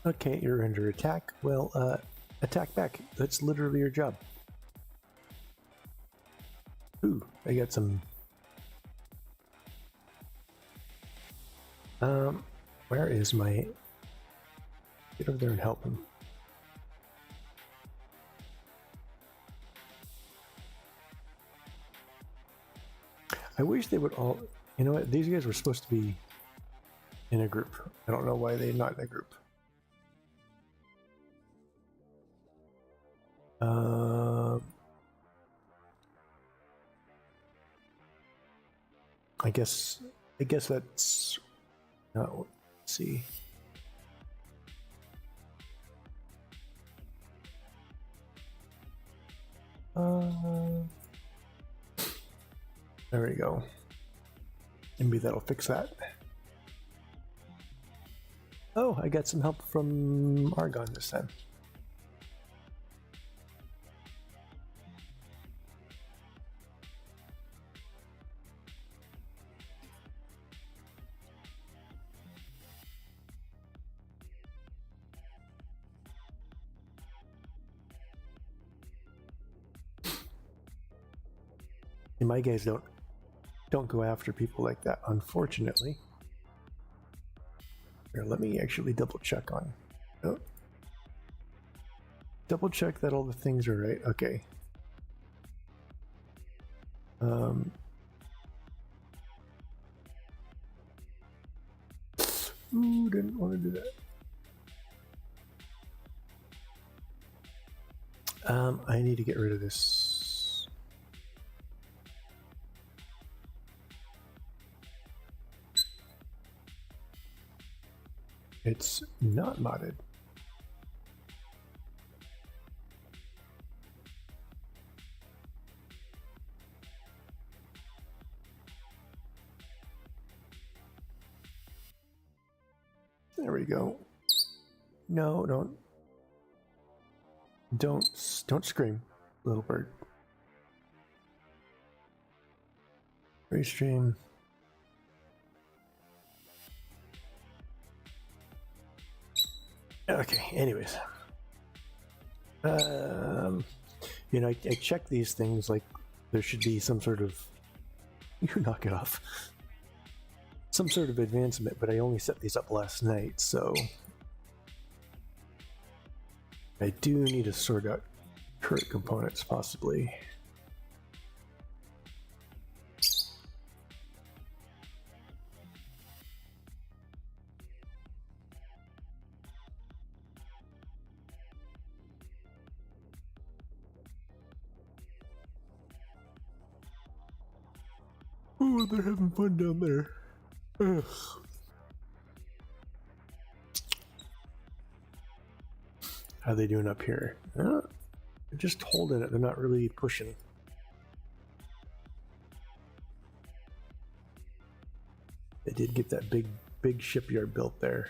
Okay, you're under attack. Well, attack back. That's literally your job. Ooh, I got some... where is my... Get over there and help him. I wish they would all... You know what? These guys were supposed to be in a group. I don't know why they're not in a group. I guess that's... let's see. There we go. Maybe that'll fix that. Oh, I got some help from Argon this time. And my guys don't go after people like that, unfortunately. Here, let me actually double check on. Oh. Double check that all the things are right. Okay. Ooh, didn't want to do that. I need to get rid of this. It's not modded. There we go. No, don't scream, little bird. Restream. Okay, anyways. You know, I check these things like there should be some sort of... You knock it off. Some sort of advancement, but I only set these up last night, so... I do need to sort out current components, possibly. Oh, they're having fun down there. Ugh. How are they doing up here? They're just holding it. They're not really pushing. They did get that big shipyard built there.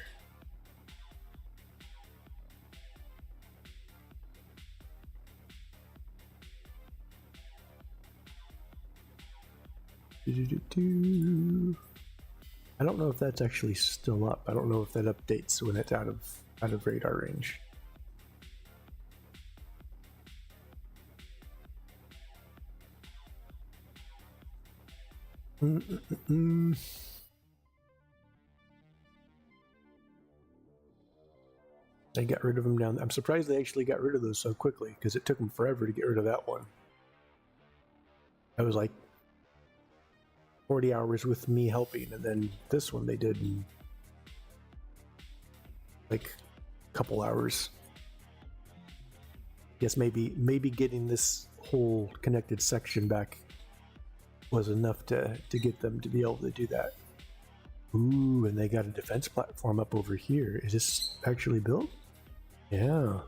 I don't know if that's actually still up. I don't know if that updates when it's out of radar range. They got rid of them down. I'm surprised they actually got rid of those so quickly, because it took them forever to get rid of that one. That was like 40 hours with me helping, and then this one they did in like a couple hours. Guess maybe getting this whole connected section back was enough to get them to be able to do that. Ooh, and they got a defense platform up over here. Is this actually built? Yeah.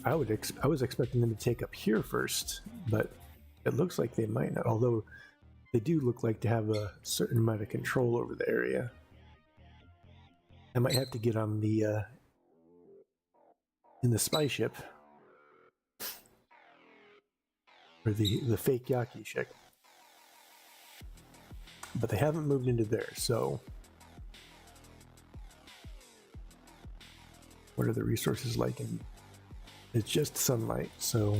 I was expecting them to take up here first, but it looks like they might not, although they do look like to have a certain amount of control over the area. I might have to get on the in the spy ship, or the fake Yaki ship. but they haven't moved into there, so what are the resources like? And it's just sunlight, so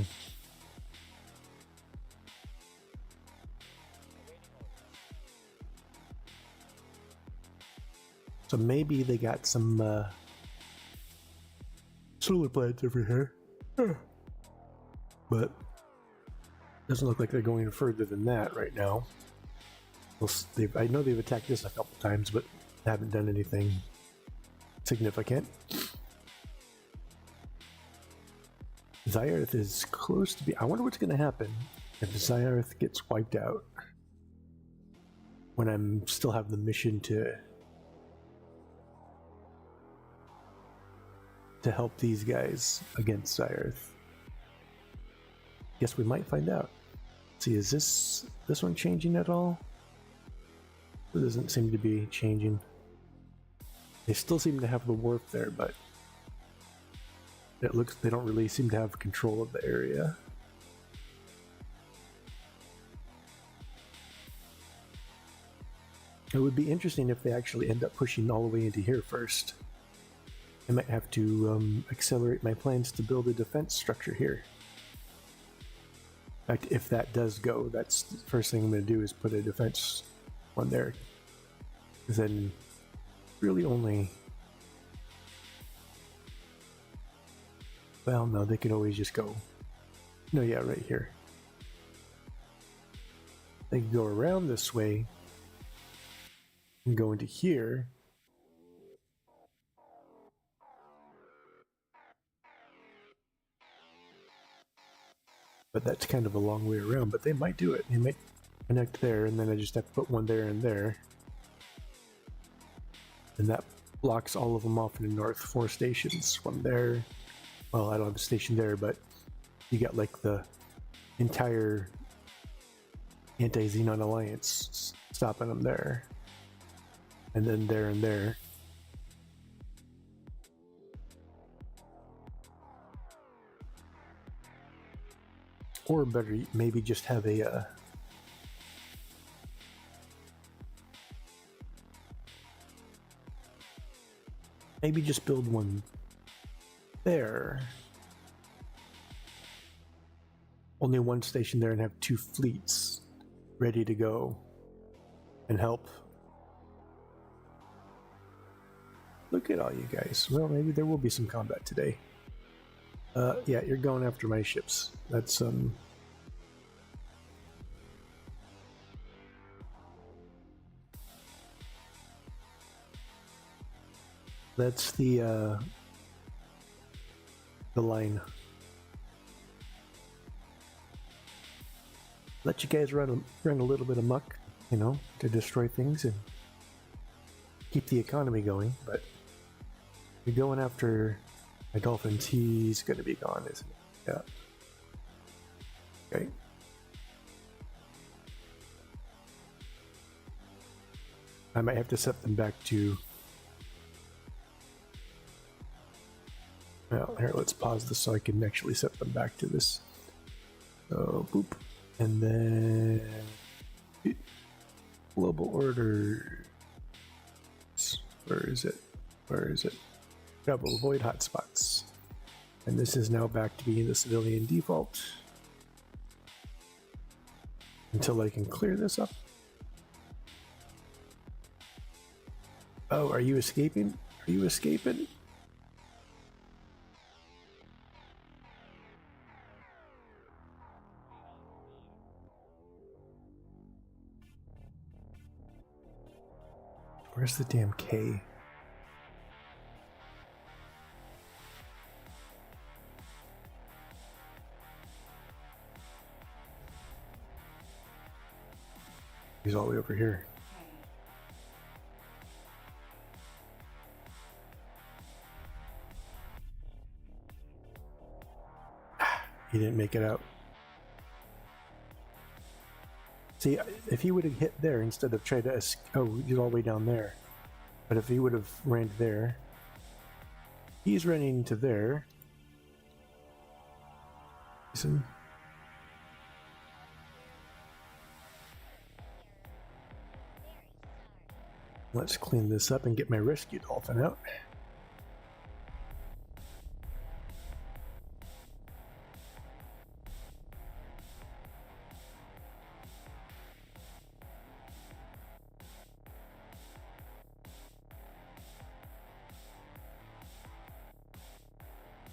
maybe they got some solar plants over here, but doesn't look like they're going further than that right now. I know they've attacked this a couple times, but haven't done anything significant. Zyarth is close to be. I wonder what's going to happen if Zyarth gets wiped out when I'm still have the mission to help these guys against Zyarth. Guess we might find out. Let's see, is this one changing at all? It doesn't seem to be changing. They still seem to have the warp there, but it looks they don't really seem to have control of the area. It would be interesting if they actually end up pushing all the way into here first. I might have to accelerate my plans to build a defense structure here. In fact, if that does go, that's the first thing I'm going to do is put a defense one there. Because then really only... Well, no, they could always just go... No, yeah, right here. They can go around this way and go into here. But that's kind of a long way around, but they might do it. They might connect there, and then I just have to put one there and there. And that blocks all of them off in the north. 4 stations. One there. Well, I don't have a station there, but you got like the entire anti-Xenon alliance stopping them there. And then there and there. Or better, maybe just have a maybe just build one there. Only one station there and have 2 fleets ready to go and help. Look at all you guys. Well, maybe there will be some combat today. Yeah, you're going after my ships. That's the line. Let you guys run a little bit amok, you know, to destroy things and keep the economy going. But you're going after my Dolphins. He's going to be gone, isn't he? Yeah. Okay. I might have to set them back to... Well, here, let's pause this so I can actually set them back to this. So, boop. And then... Global order... Where is it? Where is it? Double avoid hotspots. And this is now back to being the civilian default. Until I can clear this up. Oh, are you escaping? Are you escaping? Where's the damn K? He's all the way over here. He didn't make it out. See, if he would have hit there instead of try to... Oh, he's all the way down there. But if he would have ran there... He's running to there. Listen. Let's clean this up and get my rescue dolphin out.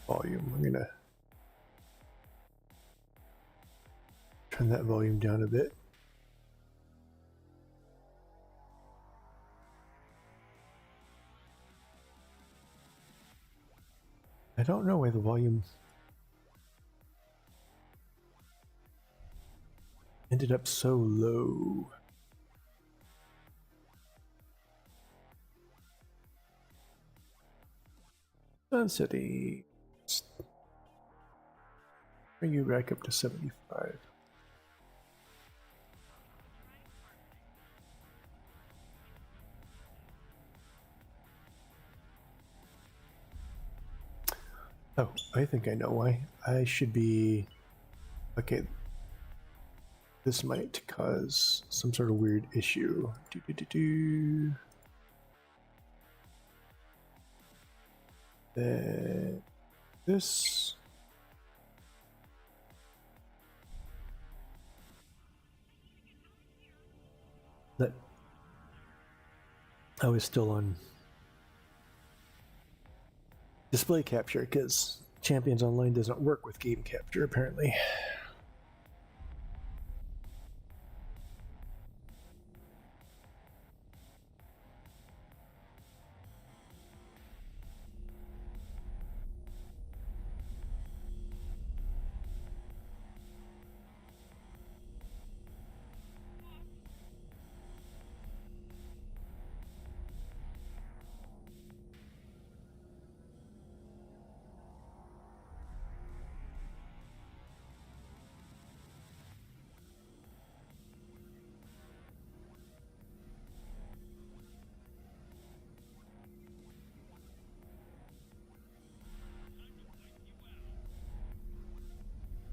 Volume. I'm gonna turn that volume down a bit. I don't know why the volume ended up so low. Density. Bring you back up to 75. Oh, I think I know why. I should be... Okay. This might cause some sort of weird issue. Then this... That... I was still on display capture because Champions Online doesn't work with game capture apparently.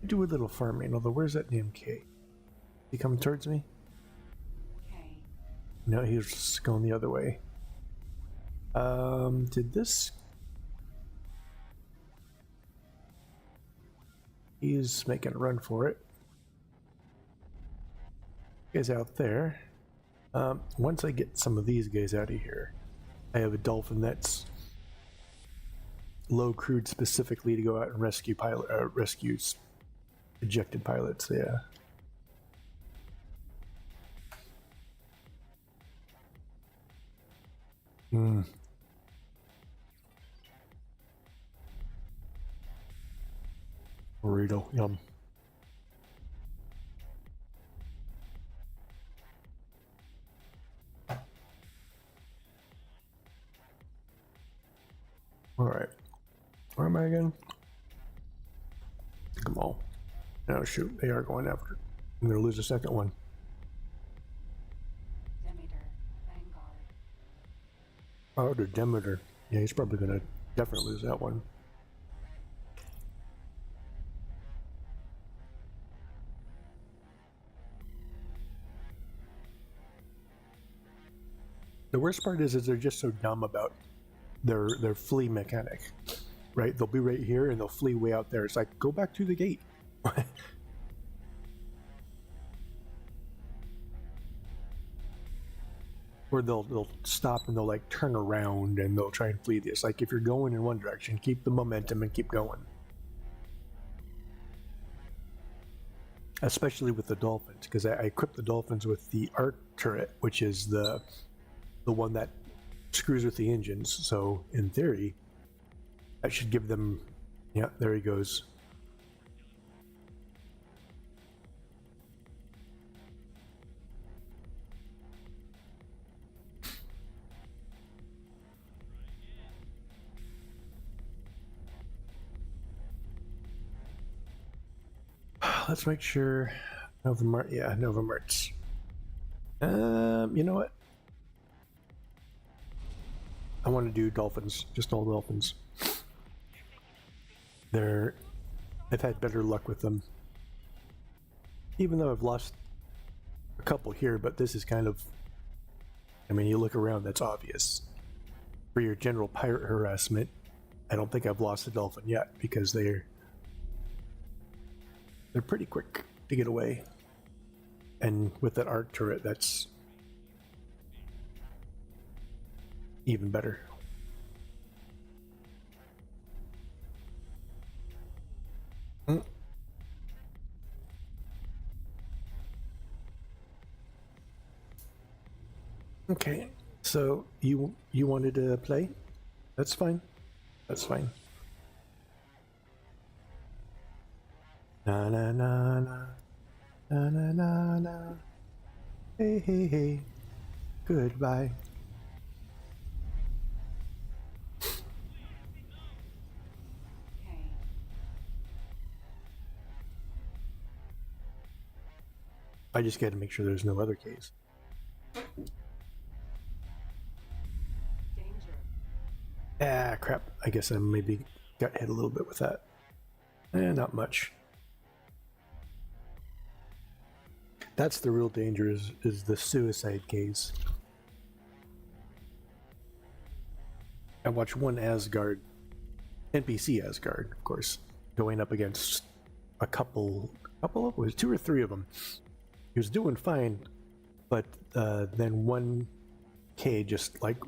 Do a little farming, although where's that damn K? He coming towards me? Okay. No, he's just going the other way. Did this... He's making a run for it. Guys out there. Once I get some of these guys out of here, I have a dolphin that's low crewed specifically to go out and rescue rescues ejected pilots. Yeah. Burrito, yum. All right, where am I again? Come on. Oh shoot, they are going after it. I'm gonna lose a second one. Demeter, Vanguard. Oh, the Demeter. Yeah, he's probably gonna definitely lose that one. The worst part is they're just so dumb about their flee mechanic, right? They'll be right here and they'll flee way out there. It's like, go back to the gate. Or they'll stop and they'll like turn around and they'll try and flee this. Like if you're going in one direction, keep the momentum and keep going. Especially with the dolphins, because I equipped the dolphins with the arc turret, which is the one that screws with the engines. So in theory, that should give them, yeah, there he goes. Let's make sure Nova Mart, yeah, Nova Marts. You know what? I want to do dolphins, just all dolphins. I've had better luck with them. Even though I've lost a couple here, but this is kind of I mean, you look around, that's obvious. For your general pirate harassment, I don't think I've lost a dolphin yet because they're pretty quick to get away. And with that arc turret, that's even better. Okay, so you wanted to play? That's fine. That's fine. Na na na na na na na na. Hey hey hey. Goodbye. Kane. I just got to make sure there's no other case. Danger. Ah, crap. I guess I maybe got hit a little bit with that. Not much. That's the real danger is the suicide case. I watched one Asgard, NPC Asgard, of course, going up against a couple of, it was 2 or 3 of them. He was doing fine, but then one K just like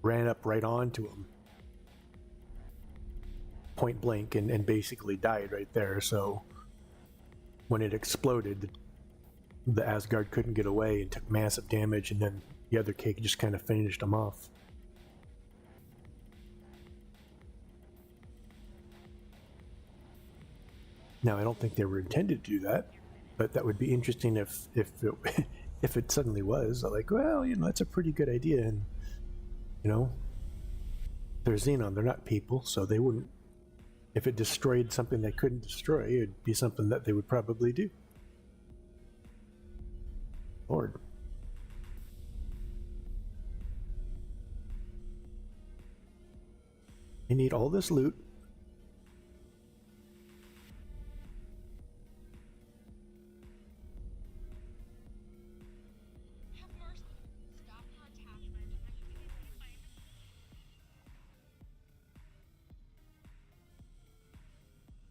ran up right onto him, point blank, and basically died right there. So when it exploded, the Asgard couldn't get away and took massive damage, and then the other K just kind of finished him off. Now, I don't think they were intended to do that, but that would be interesting if it, if it suddenly was like, well, you know, that's a pretty good idea, and you know, they're Xenon, they're not people, so they wouldn't. If it destroyed something they couldn't destroy, it'd be something that they would probably do. Lord. You need all this loot.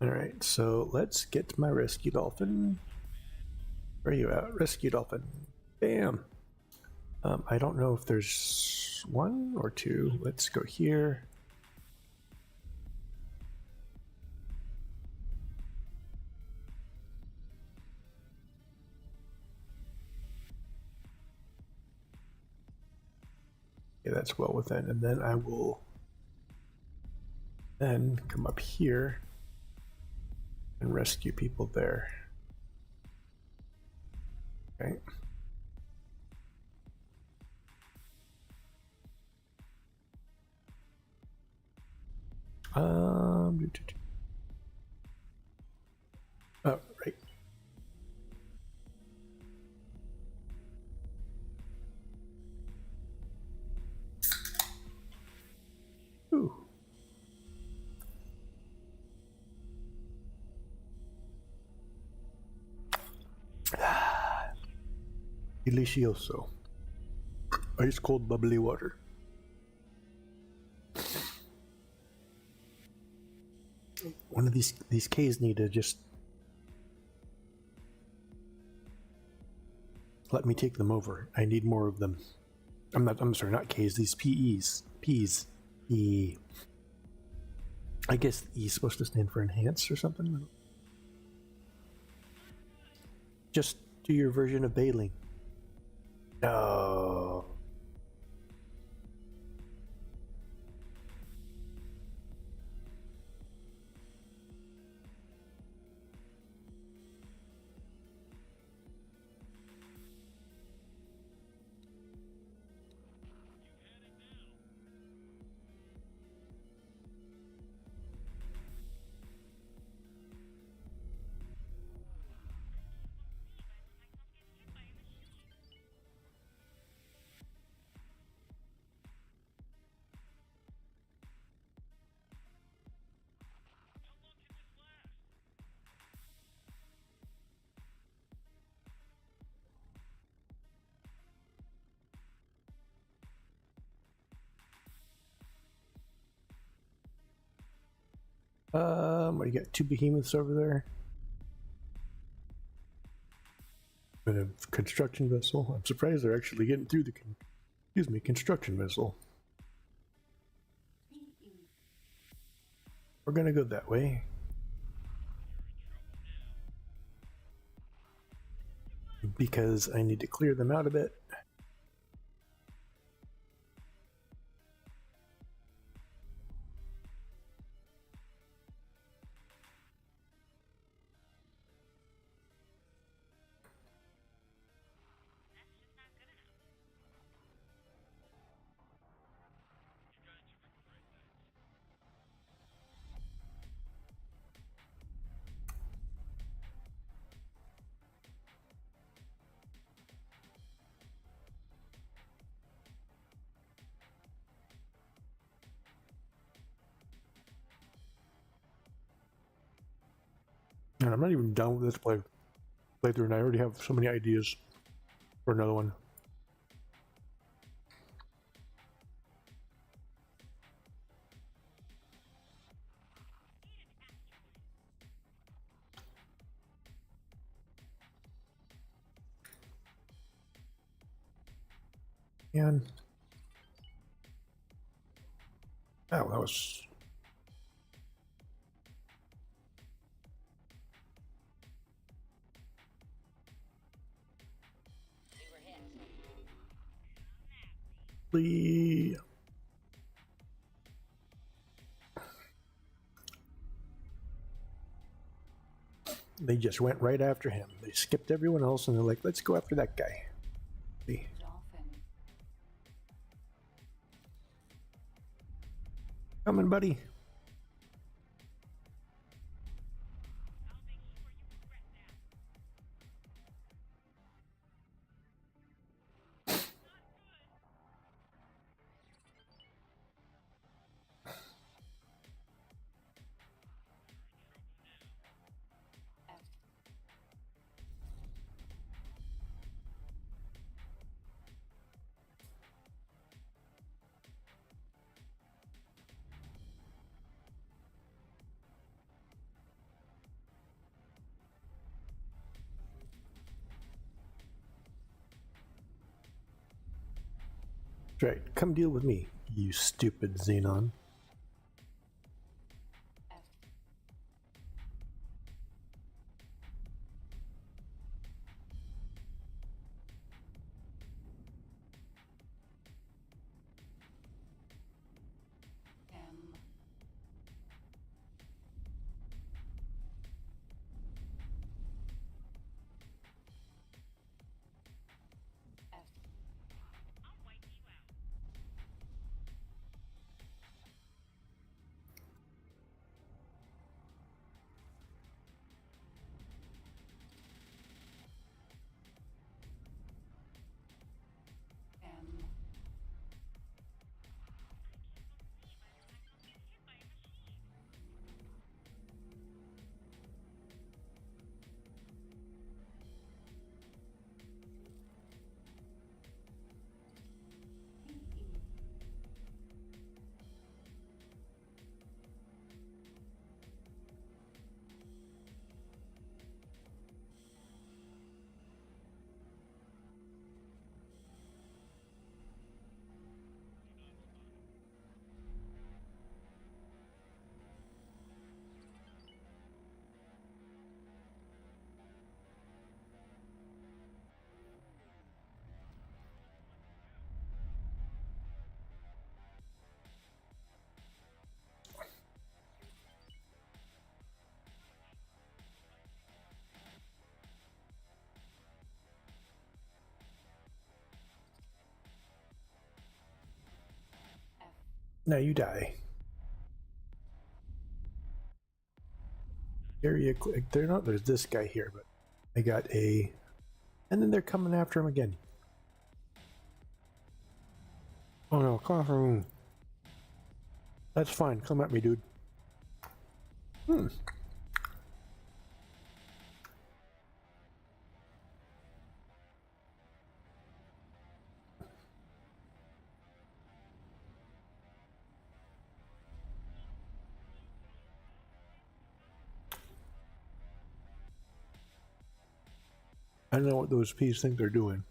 Alright, so let's get my rescue dolphin. Where are you at? Rescue dolphin. Bam! I don't know if there's 1 or 2. Let's go here. Okay, that's well within, and then I will then come up here and rescue people there. Okay. Oh, right. Ooh. Delicioso. Ice cold bubbly water. One of these Ks need to just let me take them over. I need more of them. I'm sorry, not Ks, these PEs. Ps. E. I guess E is supposed to stand for enhance or something. Just do your version of bailing. No. What, you got two behemoths over there? And a construction vessel. I'm surprised they're actually getting through the construction vessel. We're gonna go that way. Because I need to clear them out a bit. And I'm not even done with this playthrough, and I already have so many ideas for another one. And oh, that was the they just went right after him. They skipped everyone else and they're like, let's go after that guy. See. Dolphin. Coming, buddy. F. That's right. Come deal with me, you stupid Xenon. F. M. F. M. F. Now you die. Area quick. They're not. There's this guy here, but I got a. And then they're coming after him again. Oh no, come. That's fine. Come at me, dude. I don't know what those P's think they're doing.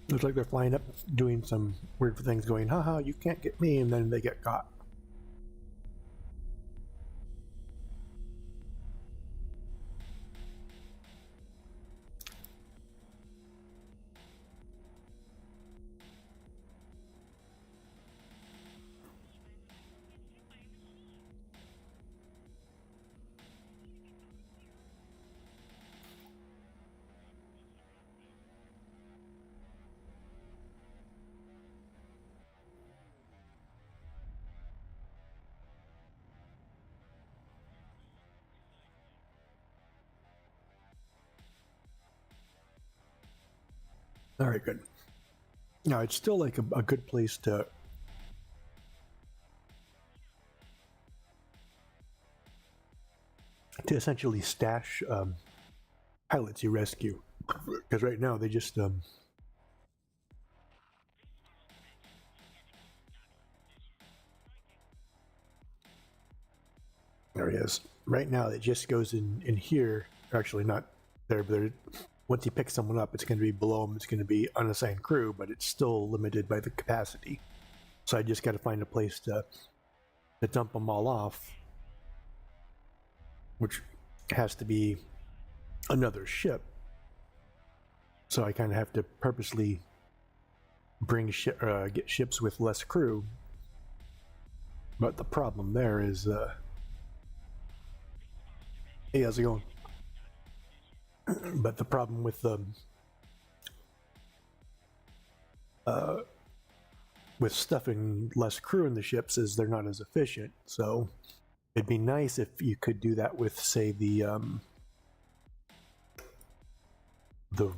Looks like they're flying up, doing some weird things, going, haha, you can't get me, and then they get caught. All right, good. Now, it's still like a good place to essentially stash pilots you rescue, because right now they just there he is. Right now it just goes in here. Actually, not there, but once you pick someone up, it's going to be below them. It's going to be unassigned crew, but it's still limited by the capacity. So I just got to find a place to dump them all off, which has to be another ship. So I kind of have to purposely bring get ships with less crew. But the problem there is, hey, how's it going? But the problem with stuffing less crew in the ships is they're not as efficient. So it'd be nice if you could do that with, say, the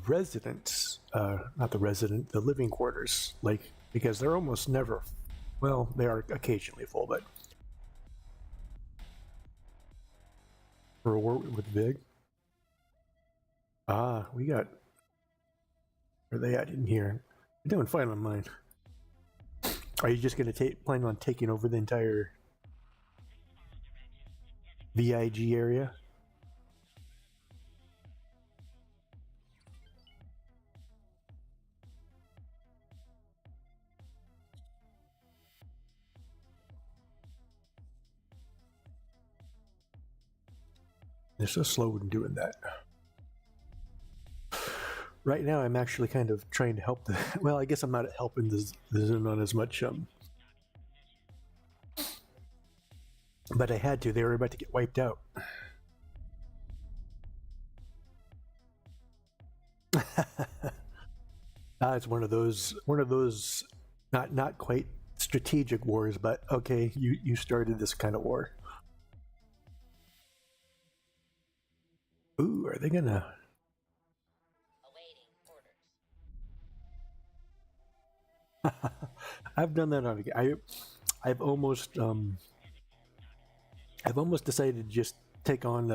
residents, not the resident, the living quarters, like, because they're almost never, well, they are occasionally full, but for a war with Vig. We got, where are they at in here? They're doing fine on mine. Are you just going to plan on taking over the entire VIG area? They're so slow in doing that. Right now, I'm actually kind of trying to help the. Well, I guess I'm not helping the Xenon as much. But I had to. They were about to get wiped out. It's one of those not quite strategic wars, but okay, you started this kind of war. Ooh, are they gonna? I've done that on. I've almost decided to just take on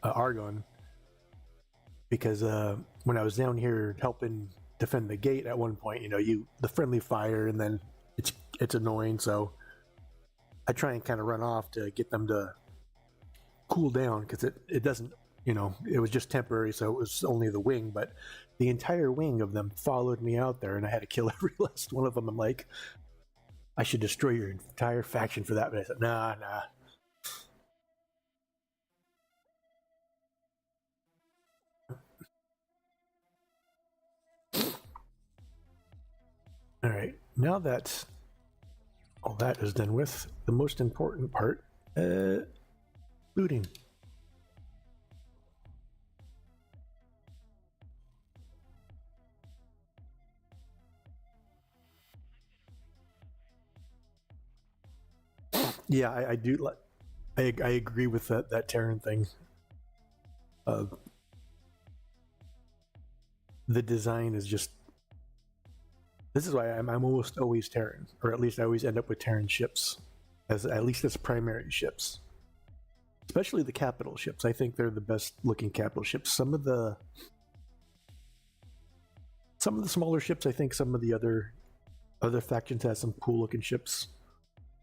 Argon, because when I was down here helping defend the gate at one point, the friendly fire, and then it's annoying, so I try and kind of run off to get them to cool down, because it doesn't, it was just temporary, so it was only the wing, but the entire wing of them followed me out there, and I had to kill every last one of them. I'm like, I should destroy your entire faction for that, but I said, nah. All right, now that all that is done with, the most important part, looting. Yeah, I do. I agree with that Terran thing. The design is just. This is why I'm almost always Terran, or at least I always end up with Terran ships, at least as primary ships. Especially the capital ships. I think they're the best looking capital ships. Some of the smaller ships, I think some of the other factions have some cool looking ships.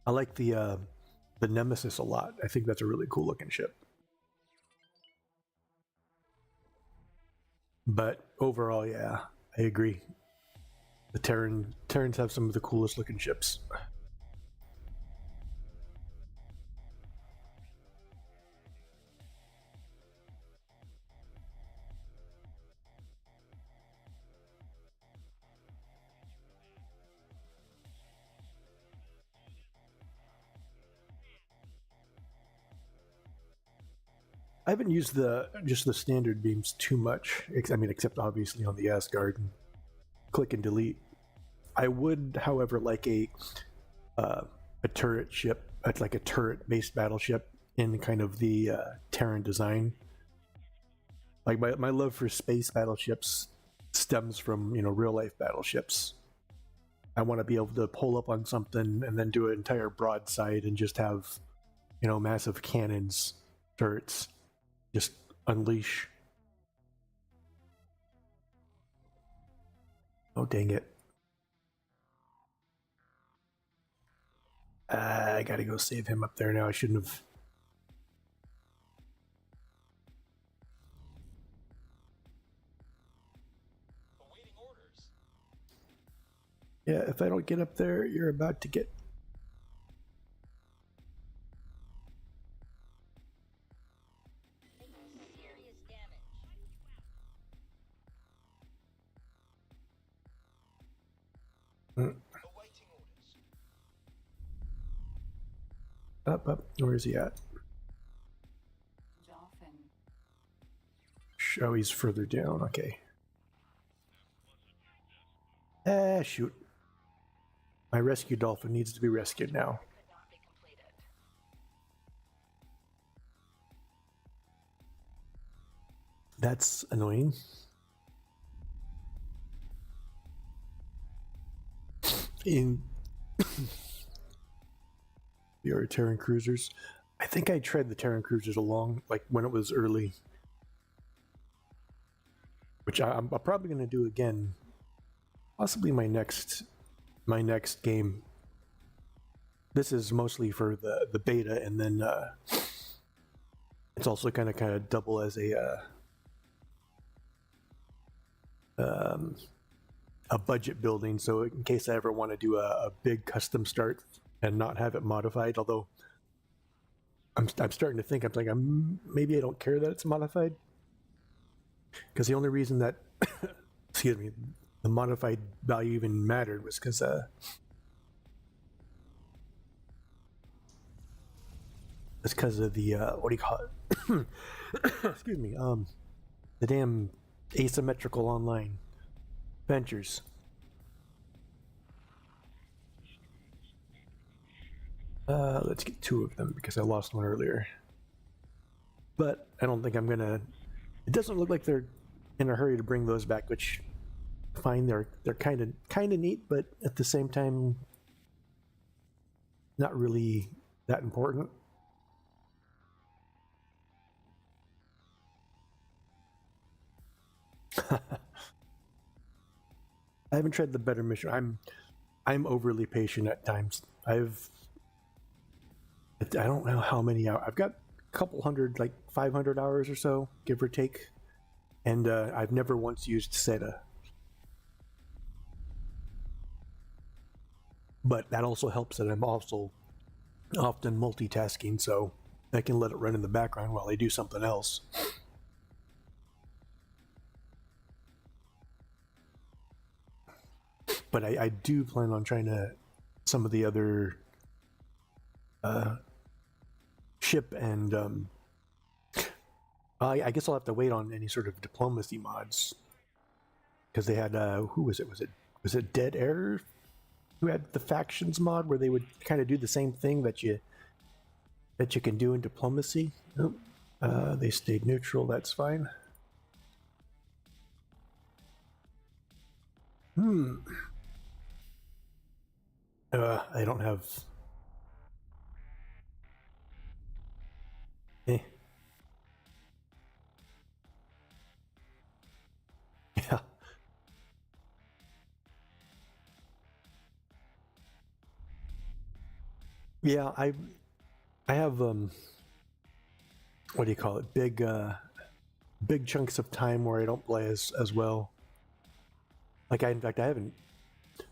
I like the the Nemesis a lot. I think that's a really cool looking ship. But overall, yeah, I agree. The Terrans have some of the coolest looking ships. I haven't used just the standard beams too much. I mean, except obviously on the Asgard and click and delete. I would, however, like a turret ship, like a turret-based battleship in kind of the Terran design. Like my love for space battleships stems from real life battleships. I want to be able to pull up on something and then do an entire broadside and just have massive cannons, turrets, just unleash. Oh dang it! I gotta go save him up there now. I shouldn't have. Awaiting orders. Yeah, if I don't get up there, you're about to get. Serious damage. Awaiting orders. Up. Where is he at? Dolphin. Oh, he's further down. Okay. Shoot. My rescue dolphin needs to be rescued now. Could not be completed. That's annoying. In your Terran cruisers, I think I tried the Terran cruisers along, like when it was early, which I'm probably going to do again, possibly my next game. This is mostly for the beta, and then it's also kind of double as a budget building, so in case I ever want to do a big custom start and not have it modified, although I'm starting to think maybe I don't care that it's modified, because the only reason that excuse me, the modified value even mattered was because it's because of the what do you call it? Excuse me, the damn asymmetrical online ventures. Let's get 2 of them because I lost one earlier. But I don't think I'm gonna. It doesn't look like they're in a hurry to bring those back, which fine. They're kind of neat, but at the same time, not really that important. I haven't tried the better mission. I'm overly patient at times. I don't know how many hours. I've got a couple hundred, like 500 hours or so, give or take. And I've never once used SETA. But that also helps that I'm also often multitasking, so I can let it run in the background while I do something else. But I do plan on trying to some of the other ship and I guess I'll have to wait on any sort of diplomacy mods, because they had who was it? Was it Dead Air who had the factions mod where they would kind of do the same thing that you can do in diplomacy? Oh, they stayed neutral. That's fine. I don't have. Eh. Yeah. Yeah, I have what do you call it? Big chunks of time where I don't play as well. Like in fact I haven't.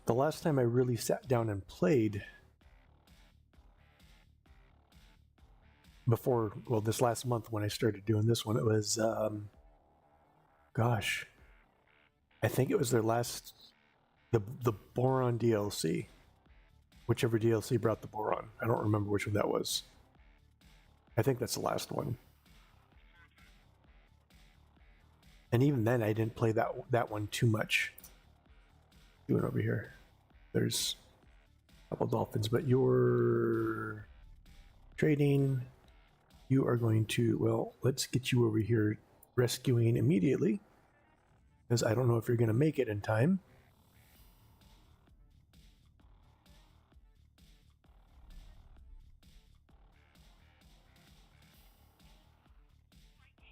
The last time I really sat down and played before, well, this last month when I started doing this one, it was gosh, I think it was their last the Boron DLC. Whichever DLC brought the Boron. I don't remember which one that was. I think that's the last one. And even then, I didn't play that one too much. Doing over here, there's a couple dolphins, but you're trading. You are going to, well, let's get you over here rescuing immediately, because I don't know if you're going to make it in time.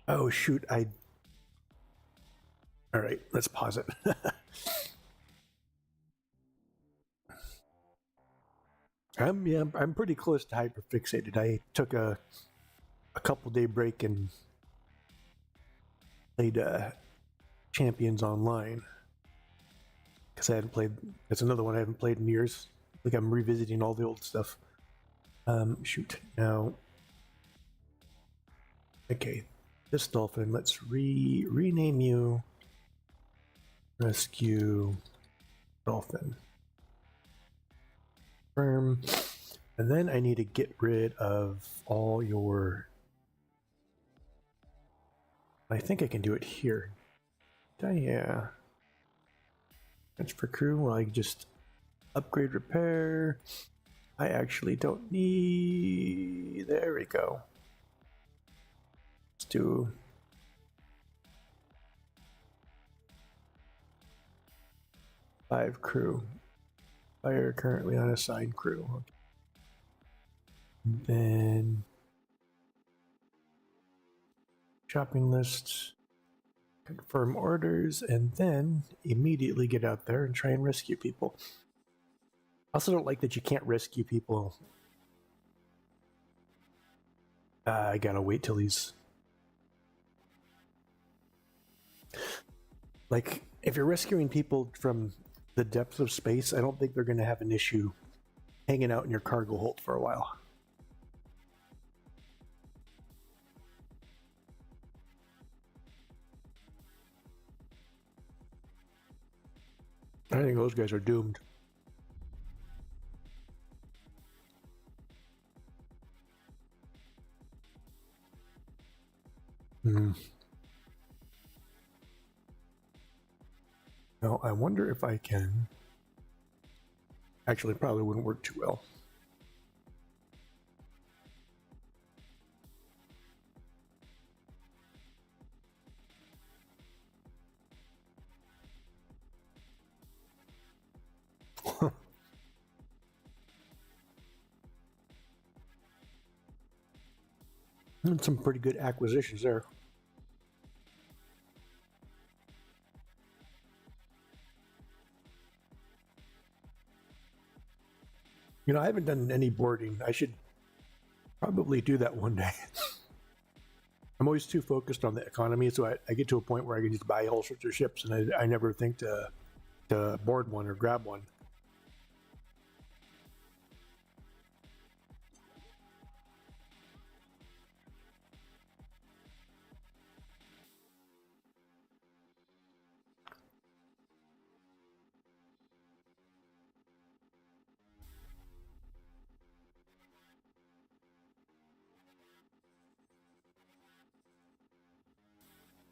Oh shoot, all right, let's pause it. I'm pretty close to hyperfixated. I took a couple day break and played Champions Online because I hadn't played. That's another one I haven't played in years. Like I'm revisiting all the old stuff. Shoot now. Okay, this dolphin. Let's rename you. Rescue dolphin. Firm. And then I need to get rid of all your. I think I can do it here. Yeah. Transfer crew. Well, I just upgrade repair. I actually don't need. There we go. Let's do. Five crew. Fire currently unassigned crew. Okay. Then shopping list, confirm orders, and then immediately get out there and try and rescue people. I also don't like that you can't rescue people. I gotta wait till he's like, if you're rescuing people from the depths of space, I don't think they're gonna have an issue hanging out in your cargo hold for a while. I think those guys are doomed. Now, I wonder if I can. Actually, it probably wouldn't work too well. And some pretty good acquisitions there. You know, I haven't done any boarding. I should probably do that one day. I'm always too focused on the economy, so I get to a point where I can just buy all sorts of ships, and I never think to board one or grab one.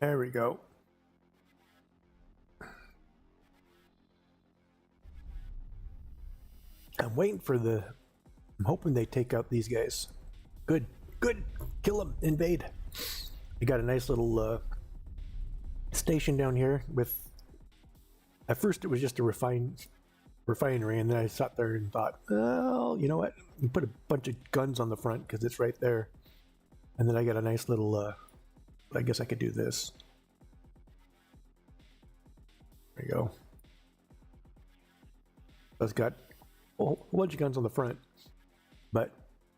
There we go. I'm waiting for I'm hoping they take out these guys. Good. Kill them. Invade. We got a nice little station down here with. At first, it was just a refinery, and then I sat there and thought, well, you know what? You put a bunch of guns on the front because it's right there, and then I got a nice little. I guess I could do this. There you go. It's got a whole bunch of guns on the front, but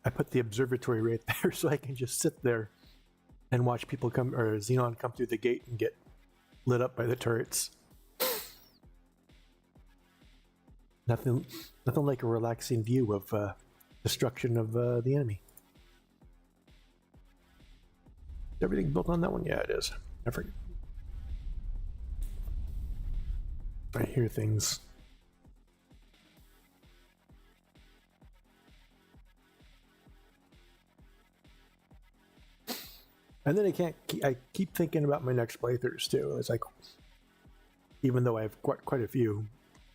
I put the observatory right there so I can just sit there and watch people come, or Xenon come through the gate and get lit up by the turrets. Nothing like a relaxing view of destruction of the enemy. Is everything built on that one? Yeah, it is. I forget. I hear things. And then I keep thinking about my next playthroughs too. It's like, even though I have quite a few,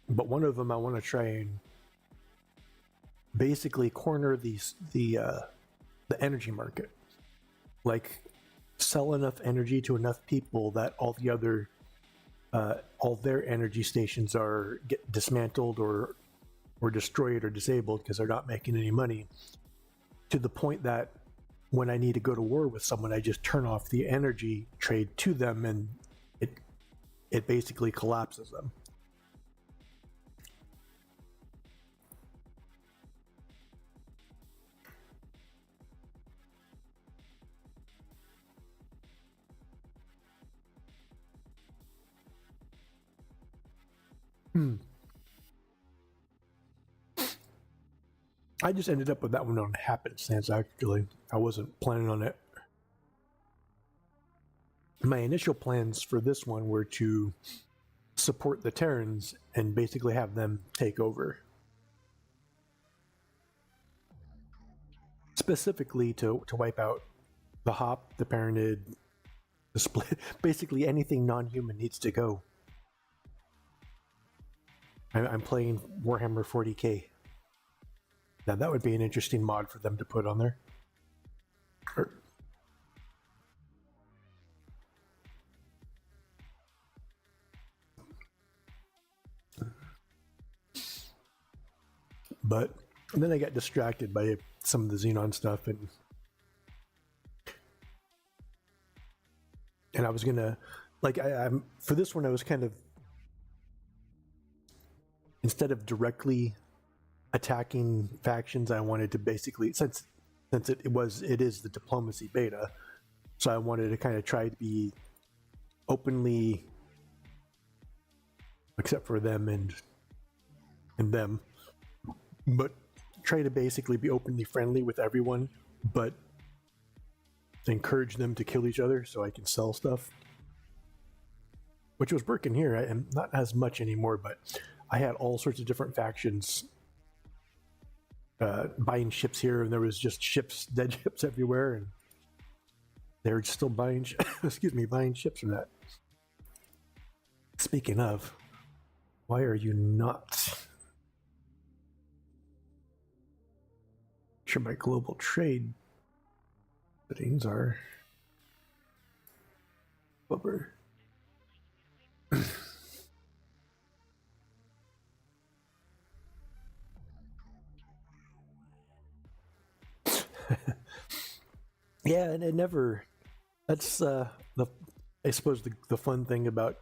but one of them I want to try and basically corner the energy market, like sell enough energy to enough people that all their energy stations get dismantled or destroyed or disabled because they're not making any money, to the point that when I need to go to war with someone, I just turn off the energy trade to them, and it basically collapses them. I just ended up with that one on happenstance, actually. I wasn't planning on it. My initial plans for this one were to support the Terrans and basically have them take over. Specifically to wipe out the Hop, the Paranid, the Split. Basically anything non-human needs to go. I'm playing Warhammer 40k. Now that would be an interesting mod for them to put on there. But then I got distracted by some of the Xenon stuff, and I was gonna, like, I'm for this one I was kind of, instead of directly attacking factions, I wanted to basically, since it is the diplomacy beta, so I wanted to kind of try to be openly, except for them and them, but try to basically be openly friendly with everyone, but encourage them to kill each other so I can sell stuff, which was working here. I am not as much anymore, but I had all sorts of different factions buying ships here, and there was just dead ships everywhere, and they were still buying buying ships from that. Speaking of, why are you not? Sure, my global trade settings are bubber. Yeah, and it never. That's I suppose the fun thing about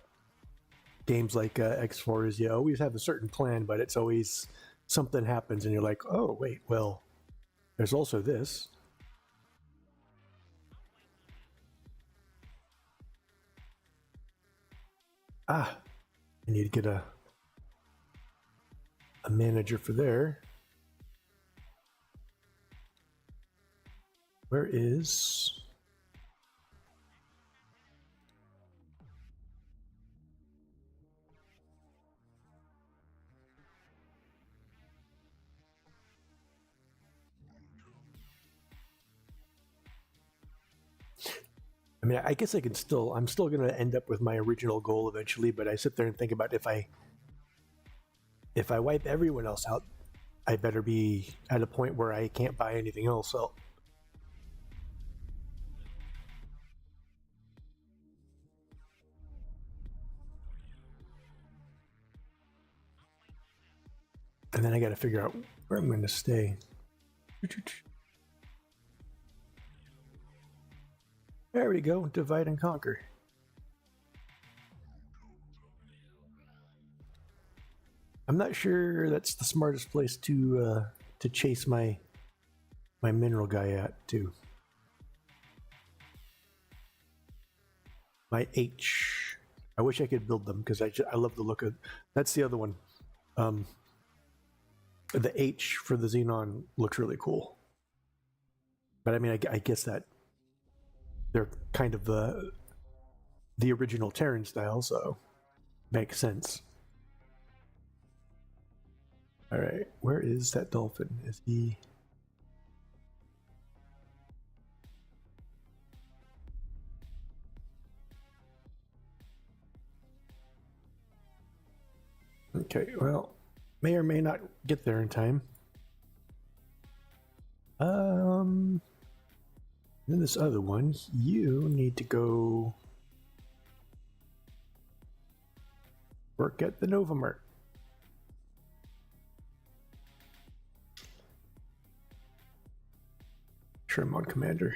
games like X4 is you always have a certain plan, but it's always something happens, and you're like, oh wait, well, there's also this. I need to get a manager for there. Where is? I mean, I guess I'm still going to end up with my original goal eventually, but I sit there and think about if I wipe everyone else out, I better be at a point where I can't buy anything else. So and then I got to figure out where I'm going to stay. There we go, divide and conquer. I'm not sure that's the smartest place to chase my my mineral guy at too? My H. I wish I could build them because I love the look of. That's the other one. The H for the Xenon looks really cool. But I mean, I guess that they're kind of the original Terran style, so makes sense. All right, where is that dolphin? Is he? Okay, well, may or may not get there in time. Then this other one, you need to go work at the Novamart. Sure, I'm on commander.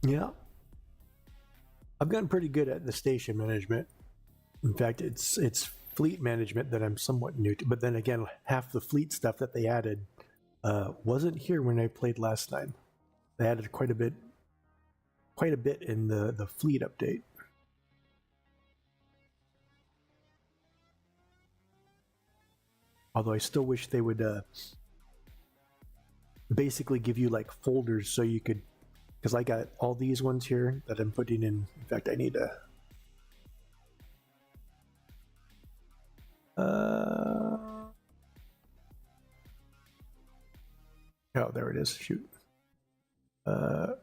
Yeah. I've gotten pretty good at the station management. In fact, it's fleet management that I'm somewhat new to. But then again, half the fleet stuff that they added wasn't here when I played last time. They added quite a bit in the fleet update. Although I still wish they would basically give you like folders so you could, because I got all these ones here that I'm putting in. In fact, I need a oh, there it is. Shoot. I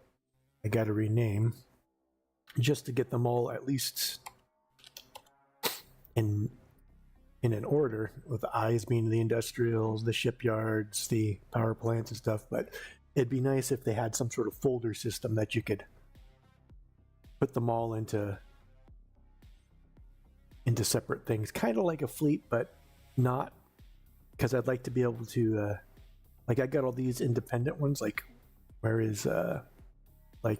got to rename just to get them all at least in an order, with the I's being the industrials, the shipyards, the power plants and stuff. But it'd be nice if they had some sort of folder system that you could put them all into separate things, kind of like a fleet, but not, because I'd like to be able to like, I got all these independent ones, like where is like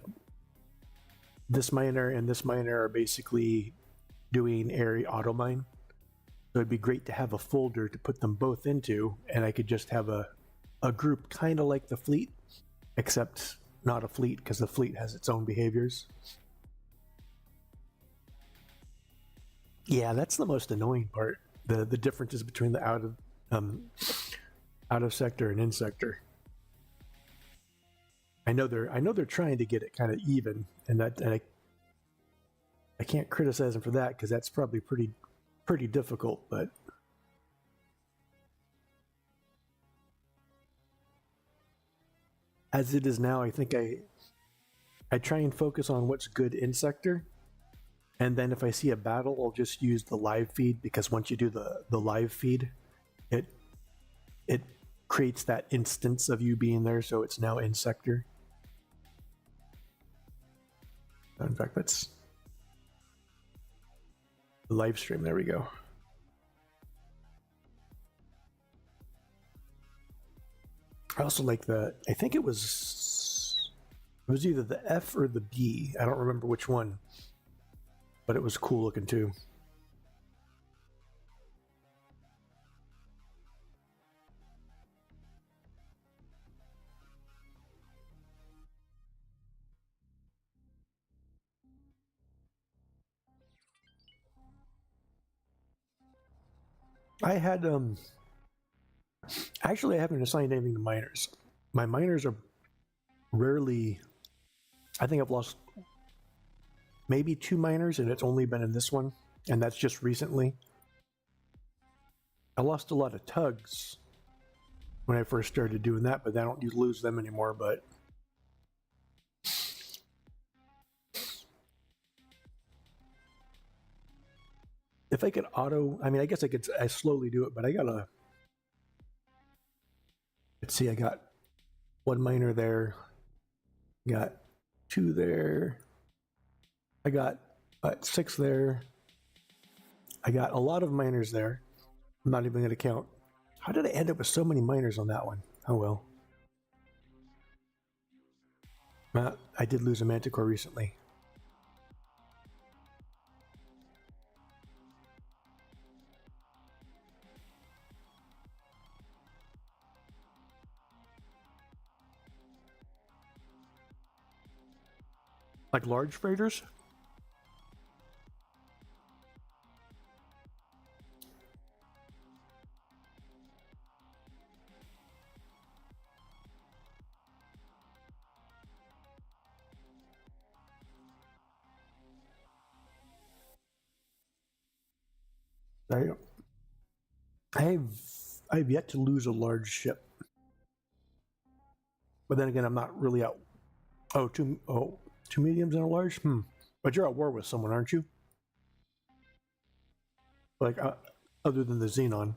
this miner and this miner are basically doing area auto mine. So it'd be great to have a folder to put them both into, and I could just have a group kind of like the fleet, except not a fleet, because the fleet has its own behaviors. Yeah, that's the most annoying part. The differences between the out of sector and in sector. I know they're trying to get it kind of even, and I can't criticize them for that, because that's probably pretty difficult. But as it is now, I think I try and focus on what's good in sector, and then if I see a battle, I'll just use the live feed, because once you do the live feed, it creates that instance of you being there, so it's now in sector. In fact, that's the live stream. There we go. I also like I think it was either the F or the B. I don't remember which one, but it was cool looking too. I had actually, I haven't assigned anything to miners. My miners are rarely, I think I've lost maybe 2 miners, and it's only been in this one, and that's just recently. I lost a lot of tugs when I first started doing that, but I don't lose them anymore. But if I could auto, I mean, I guess I slowly do it, but I gotta, let's see, I got 1 miner there, got 2 there, I got 6 there, I got a lot of miners there. I'm not even gonna count. How did I end up with so many miners on that one? Oh well. I did lose a Manticore recently. Like large freighters? I, I've yet to lose a large ship. But then again, I'm not really out. Two mediums and a large? But you're at war with someone, aren't you? Like, other than the Xenon.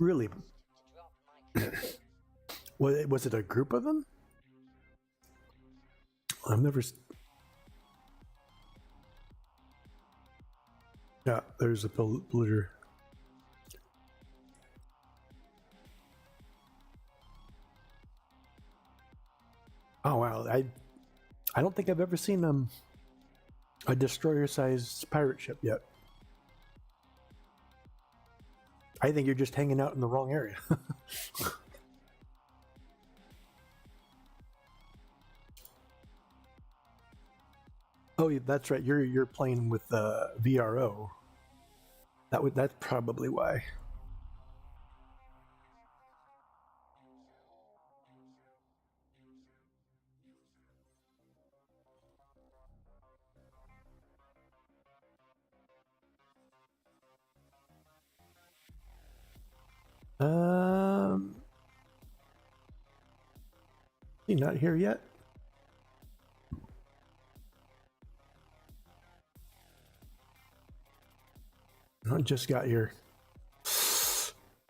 I was Really? asked to drop my Was it a group of them? I've never. Yeah, there's a polluter. Oh wow! I don't think I've ever seen a destroyer-sized pirate ship yet. I think you're just hanging out in the wrong area. Oh, yeah, that's right. You're playing with VRO. That's probably why. He not here yet? I just got here.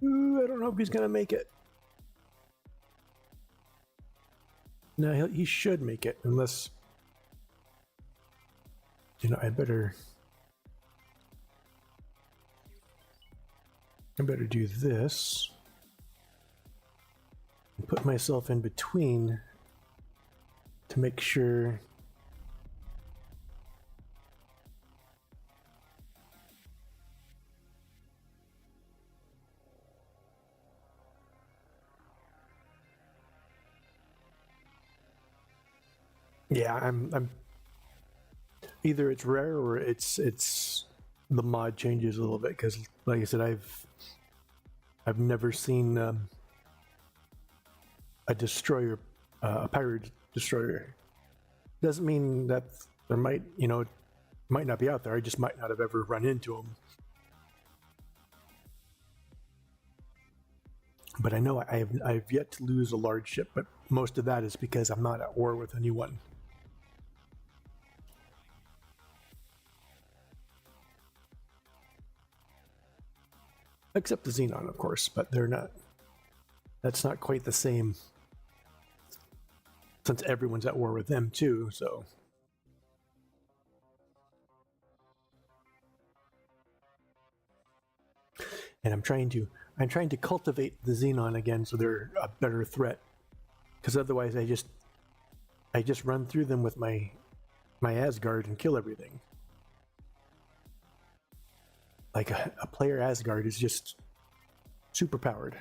Ooh, I don't know if he's gonna make it. No, he should make it, unless I better do this and put myself in between to make sure. Yeah, I'm either it's rare or it's the mod changes a little bit, because like I said, I've never seen a destroyer, a pirate destroyer. Doesn't mean that there might not be out there. I just might not have ever run into them. But I know I've yet to lose a large ship, but most of that is because I'm not at war with anyone. Except the Xenon, of course, but they're not. That's not quite the same, since everyone's at war with them too, so. And I'm trying to cultivate the Xenon again so they're a better threat. Because otherwise I just run through them with my Asgard and kill everything. Like a player Asgard is just super powered.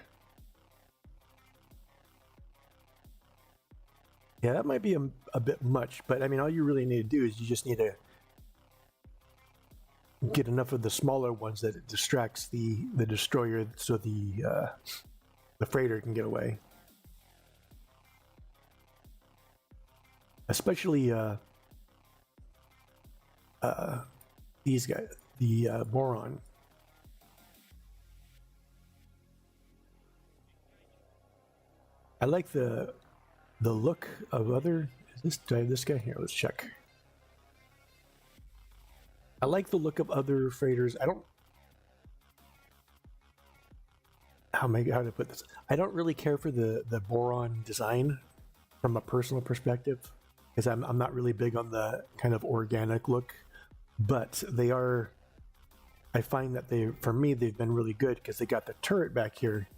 Yeah, that might be a bit much, but I mean, all you really need to do is you just need to get enough of the smaller ones that it distracts the destroyer, so the freighter can get away. Especially these guys, the Boron. I like the look of other. Do I have this guy here? Let's check. I like the look of other freighters. how to put this. I don't really care for the boron design from a personal perspective, because I'm not really big on the kind of organic look, but they are. I find that for me they've been really good because they got the turret back here,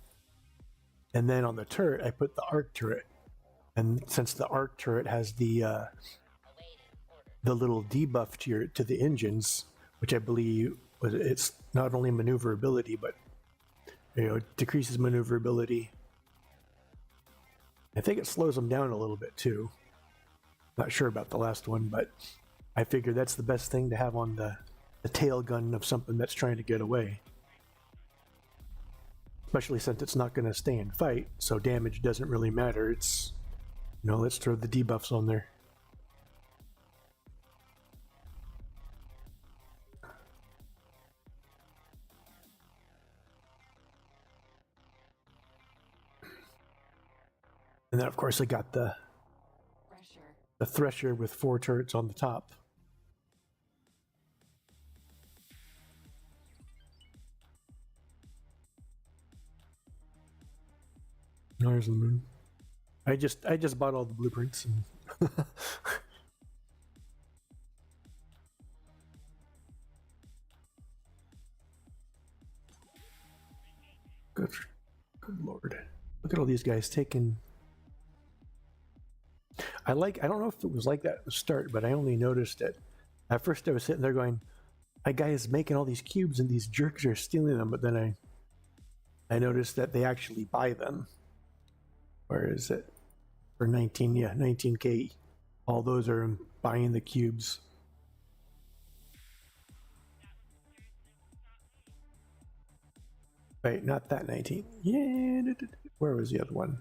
and then on the turret I put the arc turret, and since the arc turret has the little debuff to the engines, which I believe it's not only maneuverability but decreases maneuverability. I think it slows them down a little bit too. Not sure about the last one, but I figure that's the best thing to have on the tail gun of something that's trying to get away. Especially since it's not going to stay and fight, so damage doesn't really matter. It's, let's throw the debuffs on there. And then, of course, I got the Thresher with 4 turrets on the top. There's the moon. I just bought all the blueprints. And good lord. Look at all these guys taking. I don't know if it was like that at the start, but I only noticed it. At first I was sitting there going, "My guy is making all these cubes and these jerks are stealing them," but then I noticed that they actually buy them. Where is it? For 19K. All those are buying the cubes. Wait, not that 19. Yeah, where was the other one?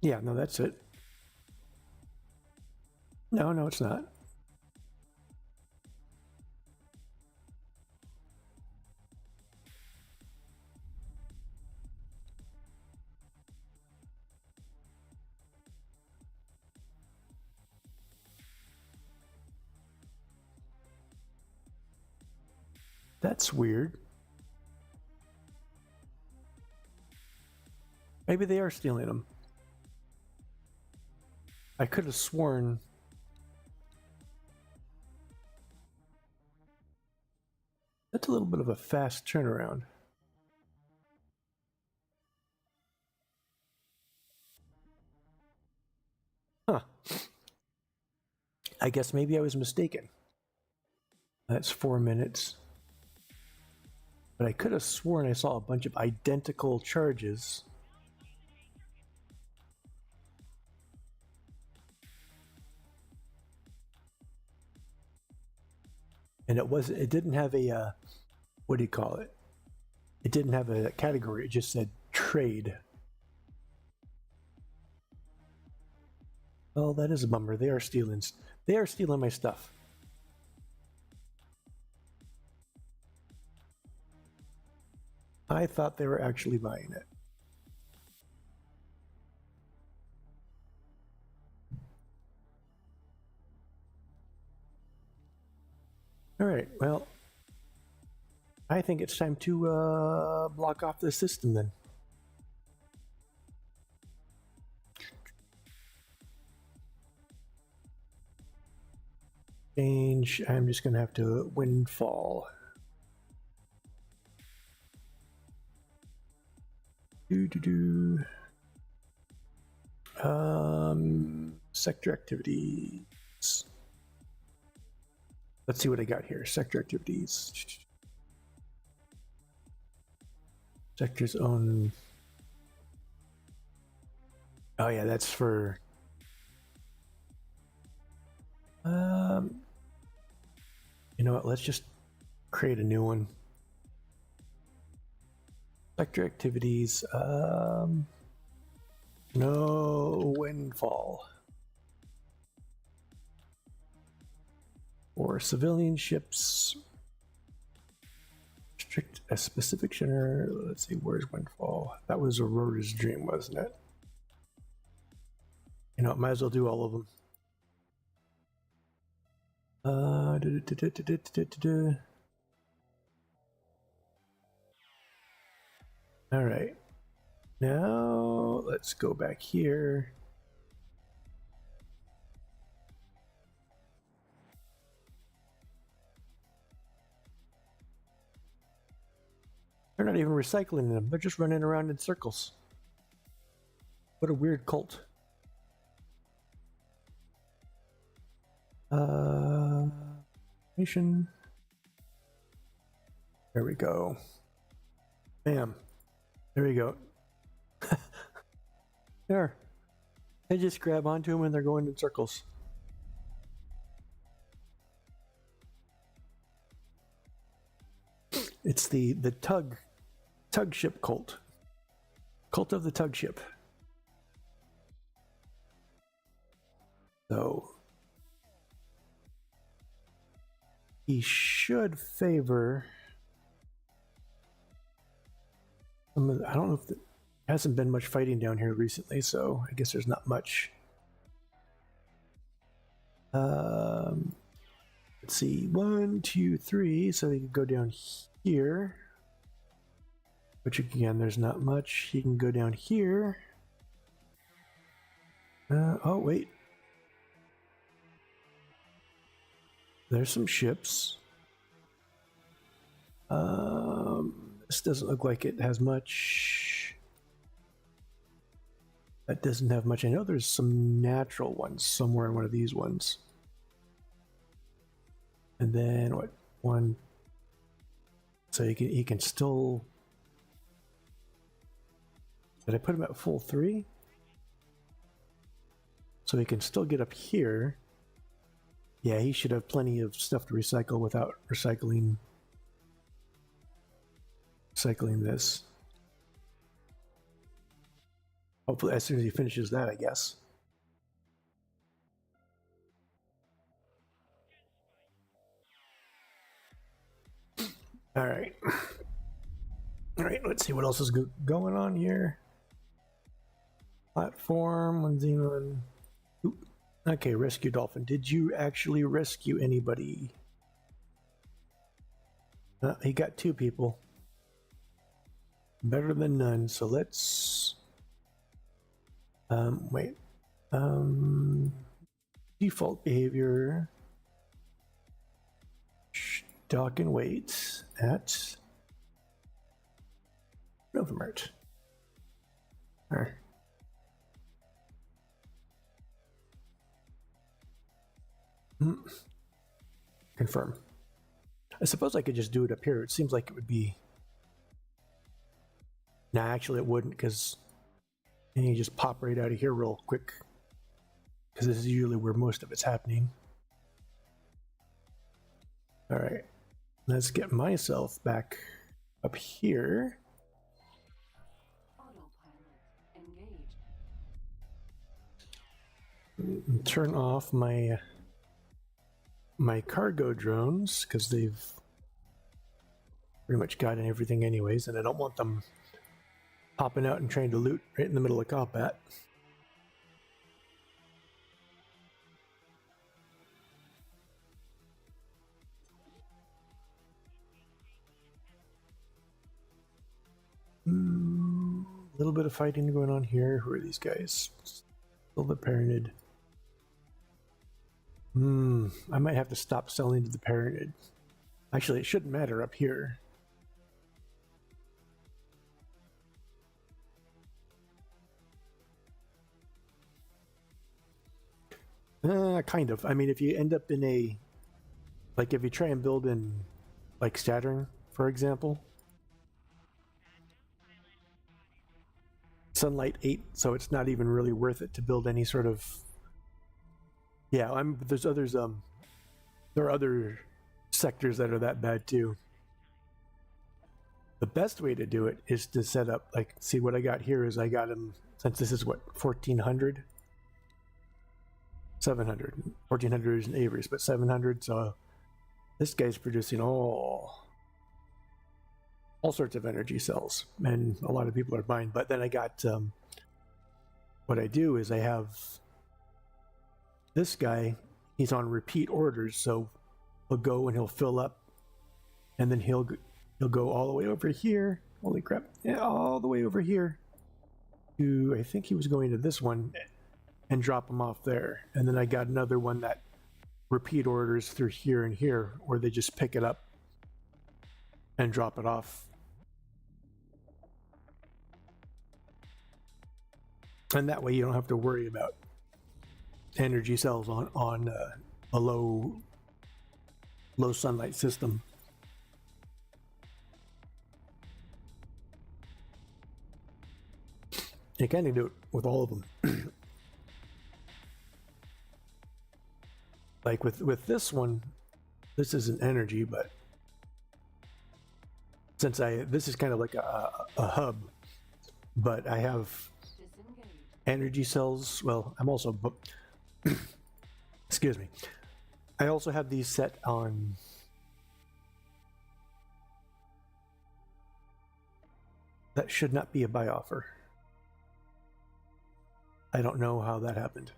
Yeah, no, that's it. No, it's not. That's weird. Maybe they are stealing them. I could have sworn. That's a little bit of a fast turnaround. Huh. I guess maybe I was mistaken. That's 4 minutes. But I could have sworn I saw a bunch of identical charges. And it didn't have a, what do you call it? It didn't have a category, it just said trade. Well, that is a bummer. They are stealing my stuff. I thought they were actually buying it. All right, well, I think it's time to block off the system then. Change, I'm just gonna have to windfall. Sector activities. Let's see what I got here. Sector activities. Sector's own. Oh yeah, that's for. You know what? Let's just create a new one. Sector activities. No windfall. Or civilian ships. Restrict a specific center. Let's see, where's windfall? That was Aurora's dream, wasn't it? You know, might as well do all of them. All right. Now let's go back here. They're not even recycling them. They're just running around in circles. What a weird cult. Nation. There we go. Bam. There we go. There. They just grab onto them and they're going in circles. It's the tug ship cult. Cult of the tug ship. So he should favor some of I don't know if there hasn't been much fighting down here recently, so I guess there's not much. Let's see, 1, 2, 3, so he could go down here. Which again, there's not much. He can go down here. Oh, wait. There's some ships. This doesn't look like it has much. That doesn't have much. I know there's some natural ones somewhere in one of these ones. And then what? One. So he can still. Did I put him at full 3? So he can still get up here. Yeah, he should have plenty of stuff to recycle without recycling this. Hopefully as soon as he finishes that, I guess. All right, let's see what else is going on here. Platform, one Xenon. Oop. Okay, rescue dolphin. Did you actually rescue anybody? He got 2 people. Better than none. So let's wait. Default behavior. Dock and wait at Novamert. All right. Confirm. I suppose I could just do it up here. It seems like it would be. Nah, actually, it wouldn't, because you just pop right out of here real quick. Because this is usually where most of it's happening. All right, let's get myself back up here. Autopilot engaged. And turn off my cargo drones, because they've pretty much gotten everything anyways, and I don't want them popping out and trying to loot right in the middle of combat. A little bit of fighting going on here. Who are these guys? Still the Paranid. I might have to stop selling to the Paranid. Actually, it shouldn't matter up here. Kind of. I mean, if you end up in a... Like, if you try and build in, like, Saturn, for example. Sunlight 8, so it's not even really worth it to build any sort of... Yeah, there's others, there are other sectors that are that bad too. The best way to do it is to set up, like, see what I got here is I got him, since this is what, 1400? 700. 1400 is in Avery's, but 700, so this guy's producing all sorts of energy cells, and a lot of people are buying. But then I got, what I do is I have this guy, he's on repeat orders, so he'll go and he'll fill up, and then he'll go all the way over here. Holy crap! Yeah, all the way over here to, I think he was going to this one, and drop them off there. And then I got another one that repeat orders through here and here, where they just pick it up and drop it off. And that way you don't have to worry about energy cells on a low sunlight system. You kind of do it with all of them. Like with this one, this isn't energy, but since this is kind of like a hub, but I have Disengage. energy cells. Well, I'm also excuse me. I also have these set on that should not be a buy offer. I don't know how that happened.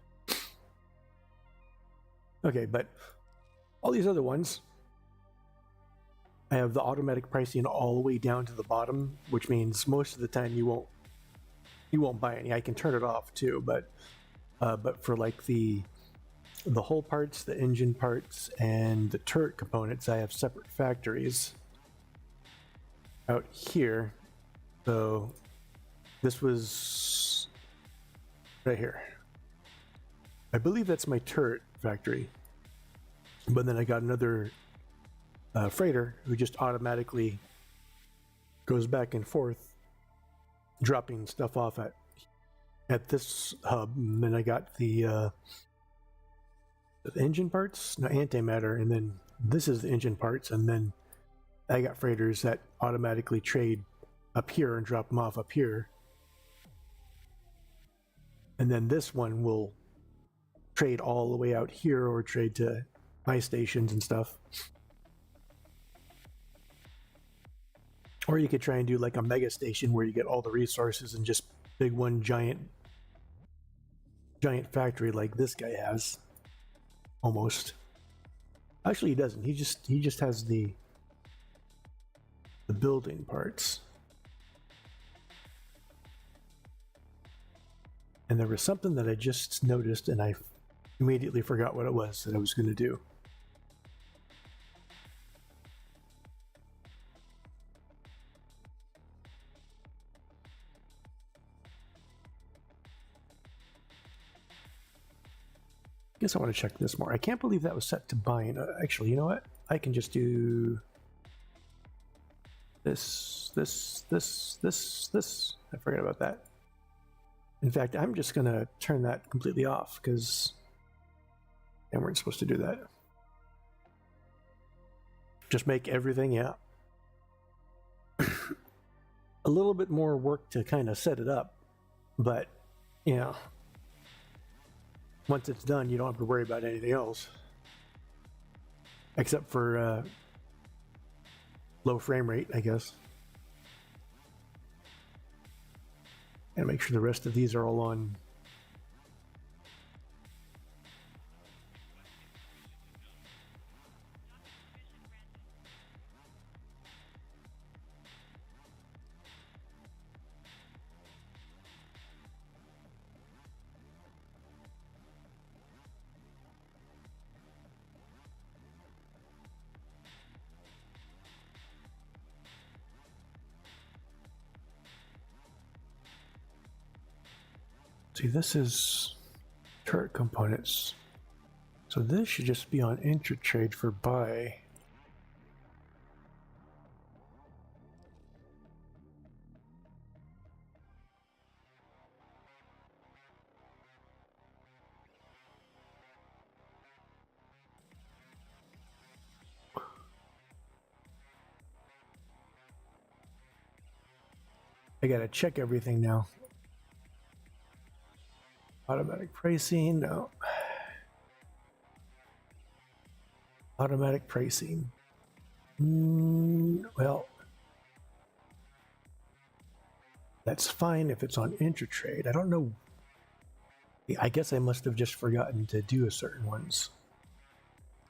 Okay, but all these other ones, I have the automatic pricing all the way down to the bottom, which means most of the time you won't buy any. I can turn it off too, but for like the hull parts, the engine parts, and the turret components, I have separate factories out here. So this was right here. I believe that's my turret factory, but then I got another freighter who just automatically goes back and forth, dropping stuff off at this hub. And then I got the engine parts, no, antimatter, and then this is the engine parts, and then I got freighters that automatically trade up here and drop them off up here. And then this one will trade all the way out here or trade to my stations and stuff. Or you could try and do like a mega station where you get all the resources and just big one giant factory like this guy has. Almost. Actually, he doesn't. He just has the building parts. And there was something that I just noticed and I immediately forgot what it was that I was going to do. I guess I want to check this more. I can't believe that was set to buying. Actually, you know what? I can just do this. I forgot about that. In fact, I'm just going to turn that completely off because I weren't supposed to do that. Just make everything, yeah. A little bit more work to kind of set it up, but yeah. Once it's done, you don't have to worry about anything else. Except for low frame rate, I guess. And make sure the rest of these are all on. See, this is turret components. So this should just be on Intertrade for buy. I gotta check everything now. Automatic pricing, no. Automatic pricing. Well, that's fine if it's on Intertrade. I don't know. I guess I must have just forgotten to do a certain ones.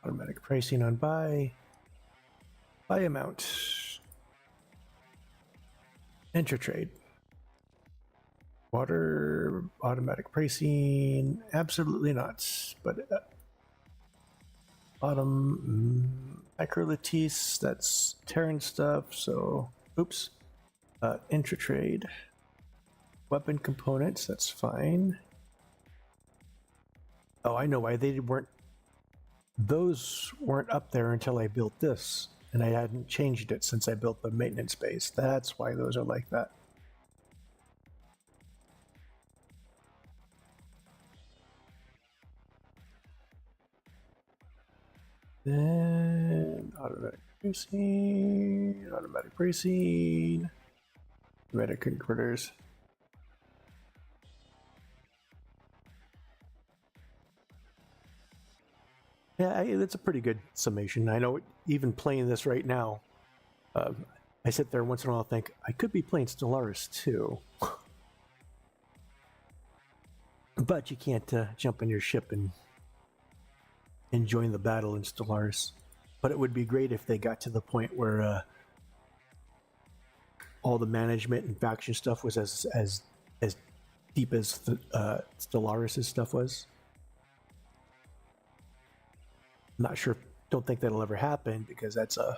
Automatic pricing on buy. Buy amount. Enter trade. Water automatic pricing. Absolutely not. But bottom Micro-Lattice, that's Terran stuff. So, oops. Enter trade. Weapon components, that's fine. Oh, I know why they weren't. Those weren't up there until I built this, and I hadn't changed it since I built the maintenance base. That's why those are like that. Then automatic bracing, automatic converters. Yeah, that's a pretty good summation. I know even playing this right now, I sit there once in a while and think, I could be playing Stellaris too. But you can't jump in your ship and join the battle in Stellaris. But it would be great if they got to the point where all the management and faction stuff was as deep as Stellaris' stuff was. I'm not sure. Don't think that'll ever happen because that's a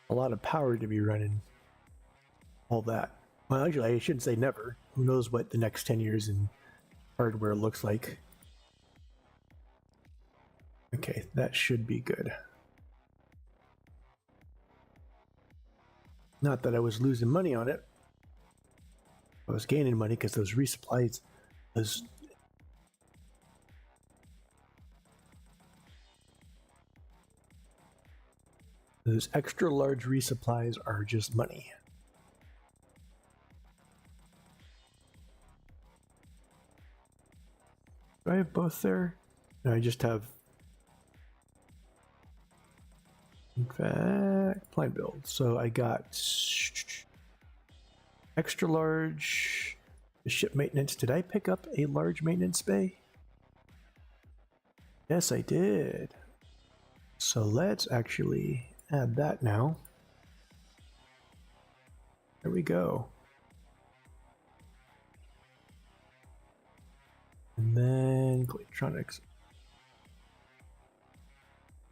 lot of power to be running all that. Well, actually, I shouldn't say never. Who knows what the next 10 years in hardware looks like. Okay, that should be good. Not that I was losing money on it. I was gaining money because those resupplies, those extra large resupplies are just money. Do I have both there? No, I just have. In fact, plan build. So I got extra large ship maintenance. Did I pick up a large maintenance bay? Yes, I did. So let's actually add that now. There we go. And then electronics.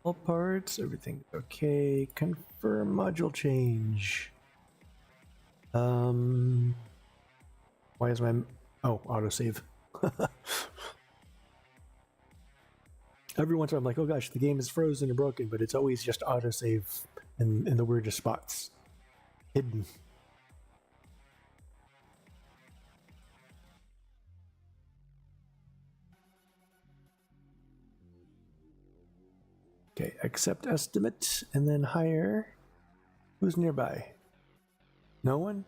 All parts, everything okay. Confirm module change. Why is my autosave? Every once in a while I'm like, oh gosh, the game is frozen and broken, but it's always just autosave in the weirdest spots. Hidden. Okay, accept estimate and then hire. Who's nearby? No one?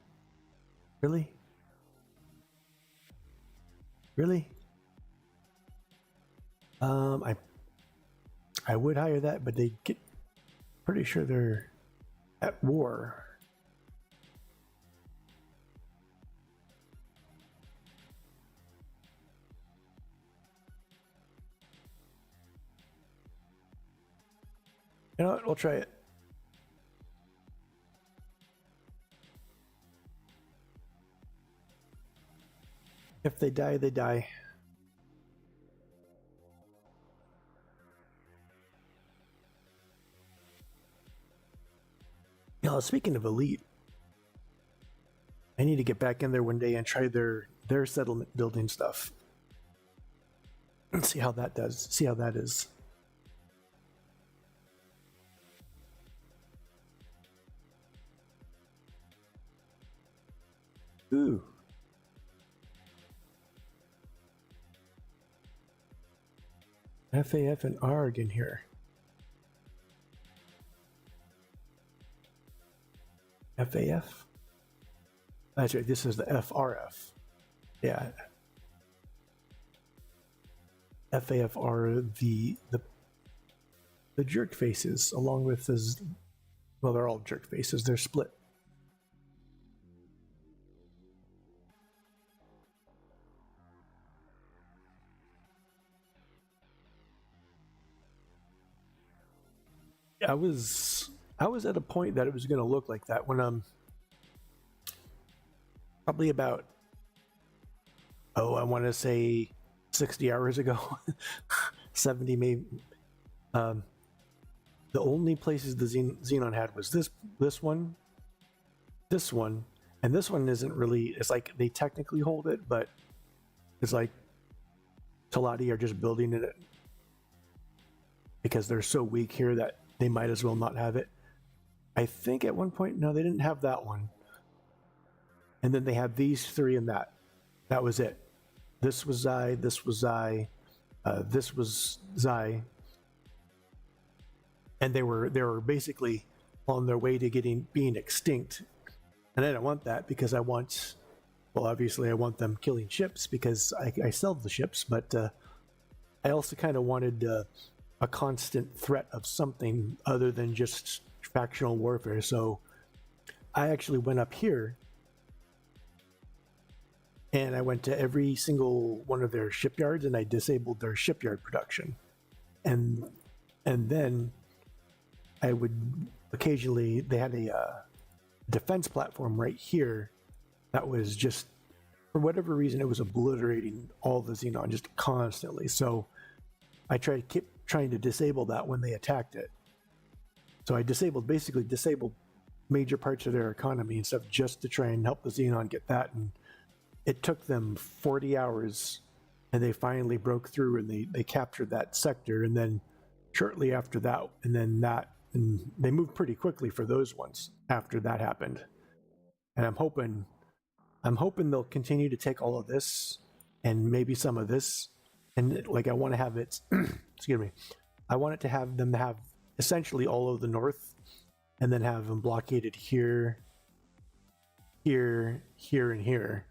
Really? Really? I would hire that, but they get pretty sure they're at war. You know what? We'll try it. If they die, they die. Now, speaking of Elite, I need to get back in there one day and try their settlement building stuff. And see how that does. See how that is. Ooh. FAF and ARG in here. FAF? That's right, this is the FRF. Yeah. FAF are the jerk faces, along with this. Well, they're all jerk faces. They're split. I was at a point that it was going to look like that when probably about I want to say 60 hours ago, 70 maybe. The only places the Xenon had was this one, and this one isn't really. It's like they technically hold it, but it's like Talati are just building it because they're so weak here that they might as well not have it. I think at one point, no, they didn't have that one. And then they had these three and that. That was it. This was Xi, this was Xi, this was Xi. And they were basically on their way to being extinct. And I don't want that because obviously I want them killing ships because I sell the ships, but I also kind of wanted a constant threat of something other than just factional warfare. So I actually went up here and I went to every single one of their shipyards and I disabled their shipyard production. And then I would occasionally, they had a defense platform right here that was just, for whatever reason, it was obliterating all the Xenon just constantly. So I kept trying to disable that when they attacked it. So I basically disabled major parts of their economy and stuff just to try and help the Xenon get that. And it took them 40 hours and they finally broke through and they captured that sector. And then shortly after that, and they moved pretty quickly for those ones after that happened. And I'm hoping they'll continue to take all of this and maybe some of this. And like I want to have it, excuse me, I want it to have them have essentially all of the north and then have them blockaded here, here, here, and here.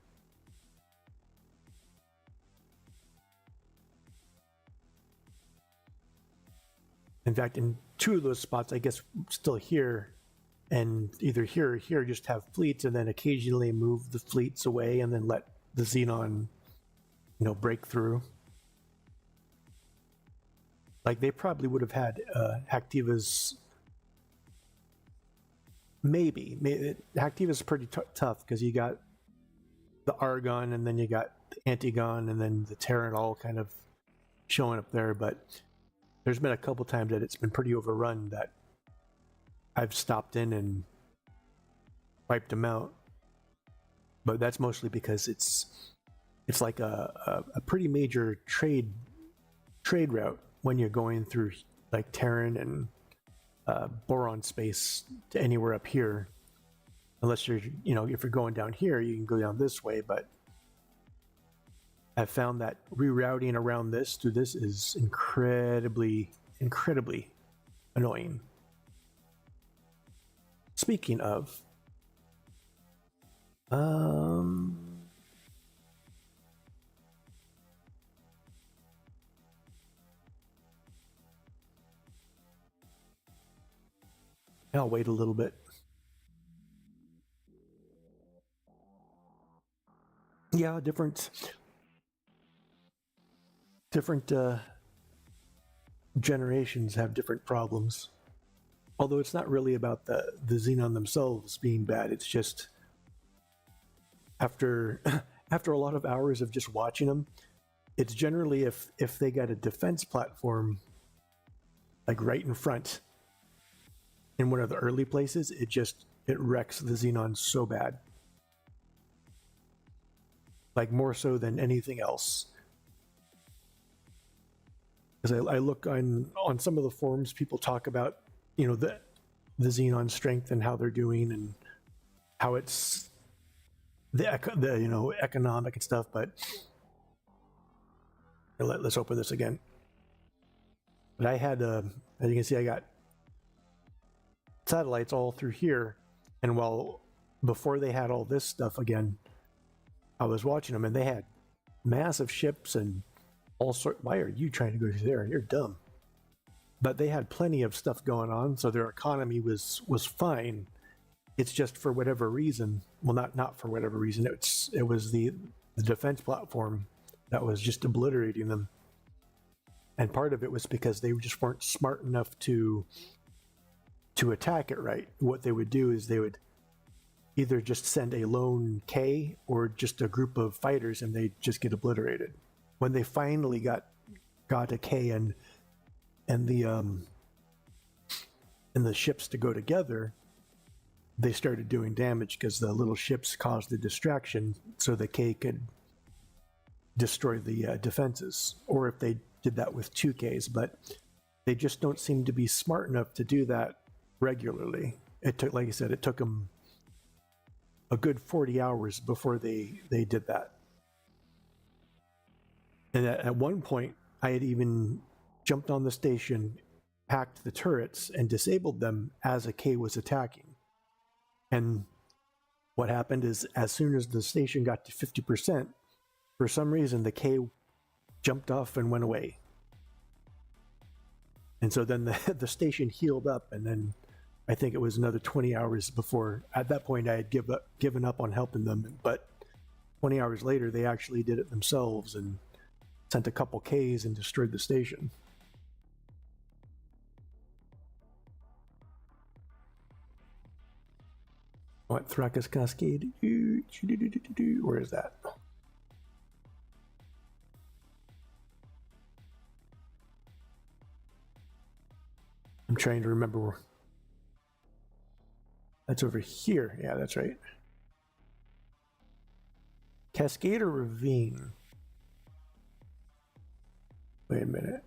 In fact, in two of those spots, I guess still here, and either here or here, just have fleets, and then occasionally move the fleets away, and then let the Xenon, break through. Like they probably would have had Hacktiva's. Maybe Hacktiva's pretty tough because you got the Argon, and then you got the Antigon, and then the Terran all kind of showing up there, but. There's been a couple times that it's been pretty overrun that I've stopped in and wiped them out. But that's mostly because it's like a pretty major trade route when you're going through like Terran and Boron space to anywhere up here. Unless you're, if you're going down here, you can go down this way, but I've found that rerouting around this to this is incredibly annoying. Speaking of, I'll wait a little bit. Yeah, different generations have different problems. Although it's not really about the Xenon themselves being bad. It's just after a lot of hours of just watching them, it's generally if they got a defense platform like right in front in one of the early places, it wrecks the Xenon so bad. Like more so than anything else. Because I look on some of the forums, people talk about, the Xenon strength and how they're doing and how it's the economic and stuff. But let's open this again. But I had, as you can see, I got satellites all through here, and before they had all this stuff again, I was watching them and they had massive ships and all sorts. Why are you trying to go through there? You're dumb. But they had plenty of stuff going on, so their economy was fine. It's just for whatever reason, well, not for whatever reason, it was the defense platform that was just obliterating them. And part of it was because they just weren't smart enough to to attack it right, what they would do is they would either just send a lone K or just a group of fighters and they just get obliterated. When they finally got a K and the ships to go together, they started doing damage because the little ships caused a distraction so the K could destroy the defenses. Or if they did that with 2Ks, but they just don't seem to be smart enough to do that regularly. It took, like I said, it took them a good 40 hours before they did that. And at one point, I had even jumped on the station, hacked the turrets, and disabled them as a K was attacking. And what happened is, as soon as the station got to 50%, for some reason, the K jumped off and went away. And so then the station healed up, and then I think it was another 20 hours before, at that point, I had given up on helping them. But 20 hours later, they actually did it themselves and sent a couple Ks and destroyed the station. What, Thrakus Cascade? Where is that? I'm trying to remember where. That's over here. Yeah, that's right. Cascade or Ravine? Wait a minute.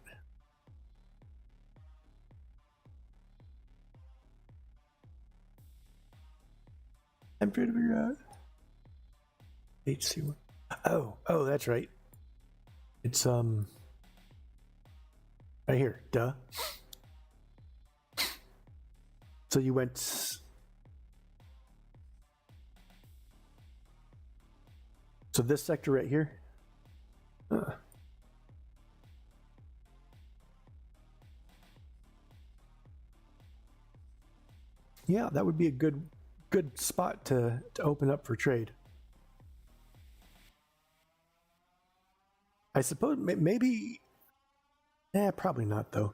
I'm trying to figure out. HC1. Oh, that's right. It's right here. Duh. So you went. So this sector right here. Yeah, that would be a good spot to open up for trade. I suppose maybe. Probably not though.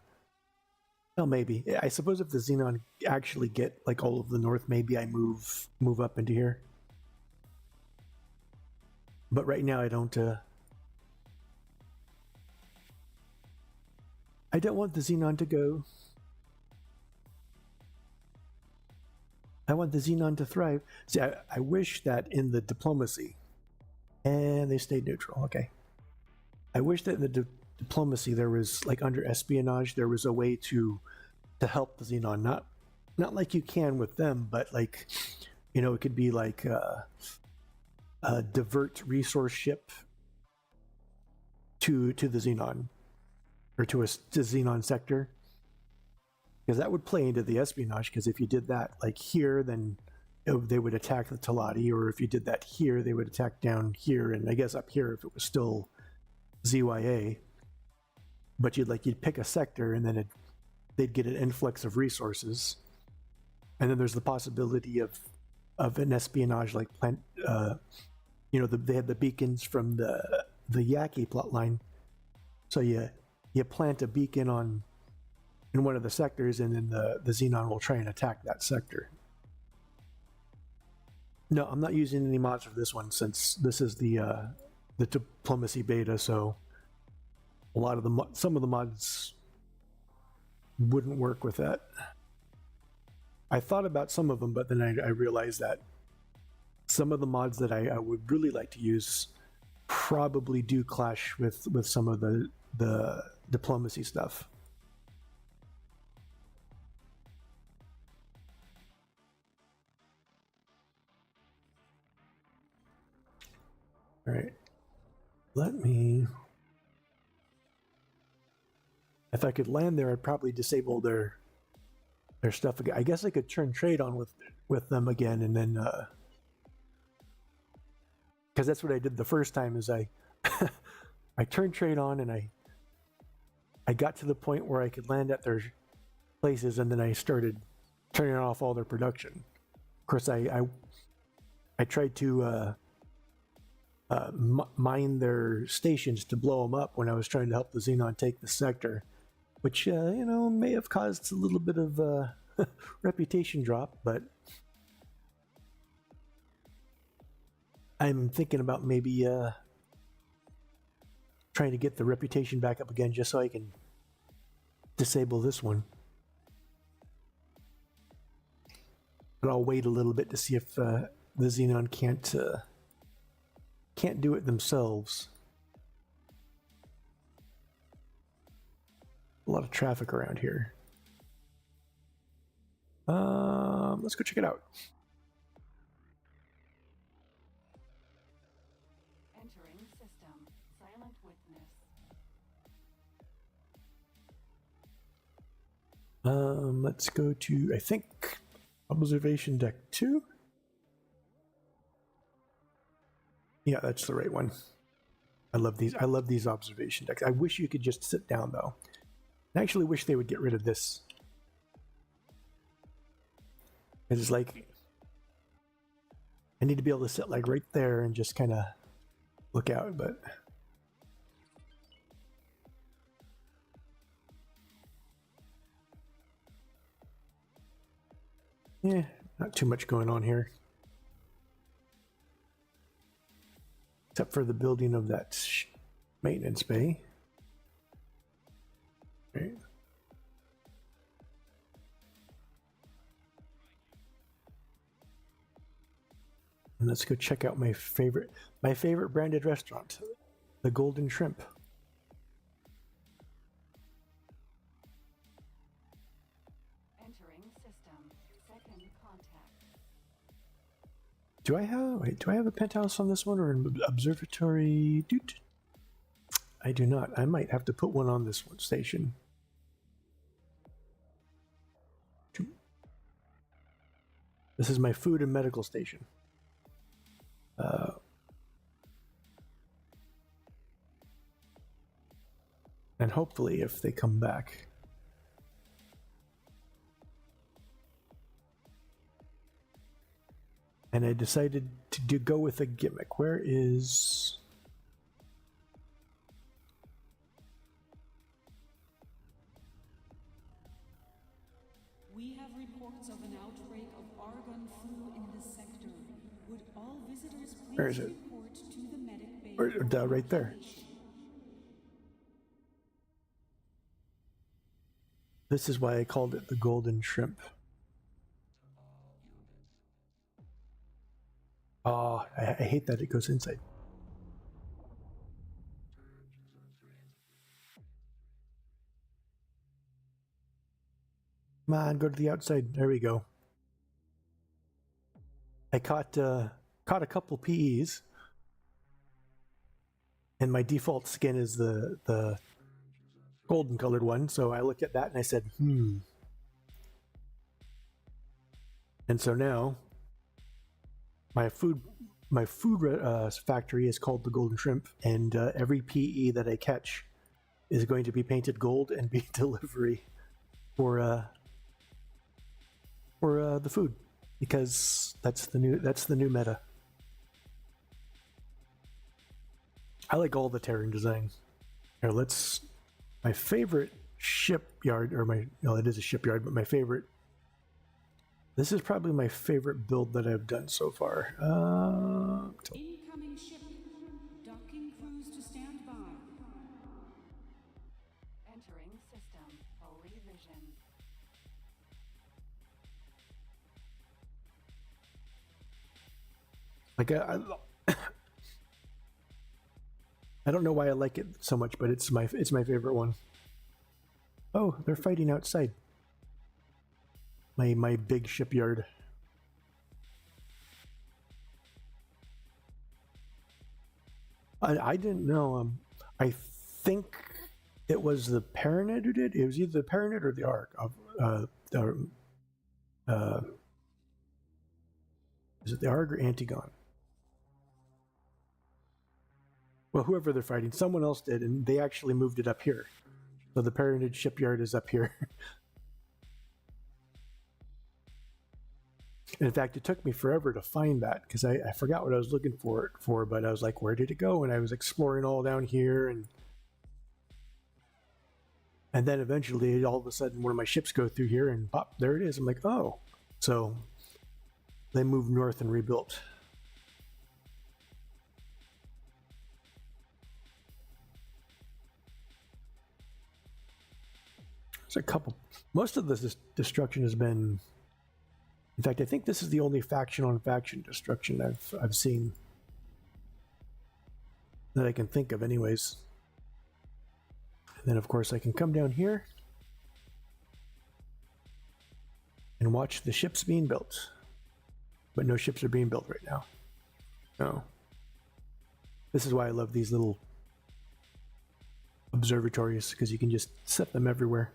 Well, maybe. I suppose if the Xenon actually get like all of the north, maybe I move up into here. But right now I don't want the Xenon to go. I want the Xenon to thrive. See, I wish that in the diplomacy, and they stayed neutral, okay. I wish that in the diplomacy there was, like under espionage, there was a way to help the Xenon. Not like you can with them, but like, you know, it could be like a divert resource ship to the Xenon, or to Xenon sector. Because that would play into the espionage, because if you did that like here, then they would attack the Talati, or if you did that here, they would attack down here, and I guess up here if it was still ZYA. But you'd pick a sector, and then they'd get an influx of resources, and then there's the possibility of an espionage like plant. They had the beacons from the Yaki plotline, so you plant a beacon in one of the sectors, and then the Xenon will try and attack that sector. No, I'm not using any mods for this one, since this is the diplomacy beta, so a lot of some of the mods wouldn't work with that. I thought about some of them, but then I realized that some of the mods that I would really like to use probably do clash with some of the diplomacy stuff. All right, if I could land there, I'd probably disable their stuff again. I guess I could turn trade on with them again, and then because that's what I did the first time, is I turned trade on, and I got to the point where I could land at their places, and then I started turning off all their production. Of course, I tried to mine their stations to blow them up when I was trying to help the Xenon take the sector, which may have caused a little bit of reputation drop, but I'm thinking about maybe trying to get the reputation back up again just so I can disable this one. But I'll wait a little bit to see if the Xenon can't do it themselves. A lot of traffic around here. Let's go check it out. Entering system. Silent witness. Let's go to, I think, observation deck 2. Yeah, that's the right one. I love these observation decks. I wish you could just sit down though. I actually wish they would get rid of this. It's like I need to be able to sit like right there and just kind of look out, but yeah, not too much going on here. Except for the building of that maintenance bay. Right. And let's go check out my favorite branded restaurant, the Golden Shrimp. Entering system. Second contact. Do I have a penthouse on this one or an observatory? I do not. I might have to put one on this one station. This is my food and medical station. And hopefully if they come back. And I decided to go with a gimmick. Where is... We have reports of an outbreak of Argon flu in this sector. Would all visitors please Where is it? report to the medic bay? Right there. This is why I called it the Golden Shrimp. Oh, I hate that it goes inside. Come on, go to the outside. There we go. I caught a couple PEs, and my default skin is the golden colored one. So I looked at that and I said, And so now my food factory is called the Golden Shrimp, and every PE that I catch is going to be painted gold and be delivery for the food, because that's the new meta. I like all the Terran design. Here, my favorite shipyard, it is a shipyard, but my favorite. This is probably my favorite build that I've done so far. Incoming ship. Docking crews to stand by. Entering system. Holy vision. Like I don't know why I like it so much, but it's my favorite one. Oh, they're fighting outside. My big shipyard. I didn't know. I think it was the Paranid who did. It was either the Paranid or the Ark. Is it the Ark or Antigone? Well, whoever they're fighting, someone else did, and they actually moved it up here. So the Paranid shipyard is up here. In fact, it took me forever to find that because I forgot what I was looking for, but I was like, where did it go? And I was exploring all down here, and And then eventually, all of a sudden, one of my ships go through here and pop, there it is. I'm like, oh. So they moved north and rebuilt. There's a couple. Most of this destruction has been. In fact, I think this is the only faction-on-faction destruction I've seen that I can think of, anyways. And then, of course, I can come down here and watch the ships being built. But no ships are being built right now. No. This is why I love these little observatories, because you can just set them everywhere.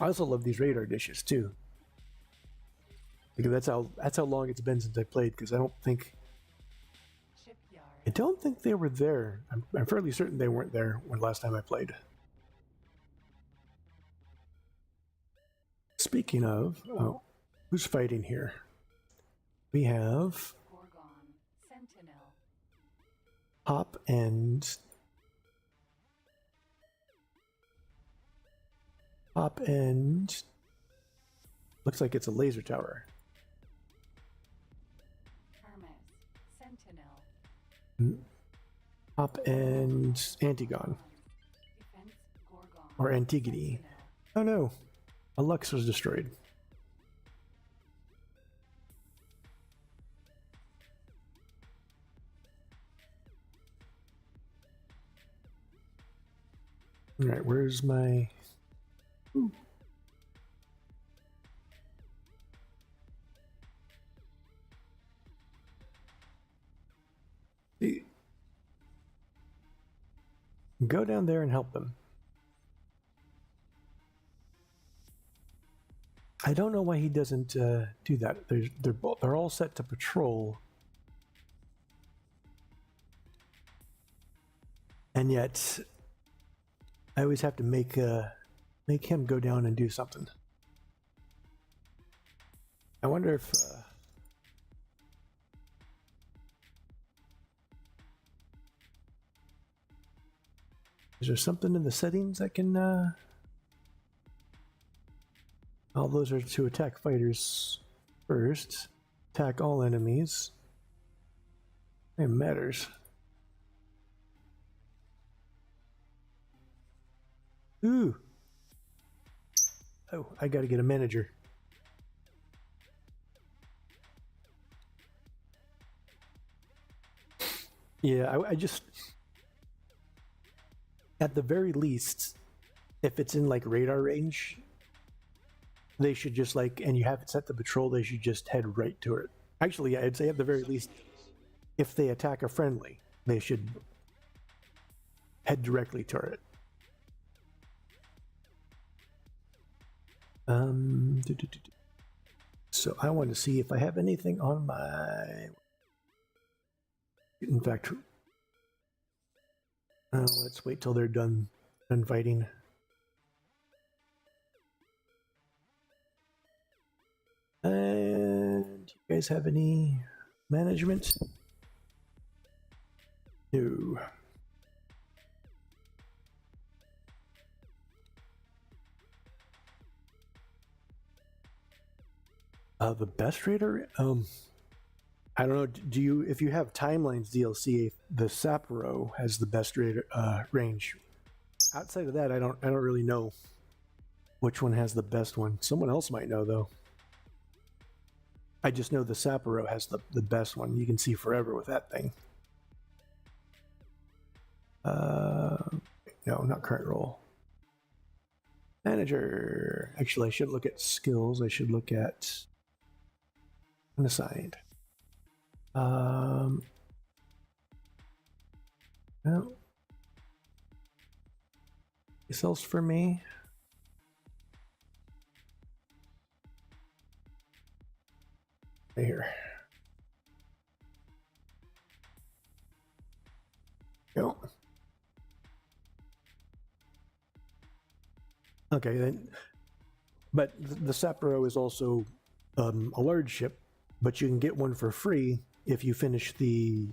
I also love these radar dishes too. Because that's how long it's been since I played, because I don't think they were there. I'm fairly certain they weren't there when last time I played. Speaking of, oh, who's fighting here? We have Gorgon, Sentinel, Hop and looks like it's a laser tower. Hermes, Sentinel, Hop and Antigone. Defense, Gorgon, Or Antigone. Sentinel, Oh no, a Lux was destroyed. Alright, where's my... Ooh. Go down there and help them. I don't know why he doesn't do that. They're all set to patrol, and yet I always have to make him go down and do something. I wonder if is there something in the settings that can all those are to attack fighters first. Attack all enemies. It matters. Ooh. Oh, I gotta get a manager. Yeah, I just... At the very least, if it's in like radar range, they should just like, and you have it set to patrol, they should just head right to it. Actually, I'd say at the very least, if they attack a friendly, they should head directly to it. So I want to see if I have anything on my... In fact, let's wait till they're done fighting. And do you guys have any management? No. The best raider? I don't know. Do you? If you have Timelines DLC, the Sapporo has the best raider range. Outside of that, I don't really know which one has the best one. Someone else might know though. I just know the Sapporo has the best one. You can see forever with that thing. No, not current role. Manager. Actually, I should look at skills. I should look at unassigned. No. This else for me. Right here. Go. Okay, then. But the Sapporo is also a large ship, but you can get one for free if you finish the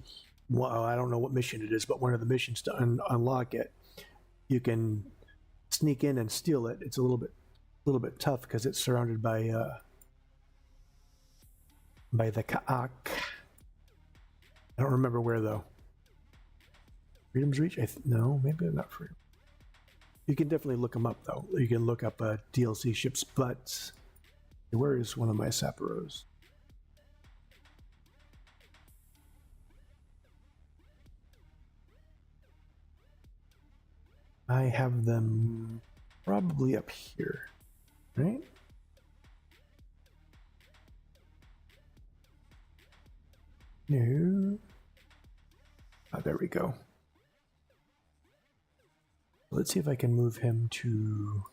well, I don't know what mission it is, but one of the missions to unlock it, you can sneak in and steal it. It's a little bit tough because it's surrounded by the Ka'ak. I don't remember where though. Freedom's Reach? No, maybe they're not Freedom. You can definitely look them up though. You can look up DLC ships, but where is one of my Sapperos? I have them probably up here, right? No. Oh, there we go. Let's see if I can move him to...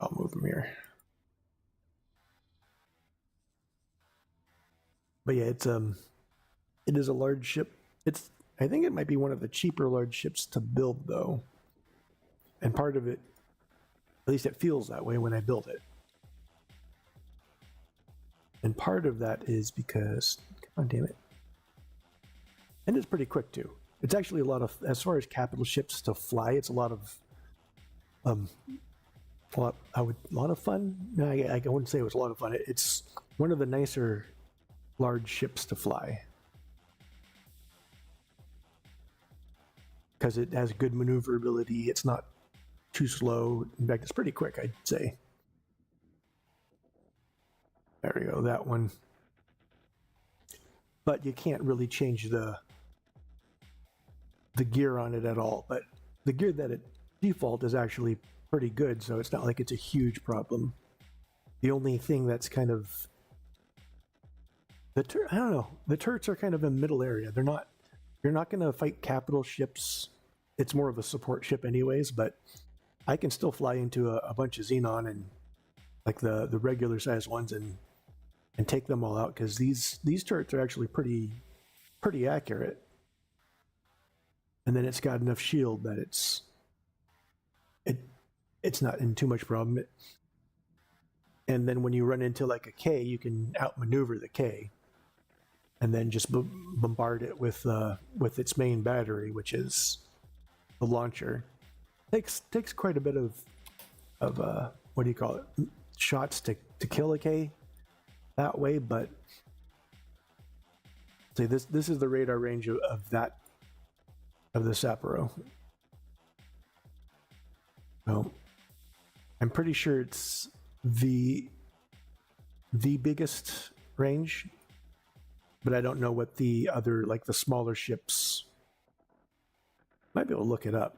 I'll move him here. But yeah, it is a large ship. I think it might be one of the cheaper large ships to build though. And part of it, at least it feels that way when I build it. And part of that is because, come on, damn it. And it's pretty quick too. It's actually a lot of, as far as capital ships to fly, it's a lot of, a lot of fun. No, I wouldn't say it was a lot of fun. It's one of the nicer large ships to fly. Because it has good maneuverability. It's not too slow. In fact, it's pretty quick, I'd say. There we go, that one. But you can't really change the gear on it at all. But the gear that it default is actually pretty good, so it's not like it's a huge problem. The only thing that's kind of I don't know. The turrets are kind of in the middle area. You're not going to fight capital ships. It's more of a support ship anyways, but I can still fly into a bunch of Xenon and like the regular size ones and take them all out, because these turrets are actually pretty accurate. And then it's got enough shield that it's not in too much problem. And then when you run into like a K, you can outmaneuver the K, and then just bombard it with its main battery, which is the launcher. Takes quite a bit of what do you call it? Shots to kill a K that way, but see, this is the radar range of the Sapporo. So I'm pretty sure it's the biggest range, but I don't know what the other, like the smaller ships. Might be able to look it up.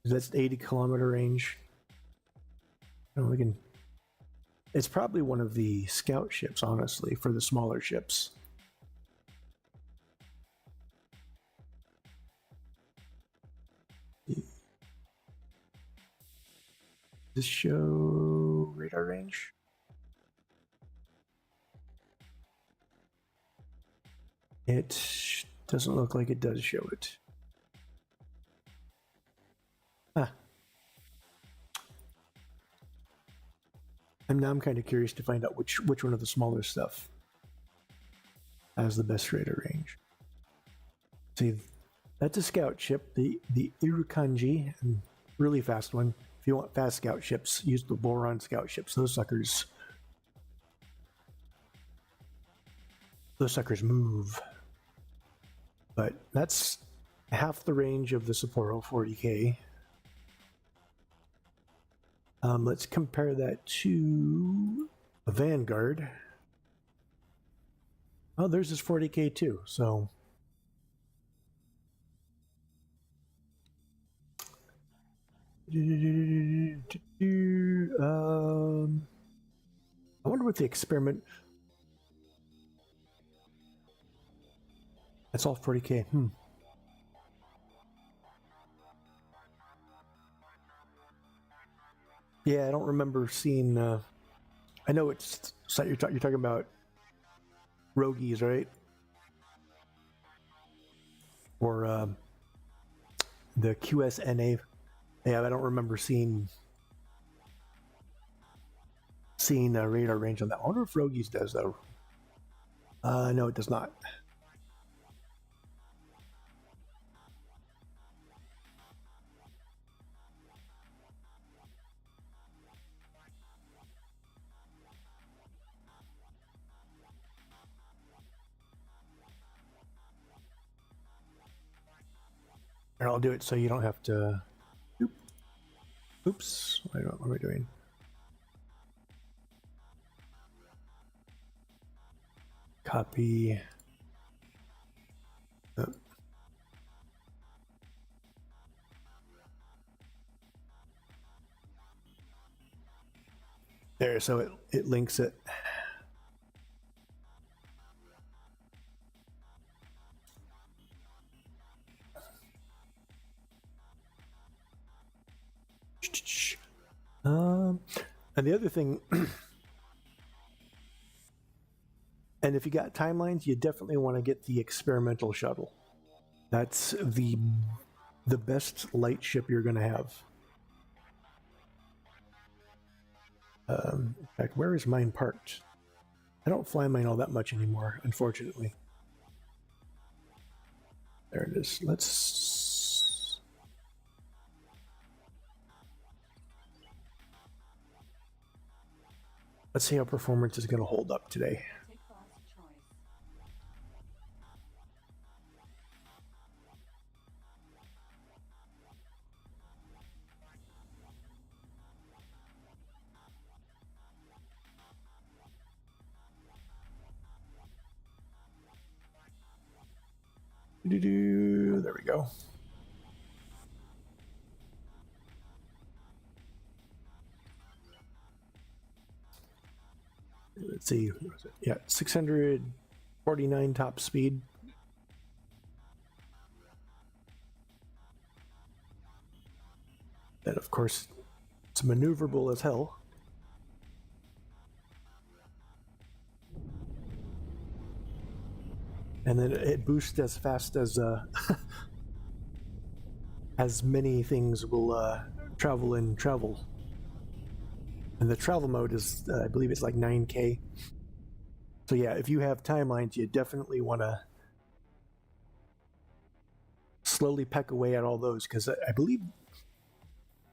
That's 80-kilometer range. Oh, we can. It's probably one of the scout ships, honestly, for the smaller ships. Does this show radar range? It doesn't look like it does show it. Huh. And now I'm kind of curious to find out which one of the smaller stuff has the best radar range. See, that's a scout ship, the Irukanji, and really fast one. If you want fast scout ships, use the Boron scout ships. Those suckers move. But that's half the range of the Sapporo 40K. Let's compare that to a Vanguard. Oh, there's this 40K too, so I wonder what the experiment. That's all 40K. Yeah, I don't remember seeing. I know it's you're talking about Rogies, right? Or the QSNA. Yeah, I don't remember seeing a radar range on that. I wonder if Rogies does though. No, it does not. Here, I'll do it so you don't have to. Oops. What am I doing? Copy. Oh. There, so it links it. And the other thing, and if you got timelines, you definitely want to get the experimental shuttle. That's the best light ship you're going to have. In fact, where is mine parked? I don't fly mine all that much anymore, unfortunately. There it is. Let's see how performance is going to hold up today. Take boss choice. There we go. Let's see. Yeah, 649 top speed. And of course, it's maneuverable as hell. And then it boosts as fast as as many things will travel in travel. And the travel mode is, I believe it's like 9K. So yeah, if you have timelines, you definitely want to slowly peck away at all those, because I believe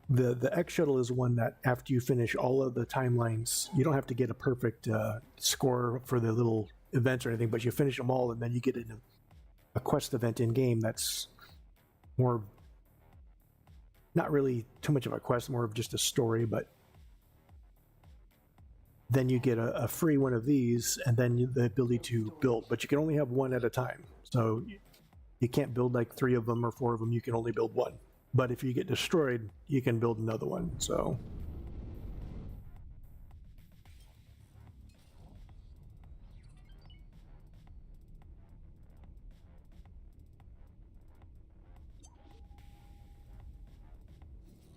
the X shuttle is one that after you finish all of the timelines, you don't have to get a perfect score for the little events or anything, but you finish them all and then you get a quest event in game that's more, not really too much of a quest, more of just a story, but then you get a free one of these and then the ability to build, but you can only have one at a time. So you can't build like 3 of them or 4 of them, you can only build one. But if you get destroyed, you can build another one. So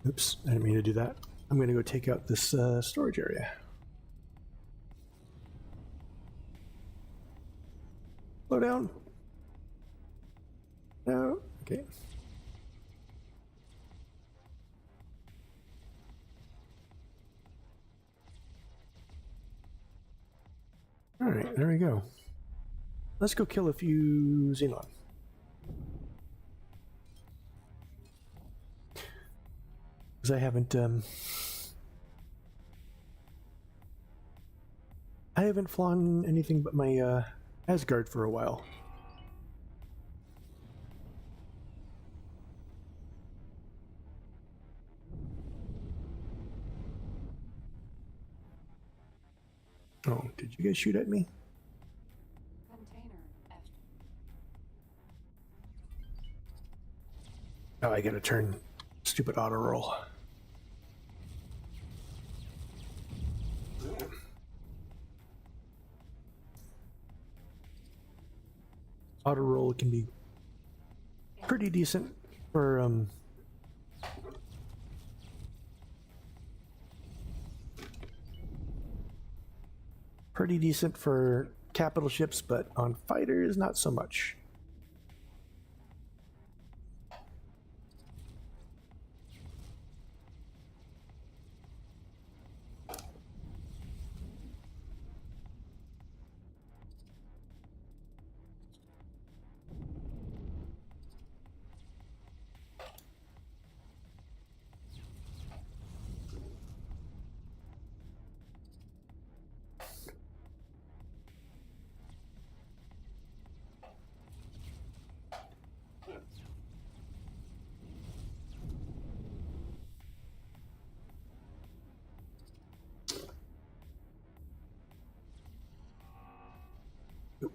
oops, I didn't mean to do that. I'm going to go take out this storage area. Slow down. No. Okay. All right, there we go. Let's go kill a few Xenon. Because I haven't flown anything but my Asgard for a while. Oh, did you guys shoot at me? Container F. Oh, I gotta turn stupid auto roll. Auto roll can be pretty decent for capital ships, but on fighters not so much.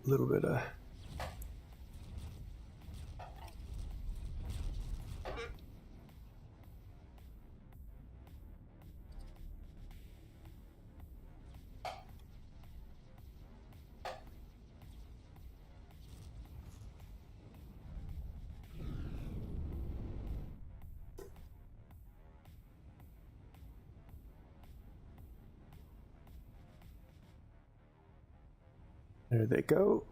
little bit of. There they go.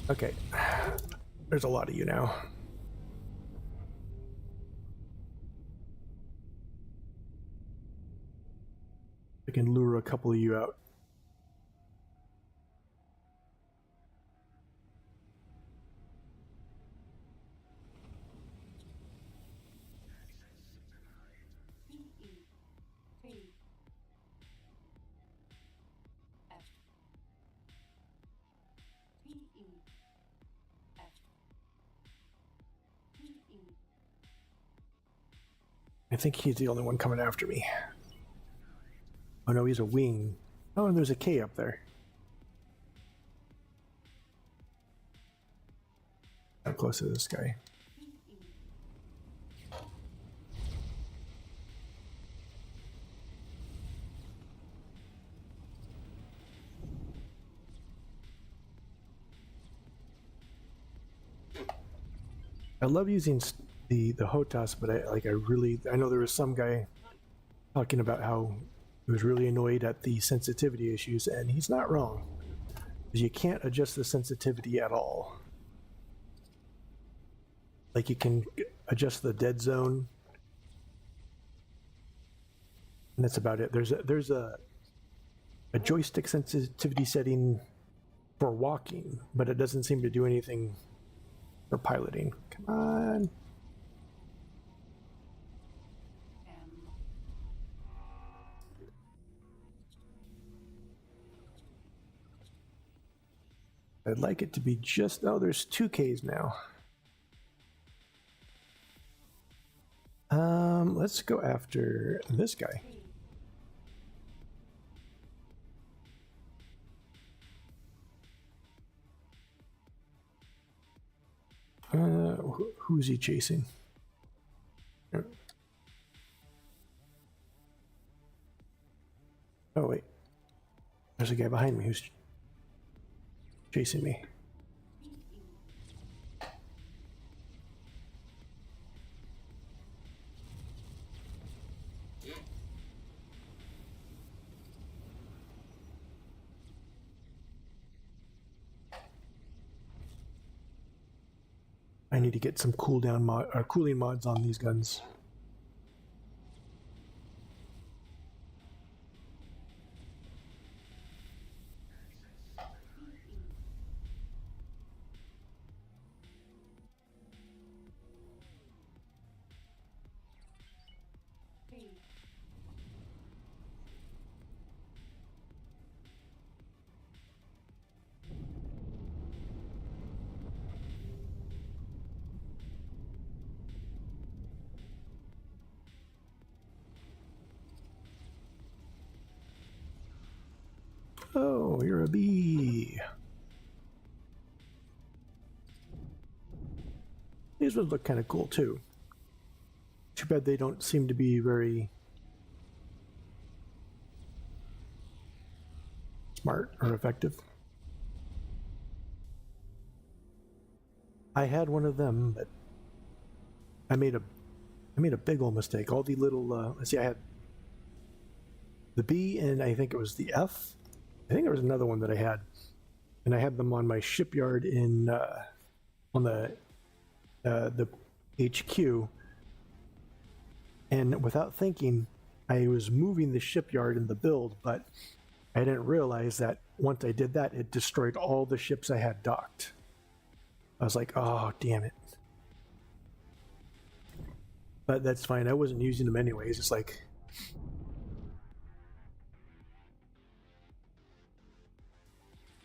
Okay. There's a lot of you now. I can lure a couple of you out. PE. P. F. PE. F. PE. I think he's the only one coming after me. Oh no, he's a wing. Oh, and there's a K up there. How close to this guy? I love using the HOTAS, but I know there was some guy talking about how he was really annoyed at the sensitivity issues, and he's not wrong. You can't adjust the sensitivity at all. Like you can adjust the dead zone, and that's about it. There's a joystick sensitivity setting for walking, but it doesn't seem to do anything for piloting. Come on. M. I'd like it to be just, oh, there's 2 Ks now. Let's go after this guy. Who's he chasing? Oh wait, there's a guy behind me who's chasing me. I need to get some cooldown mod or cooling mods on these guns. P. Oh, you're a bee. These would look kind of cool too. Too bad they don't seem to be very smart or effective. I had one of them, but I made a big old mistake. All the little let's see, I had the B and I think it was the F. I think there was another one that I had, and I had them on my shipyard in on the HQ. And without thinking, I was moving the shipyard in the build, but I didn't realize that once I did that, it destroyed all the ships I had docked. I was like, oh, damn it. But that's fine. I wasn't using them anyways. It's like,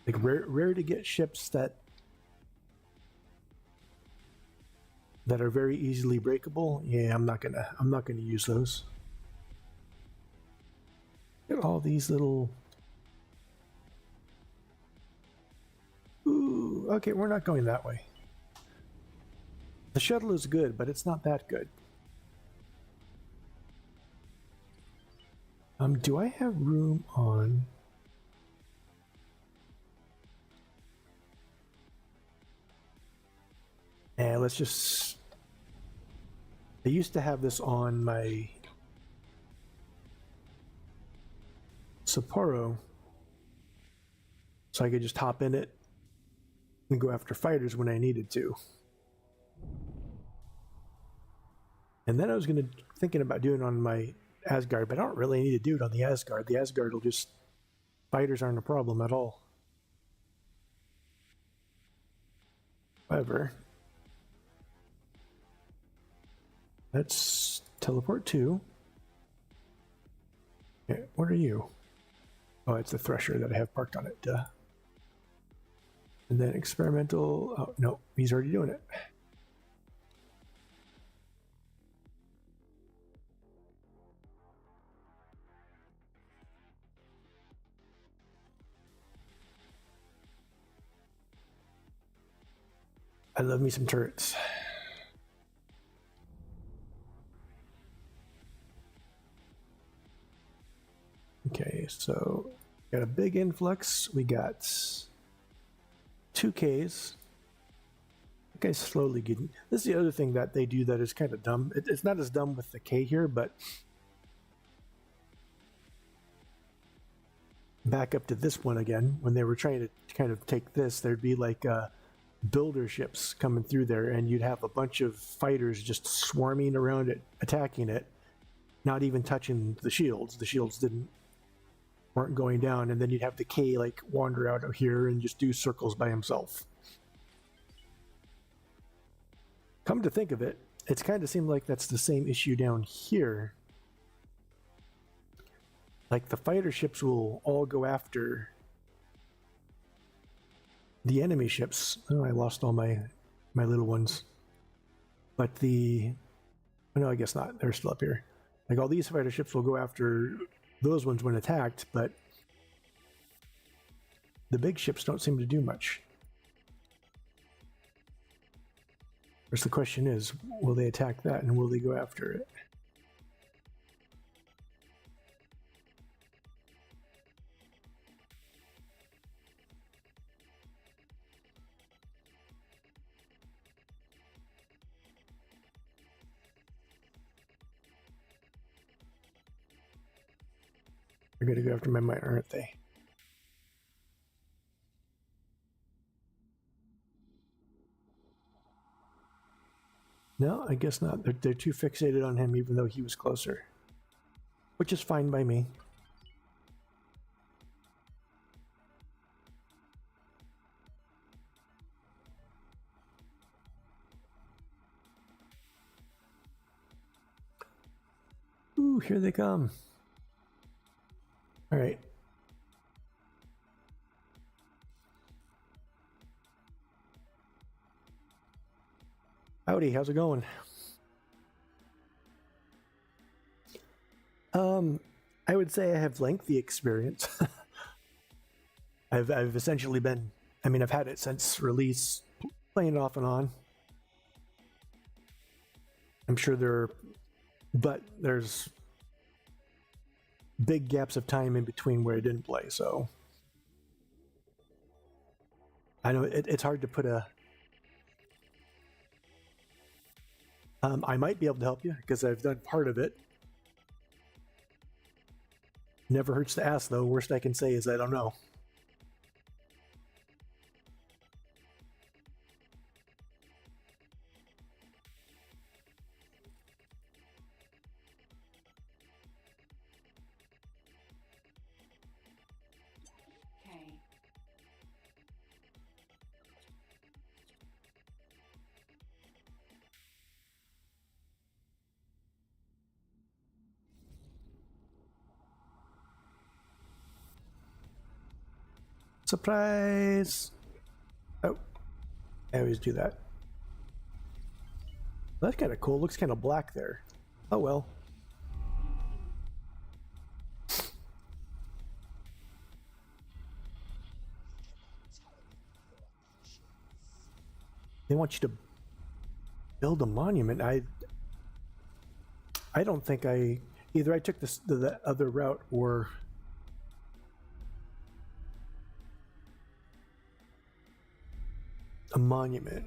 rare to get ships that are very easily breakable. Yeah, I'm not gonna use those. Look at all these little okay, we're not going that way. The shuttle is good, but it's not that good. Do I have room on... let's just... I used to have this on my Sapporo, so I could just hop in it and go after fighters when I needed to. And then I was thinking about doing it on my Asgard, but I don't really need to do it on the Asgard. The Asgard will just... Fighters aren't a problem at all. However, let's teleport to... Okay, what are you? Oh, it's the Thresher that I have parked on it. Duh. And then experimental... Oh, no, he's already doing it. I love me some turrets. Okay, so got a big influx. We got 2Ks. That guy's slowly getting... This is the other thing that they do that is kind of dumb. It's not as dumb with the K here, but... Back up to this one again. When they were trying to kind of take this, there'd be like... builder ships coming through there, and you'd have a bunch of fighters just swarming around it, attacking it, not even touching the shields. The shields weren't going down, and then you'd have the K like wander out of here and just do circles by himself. Come to think of it, it's kind of seemed like that's the same issue down here. Like the fighter ships will all go after the enemy ships. Oh, I lost all my little ones. But no, I guess not. They're still up here. Like all these fighter ships will go after those ones when attacked, but the big ships don't seem to do much. Of course, the question is, will they attack that and will they go after it? They're going to go after my mine, aren't they? No, I guess not. They're too fixated on him, even though he was closer. Which is fine by me. Ooh, here they come. All right. Howdy, how's it going? I would say I have lengthy experience. I've essentially been, I've had it since release, playing it off and on. I'm sure there's big gaps of time in between where I didn't play, so I know it's hard to put a... I might be able to help you because I've done part of it. Never hurts to ask, though. Worst I can say is I don't know. K. Surprise! Oh, I always do that. That's kind of cool. Looks kind of black there. Oh well. they want you to build a monument. I don't think either I took the other route or a monument.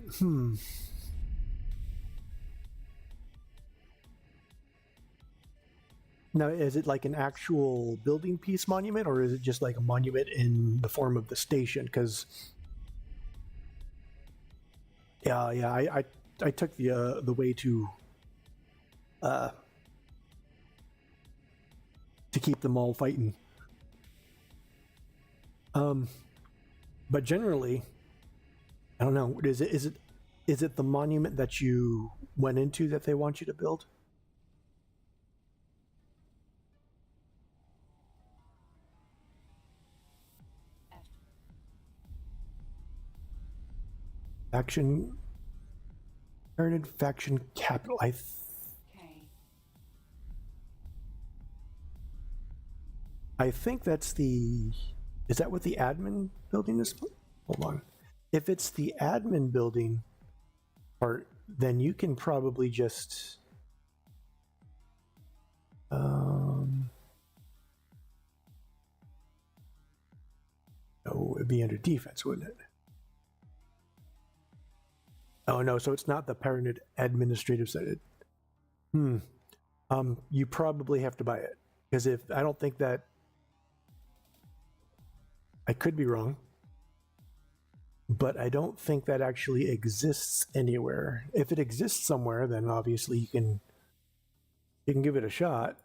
Now, is it like an actual building piece monument, or is it just like a monument in the form of the station? Because I took the way to keep them all fighting. But generally, I don't know. Is it the monument that you went into that they want you to build? Faction, Tyranid faction capital. K. I think that's the. Is that what the admin building is? Hold on. If it's the admin building part, then you can probably just. Oh, it'd be under defense, wouldn't it? Oh no, so it's not the Tyranid administrative side. You probably have to buy it, because if I don't think that. I could be wrong, but I don't think that actually exists anywhere. If it exists somewhere, then obviously you can give it a shot.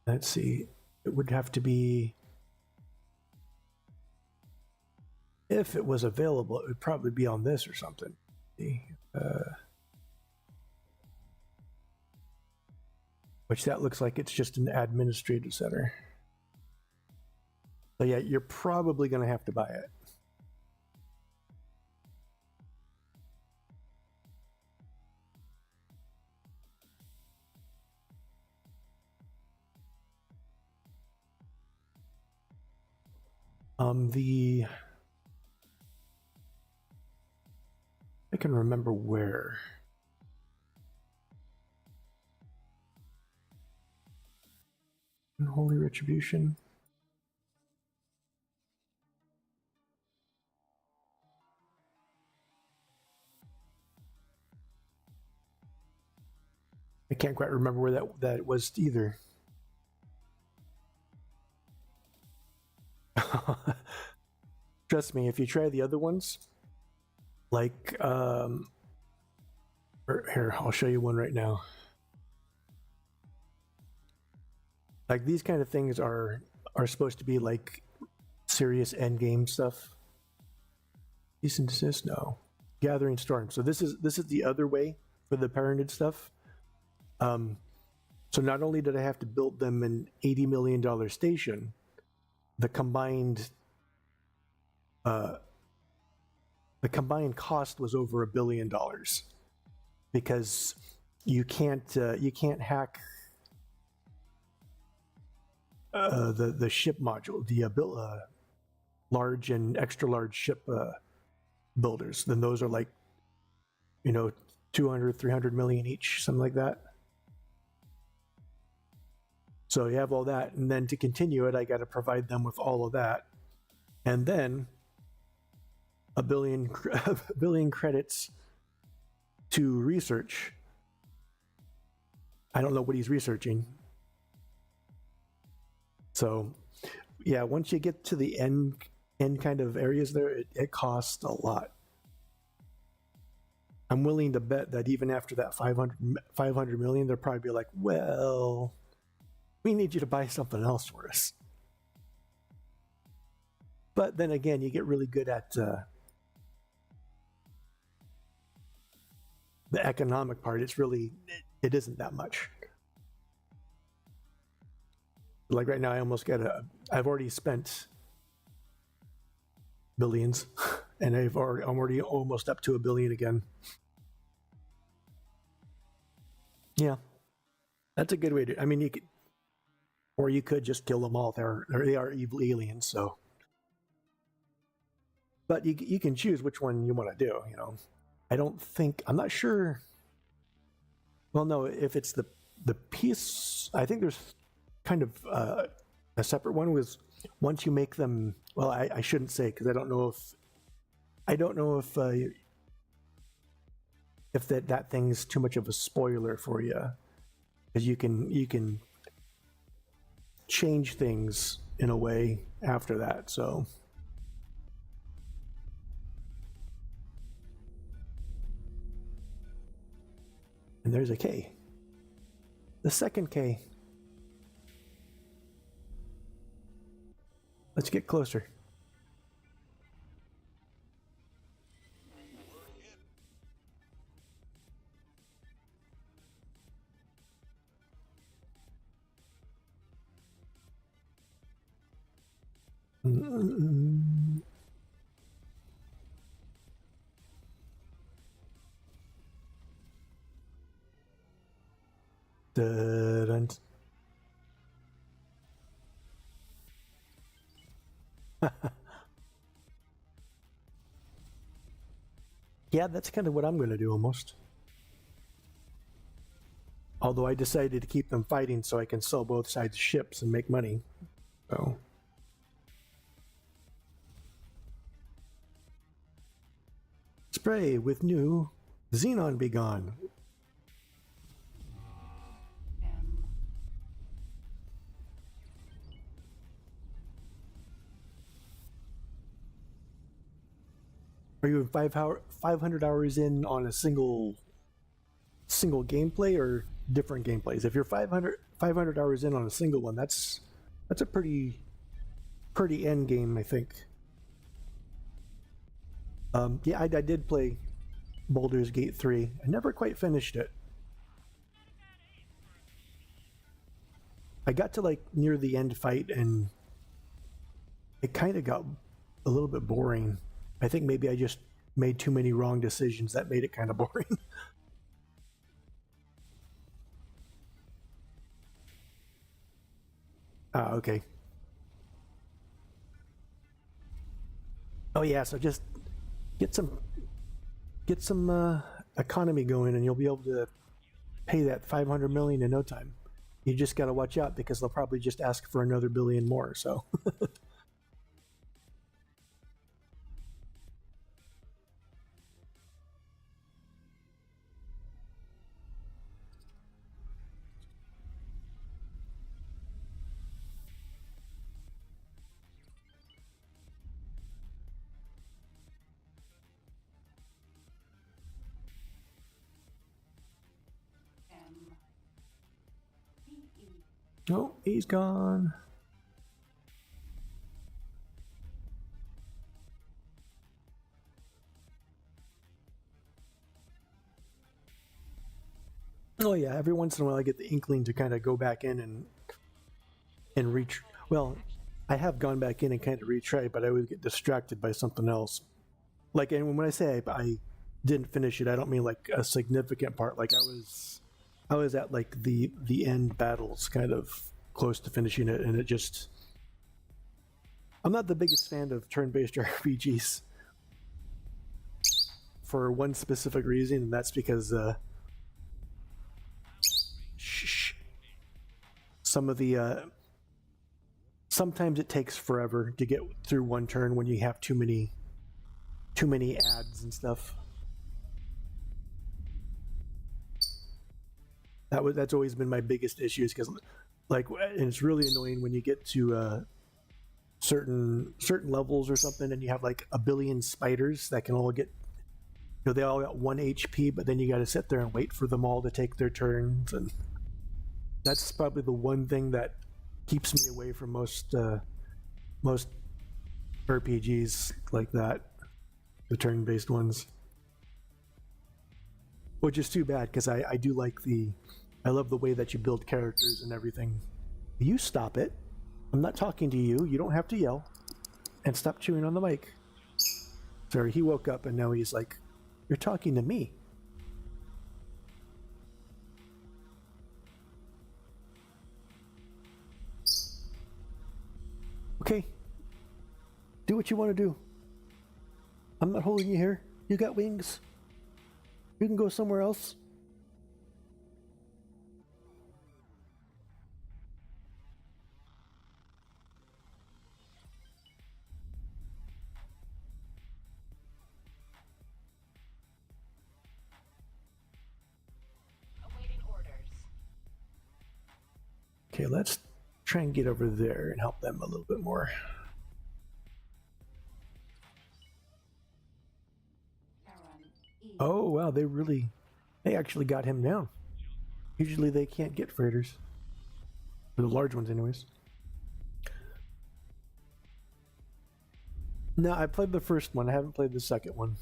Let's see. It would have to be, if it was available, it would probably be on this or something. Which that looks like it's just an administrative center. So yeah, you're probably going to have to buy it. I can remember where. Unholy Retribution. I can't quite remember where that was either. Trust me, if you try the other ones, like here, I'll show you one right now. Like these kind of things are supposed to be like serious end game stuff. Cease and desist? No. Gathering Storm. So this is the other way for the Tyranid stuff. So not only did I have to build them an $80 million station, the combined cost was over $1 billion, because you can't hack the ship module, the large and extra large ship builders. Then those are like 200, 300 million each, something like that. So you have all that, and then to continue it, I got to provide them with all of that, and then a billion credits to research. I don't know what he's researching. So, yeah, once you get to the end kind of areas there, it costs a lot. I'm willing to bet that even after that 500 million, they'll probably be like, well, we need you to buy something else for us. But then again, you get really good at the economic part. It isn't that much. Like right now, I've already spent billions, and I'm already almost up to $1 billion again. Yeah, that's a good way to. I mean, you could just kill them all. They are evil aliens, so But you can choose which one you want to do. You know, I'm not sure. Well, no, if it's the piece, I think there's kind of a separate one was once you make them. Well, I shouldn't say because I don't know if that thing's too much of a spoiler for you, because you can change things in a way after that. So. And there's a K. The second K. Let's get closer. Dun. Yeah, that's kind of what I'm going to do almost. Although I decided to keep them fighting so I can sell both sides of ships and make money. So. Spray with new Xenon Be Gone. M. Are you 500 hours in on a single gameplay or different gameplays? If you're 500 hours in on a single one, that's a pretty end game, I think. Yeah, I did play Baldur's Gate 3. I never quite finished it. I got to like near the end fight and it kind of got a little bit boring. I think maybe I just made too many wrong decisions that made it kind of boring. Ah, okay. Oh yeah, so just get some economy going and you'll be able to pay that 500 million in no time. You just got to watch out because they'll probably just ask for another billion more, so. M. P. E. Oh, he's gone. Oh yeah, every once in a while I get the inkling to kind of go back in and reach. Well, I have gone back in and kind of retry, but I always get distracted by something else. Like, and when I say I didn't finish it, I don't mean like a significant part. Like I was at like the end battles, kind of close to finishing it, and it just. I'm not the biggest fan of turn-based RPGs for one specific reason, and that's because some of the sometimes it takes forever to get through one turn when you have too many ads and stuff. That's always been my biggest issue, is because like, and it's really annoying when you get to certain levels or something and you have like a billion spiders that can all get, they all got 1 HP, but then you got to sit there and wait for them all to take their turns, and that's probably the one thing that keeps me away from most RPGs like that, the turn-based ones. Which is too bad, because I do like I love the way that you build characters and everything. You stop it. I'm not talking to you. You don't have to yell. And stop chewing on the mic. Sorry, he woke up and now he's like, you're talking to me. Okay. Do what you want to do. I'm not holding you here. You got wings. You can go somewhere else. Awaiting orders. Okay, let's try and get over there and help them a little bit more. Aaron E. Oh, wow, they actually got him down. Usually they can't get freighters. Or the large ones, anyways. No, I played the first one. I haven't played the second one.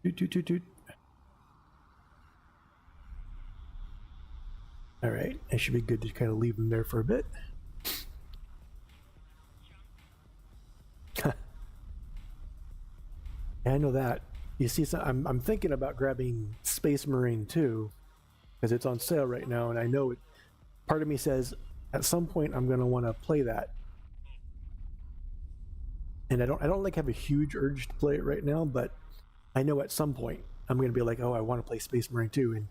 Toot, toot, toot, toot. All right, it should be good to kind of leave them there for a bit. I know that. You see, so I'm thinking about grabbing Space Marine 2 because it's on sale right now, and I know it. Part of me says at some point I'm going to want to play that, and I don't like have a huge urge to play it right now, but I know at some point I'm going to be like, oh, I want to play Space Marine 2, and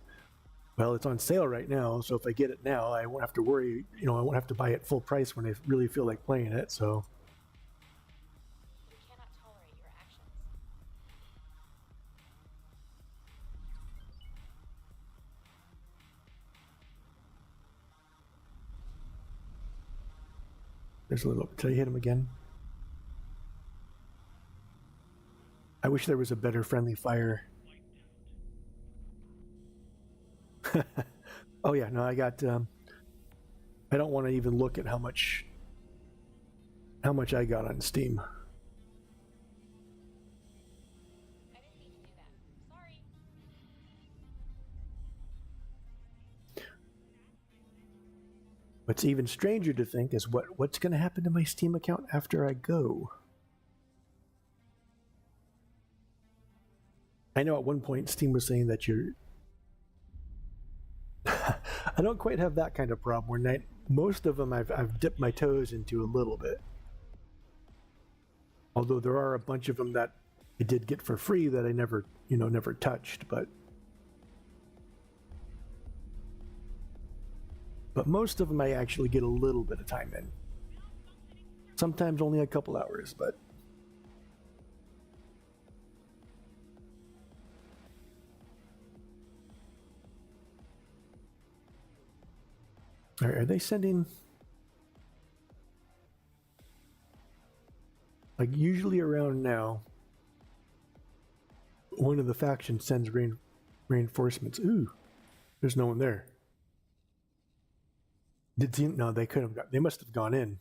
well, it's on sale right now, so if I get it now, I won't have to worry. You know, I won't have to buy it full price when I really feel like playing it. So. We cannot tolerate your actions. There's a little. Did I hit him again? I wish there was a better friendly fire. Oh yeah, no, I got. I don't want to even look at how much I got on Steam. I didn't mean to do that. Sorry. What's even stranger to think is what's going to happen to my Steam account after I go. I know at one point Steam was saying that you're. I don't quite have that kind of problem. Where most of them I've dipped my toes into a little bit. Although there are a bunch of them that I did get for free that I never touched, but most of them I actually get a little bit of time in. Sometimes only a couple hours, but. Are they sending? Like usually around now, one of the factions sends reinforcements. Ooh, there's no one there. No, they couldn't have got. They must have gone in.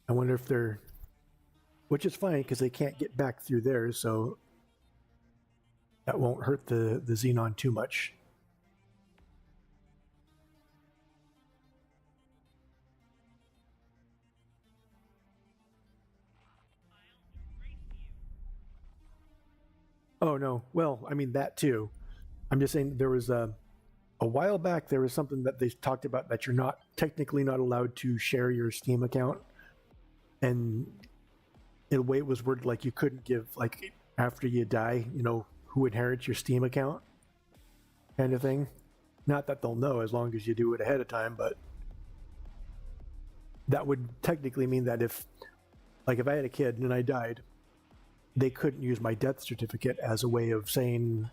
I wonder if they're, which is fine because they can't get back through there, so that won't hurt the Xenon too much. Oh no. Well, I mean that too. I'm just saying there was a while back there was something that they talked about that you're not technically not allowed to share your Steam account, and in a way it was worded like you couldn't give like after you die, who inherits your Steam account, kind of thing. Not that they'll know as long as you do it ahead of time, but that would technically mean that if I had a kid and I died, they couldn't use my death certificate as a way of saying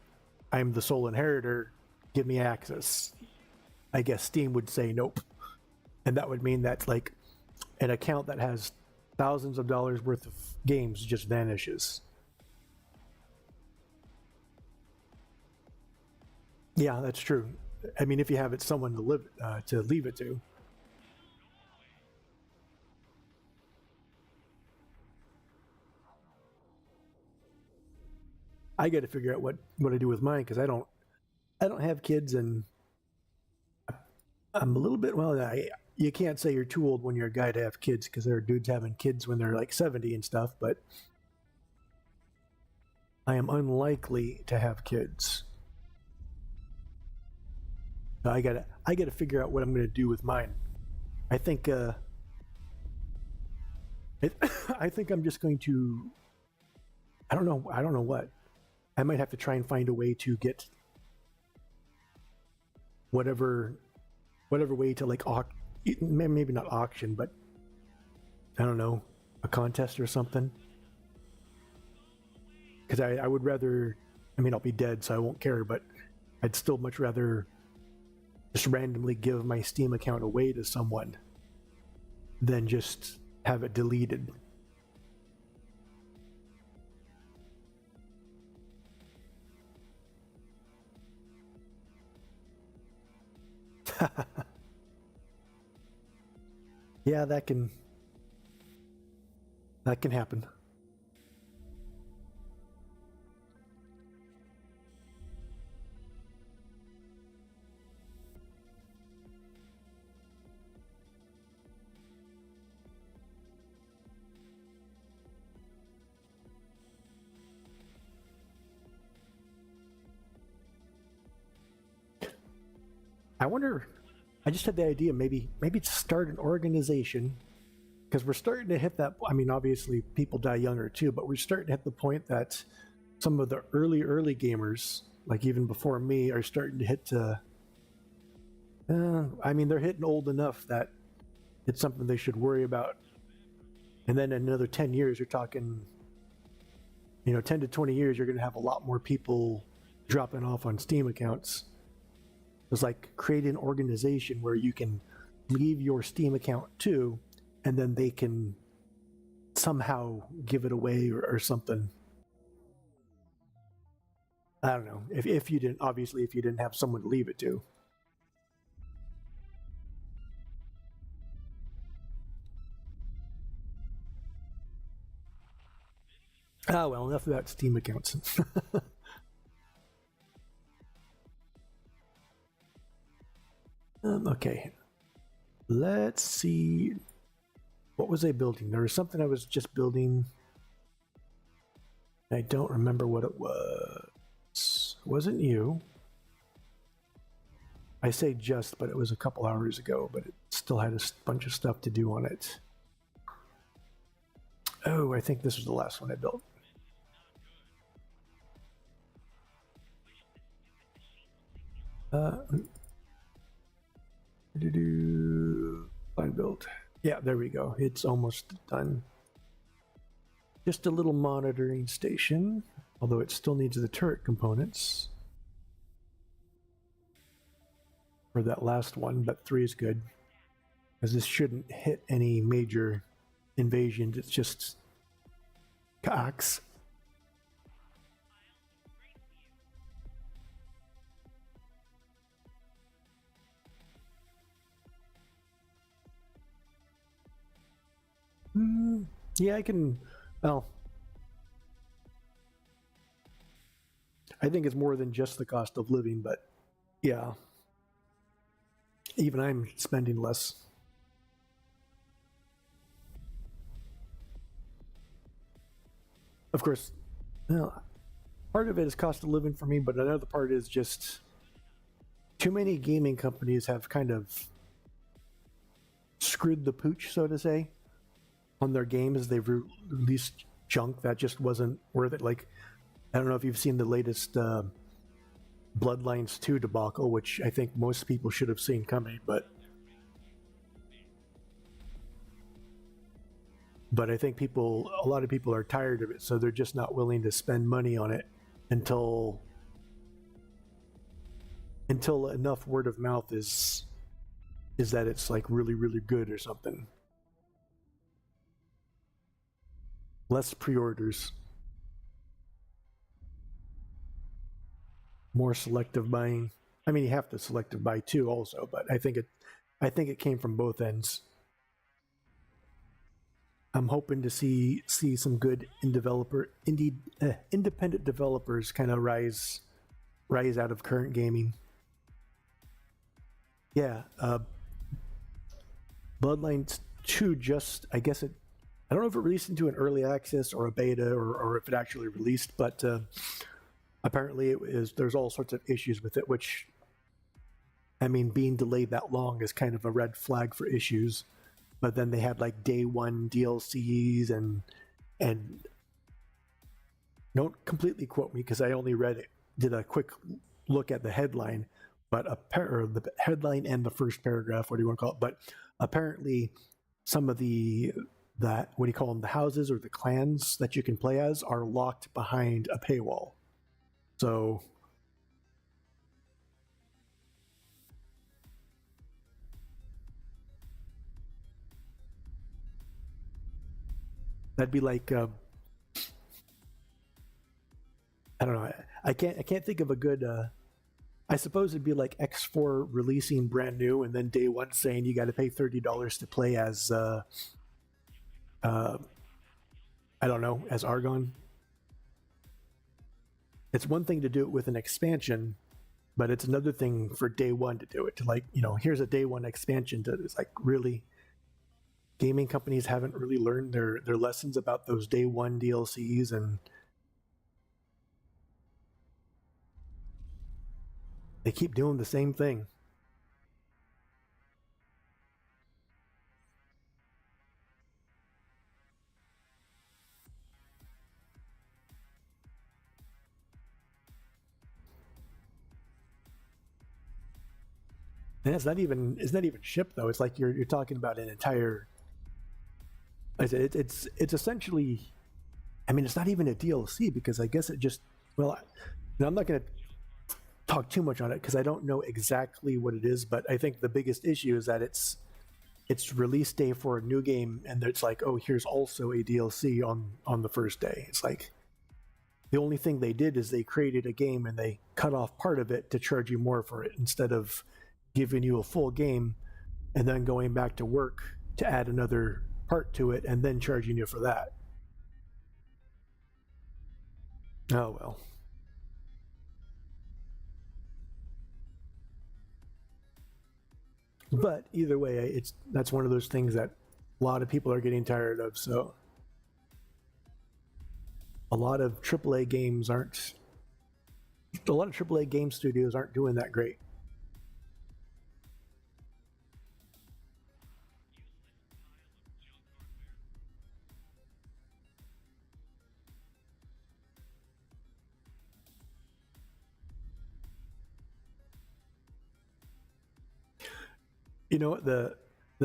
I'm the sole inheritor, give me access. I guess Steam would say nope. And that would mean that like an account that has thousands of dollars worth of games just vanishes. Yeah, that's true. I mean, if you have someone to leave it to. I got to figure out what I do with mine because I don't have kids, and I'm a little bit you can't say you're too old when you're a guy to have kids because there are dudes having kids when they're like 70 and stuff, but I am unlikely to have kids. So I gotta figure out what I'm gonna do with mine. I think I think I'm just going to I don't know what. I might have to try and find a way to get whatever way to like maybe not auction, but I don't know, a contest or something. Because I would rather, I mean, I'll be dead, so I won't care, but I'd still much rather just randomly give my Steam account away to someone than just have it deleted. Yeah, that can happen. I wonder, I just had the idea maybe start an organization, because we're starting to hit that. I mean, obviously people die younger too, but we're starting to hit the point that some of the early gamers, like even before me, are starting to hit I mean, they're hitting old enough that it's something they should worry about. And then in another 10 years, you're talking, 10 to 20 years, you're going to have a lot more people dropping off on Steam accounts. It's like create an organization where you can leave your Steam account too, and then they can somehow give it away or something. I don't know. If you didn't have someone to leave it to. Ah, well, enough about Steam accounts. Okay. Let's see. What was I building? There was something I was just building. I don't remember what it was. It wasn't you. I say just, but it was a couple hours ago, but it still had a bunch of stuff to do on it. Oh, I think this was the last one I built. Line build. Yeah, there we go. It's almost done. Just a little monitoring station, although it still needs the turret components for that last one, but 3 is good, because this shouldn't hit any major invasions. It's just cocks. Yeah, I can. Well, I think it's more than just the cost of living, but yeah, even I'm spending less. Of course, well, part of it is cost of living for me, but another part is just too many gaming companies have kind of screwed the pooch, so to say, on their games. They've released junk that just wasn't worth it. Like, I don't know if you've seen the latest Bloodlines 2 debacle, which I think most people should have seen coming, but I think a lot of people are tired of it, so they're just not willing to spend money on it until enough word of mouth is that it's like really, really good or something. Less pre-orders. More selective buying. I mean, you have to selective buy too also, but I think it came from both ends. I'm hoping to see some good independent developers kind of rise out of current gaming. Yeah, Bloodlines 2 just, I guess I don't know if it released into an early access or a beta or if it actually released, but apparently there's all sorts of issues with it, which, I mean, being delayed that long is kind of a red flag for issues. But then they had like day one DLCs and don't completely quote me because I only did a quick look at the headline, but the headline and the first paragraph, what do you want to call it? But apparently some of what do you call them, the houses or the clans that you can play as are locked behind a paywall. So that'd be like I don't know. I can't think of a good. I suppose it'd be like X4 releasing brand new, and then day one saying you got to pay $30 to play as I don't know, as Argon. It's one thing to do it with an expansion, but it's another thing for day one to do it. To like, here's a day one expansion. It's like, really, gaming companies haven't really learned their lessons about those day one DLCs, and they keep doing the same thing. And it's not even shipped though. It's like you're talking about an entire. It's essentially, I mean, it's not even a DLC because I guess it just, well, I'm not going to talk too much on it because I don't know exactly what it is, but I think the biggest issue is that it's release day for a new game, and it's like, oh, here's also a DLC on the first day. It's like the only thing they did is they created a game and they cut off part of it to charge you more for it instead of giving you a full game and then going back to work to add another part to it and then charging you for that. Oh well. But either way, that's one of those things that a lot of people are getting tired of. So a lot of AAA game studios aren't doing that great. You know, the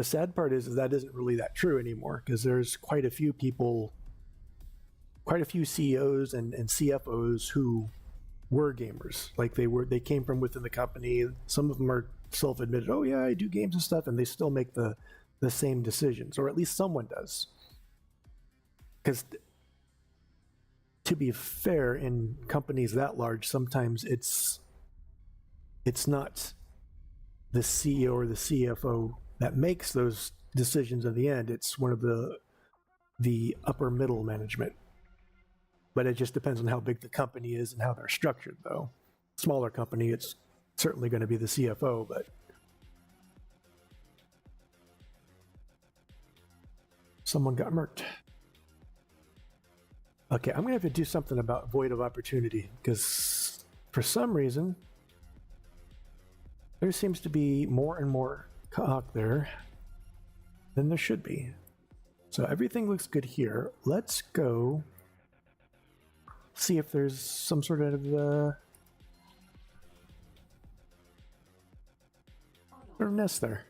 sad part is that isn't really that true anymore, because there's quite a few CEOs and CFOs who were gamers. Like they came from within the company. Some of them are self-admitted, oh yeah, I do games and stuff, and they still make the same decisions, or at least someone does. Because to be fair, in companies that large, sometimes it's not the CEO or the CFO that makes those decisions in the end. It's one of the upper middle management. But it just depends on how big the company is and how they're structured, though. Smaller company, it's certainly going to be the CFO, but someone got murked. Okay, I'm going to have to do something about Void of Opportunity, because for some reason there seems to be more and more cock there than there should be. So everything looks good here. Let's go see if there's some sort of nest there.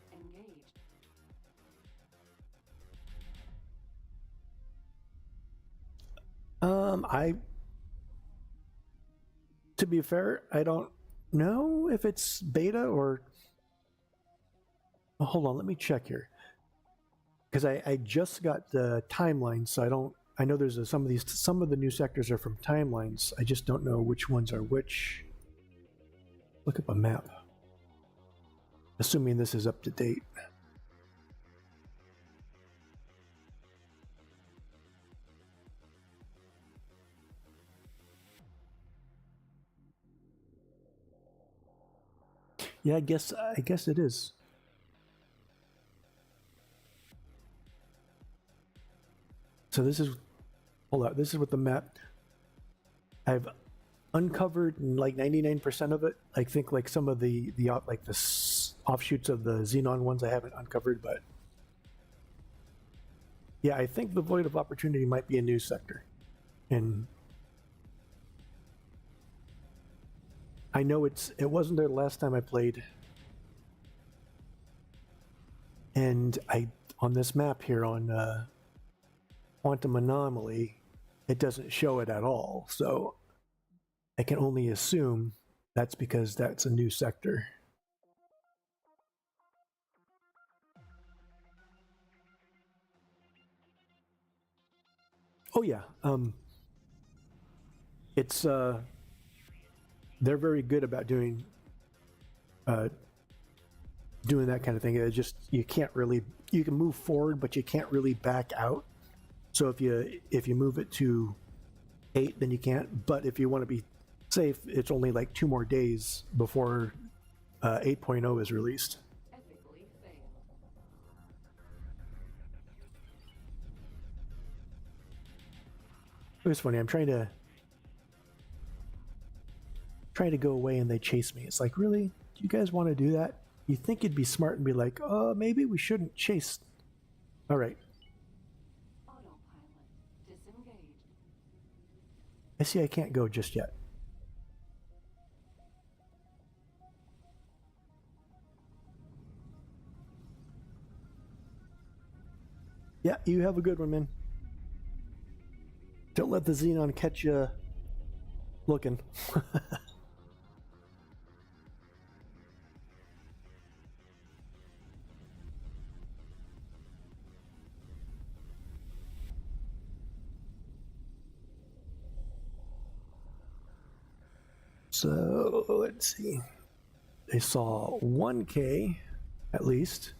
To be fair, I don't know if it's beta or. Oh, hold on, let me check here, because I just got the timeline, so I know there's some of the new sectors are from timelines. I just don't know which ones are which. Look up a map. Assuming this is up to date. Yeah, I guess it is. So this is, hold on, this is what the map, I've uncovered like 99% of it. I think like some of the offshoots of the Xenon ones I haven't uncovered, but yeah, I think the Void of Opportunity might be a new sector. And I know it wasn't there the last time I played. And on this map here on Quantum Anomaly, it doesn't show it at all. So I can only assume that's because that's a new sector. Oh yeah, it's they're very good about doing that kind of thing. It's just you can move forward, but you can't really back out. So if you move it to 8, then you can't. But if you want to be safe, it's only like 2 more days before 8.0 is released. Ethically fail. It was funny. I'm trying to go away, and they chase me. It's like, really? Do you guys want to do that? You think you'd be smart and be like, oh, maybe we shouldn't chase. All right. Autopilot disengaged. I see I can't go just yet. Yeah, you have a good one, man. Don't let the Xenon catch you looking. So let's see. They saw 1K at least.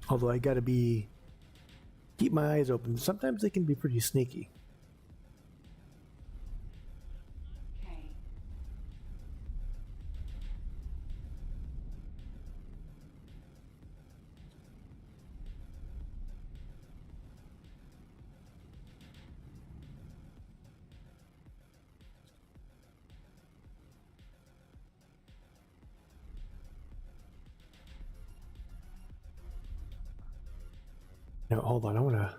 Although I gotta keep my eyes open. Sometimes they can be pretty sneaky. K. Now hold on,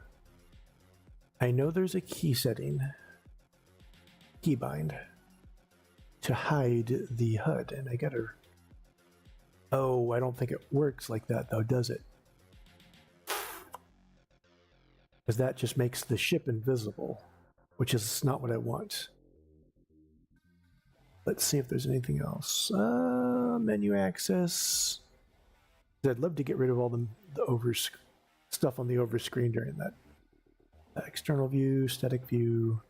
I know there's a key setting, keybind, to hide the HUD, and I gotta. Oh, I don't think it works like that though, does it? Because that just makes the ship invisible, which is not what I want. Let's see if there's anything else. Menu access. I'd love to get rid of all the stuff on the over screen during that. External view, static view.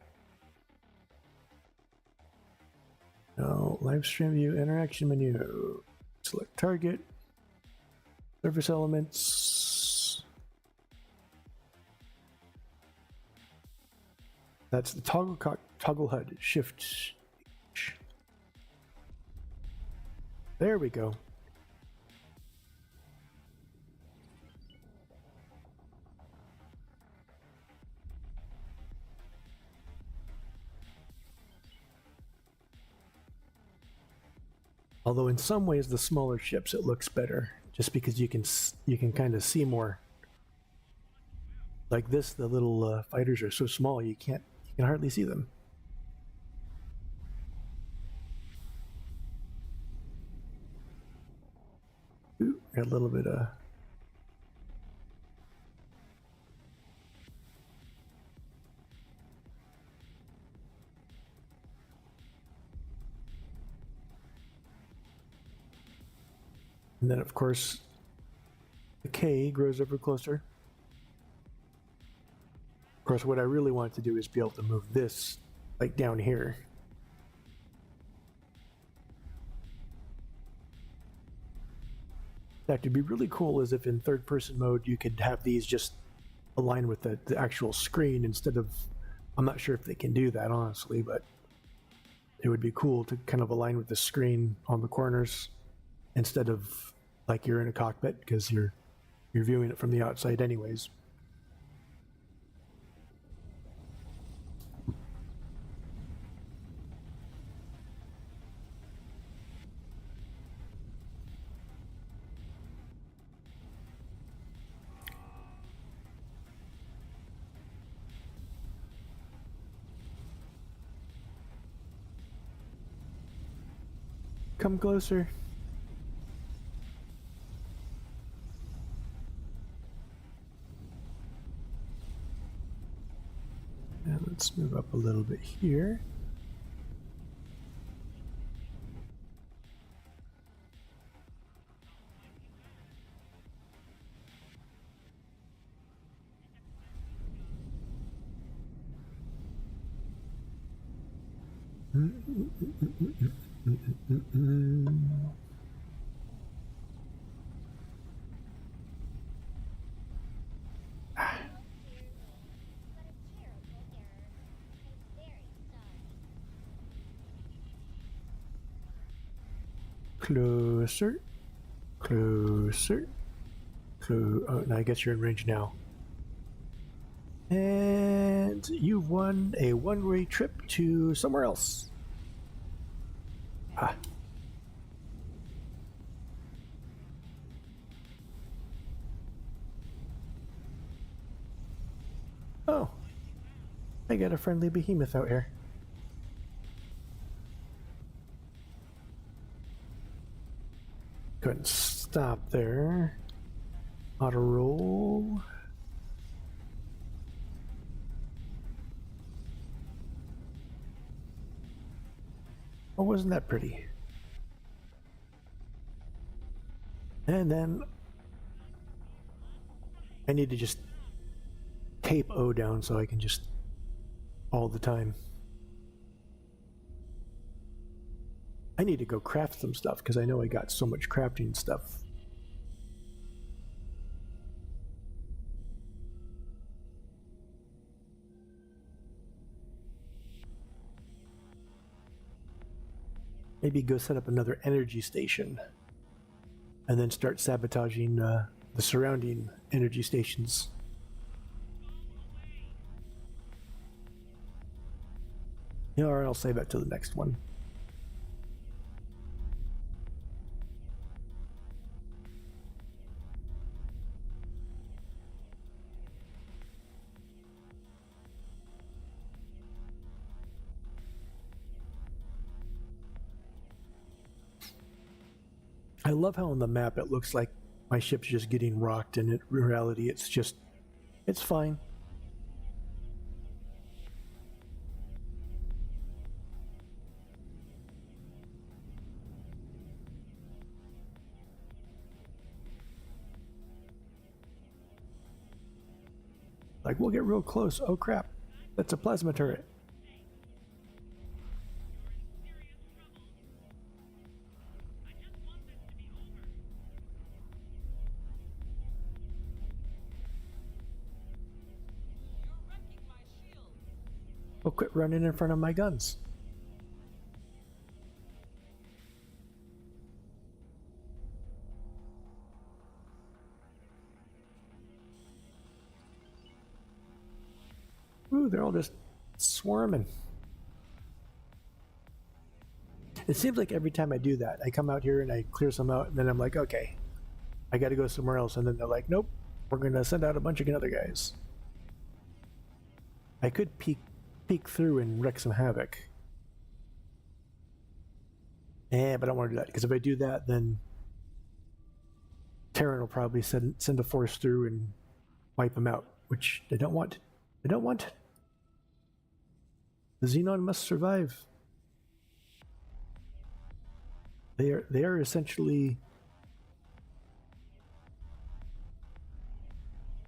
No, live stream view, interaction menu. Select target. Surface elements. That's the toggle HUD. Shift. There we go. Although in some ways the smaller ships it looks better, just because you can kind of see more. Like this, the little fighters are so small you can hardly see them. Ooh, got a little bit of. And then, of course, the K grows ever closer. Of course, what I really want to do is be able to move this, like down here. In fact, it'd be really cool is if in third-person mode you could have these just align with the actual screen instead of... I'm not sure if they can do that, honestly, but... it would be cool to kind of align with the screen on the corners instead of like you're in a cockpit, because you're viewing it from the outside anyways. Come closer. And let's move up a little bit here. Closer, closer, oh, now I guess you're in range now. And you've won a one-way trip to somewhere else. Ah. Oh, I got a friendly behemoth out here. Couldn't stop there. Auto roll. Oh, wasn't that pretty? And then I need to just tape O down so I can just all the time. I need to go craft some stuff because I know I got so much crafting stuff. Maybe go set up another energy station and then start sabotaging the surrounding energy stations. Yeah, or I'll save that till the next one. I love how on the map it looks like my ship's just getting rocked, and in reality it's fine. Like, we'll get real close. Oh crap, that's a plasma turret. Well, quit running in front of my guns. Ooh, they're all just swarming. It seems like every time I do that, I come out here and I clear some out, and then I'm like, okay, I gotta go somewhere else. And then they're like, nope, we're gonna send out a bunch of other guys. I could peek through and wreak some havoc. But I don't want to do that, because if I do that, then Terran will probably send a force through and wipe them out, which they don't want. They don't want. The Xenon must survive. They are essentially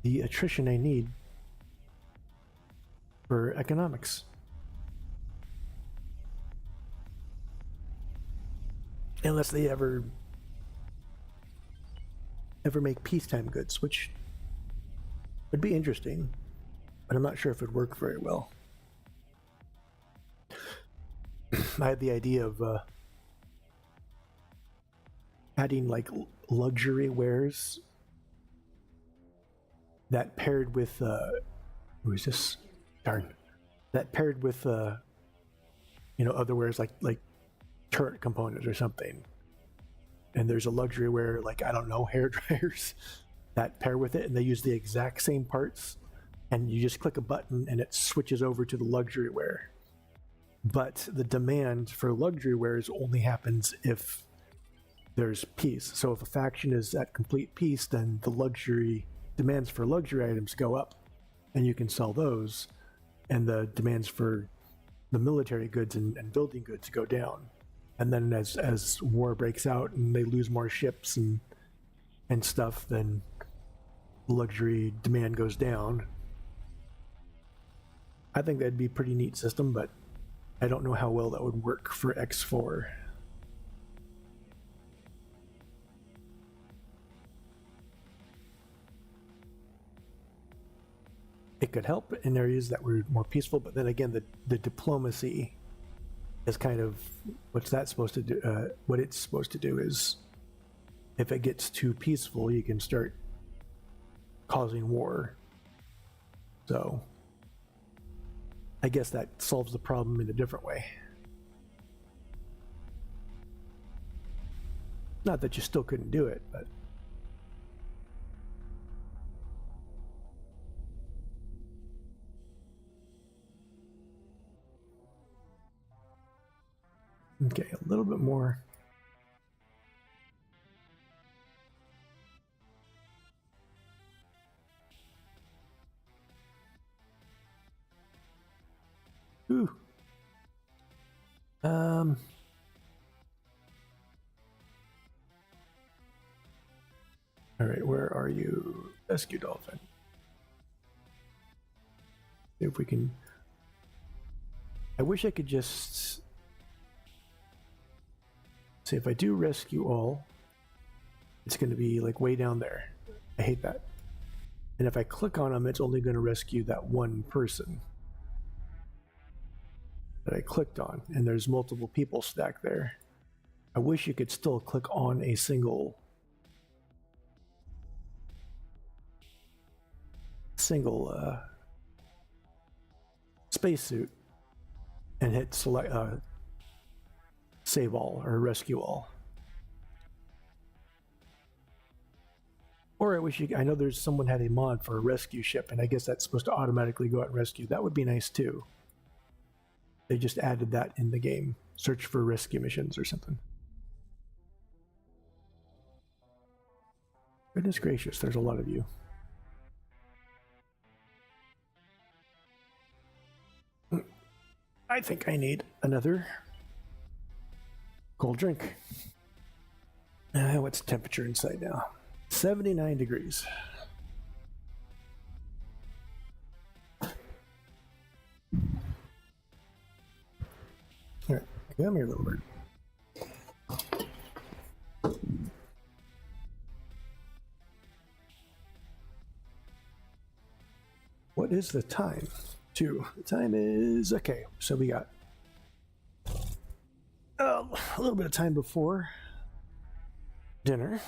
the attrition I need for economics. Unless they ever make peacetime goods, which would be interesting, but I'm not sure if it would work very well. I had the idea of adding like luxury wares that paired with who is this? Darn. That paired with other wares like turret components or something. And there's a luxury ware like, I don't know, hair dryers that pair with it, and they use the exact same parts, and you just click a button and it switches over to the luxury wear. But the demand for luxury wares only happens if there's peace. So if a faction is at complete peace, then the luxury demands for luxury items go up, and you can sell those, and the demands for the military goods and building goods go down. And then as war breaks out and they lose more ships and stuff, then luxury demand goes down. I think that'd be a pretty neat system, but I don't know how well that would work for X4. It could help in areas that were more peaceful, but then again, the diplomacy is kind of what's that supposed to do? What it's supposed to do is, if it gets too peaceful, you can start causing war. So I guess that solves the problem in a different way. Not that you still couldn't do it, but okay, a little bit more. Ooh. All right, where are you? Rescue dolphin. See if we can. I wish I could just see if I do rescue all. It's going to be like way down there. I hate that. And if I click on them, it's only going to rescue that one person that I clicked on, and there's multiple people stacked there. I wish you could still click on a single spacesuit and hit select save all or rescue all. Or I wish I know there's someone had a mod for a rescue ship, and I guess that's supposed to automatically go out and rescue. That would be nice too. They just added that in the game. Search for rescue missions or something. Goodness gracious, there's a lot of you. I think I need another cold drink. What's the temperature inside now? 79 degrees. All right, come here, little bird. What is the time? 2. The time is okay. So we got a little bit of time before dinner.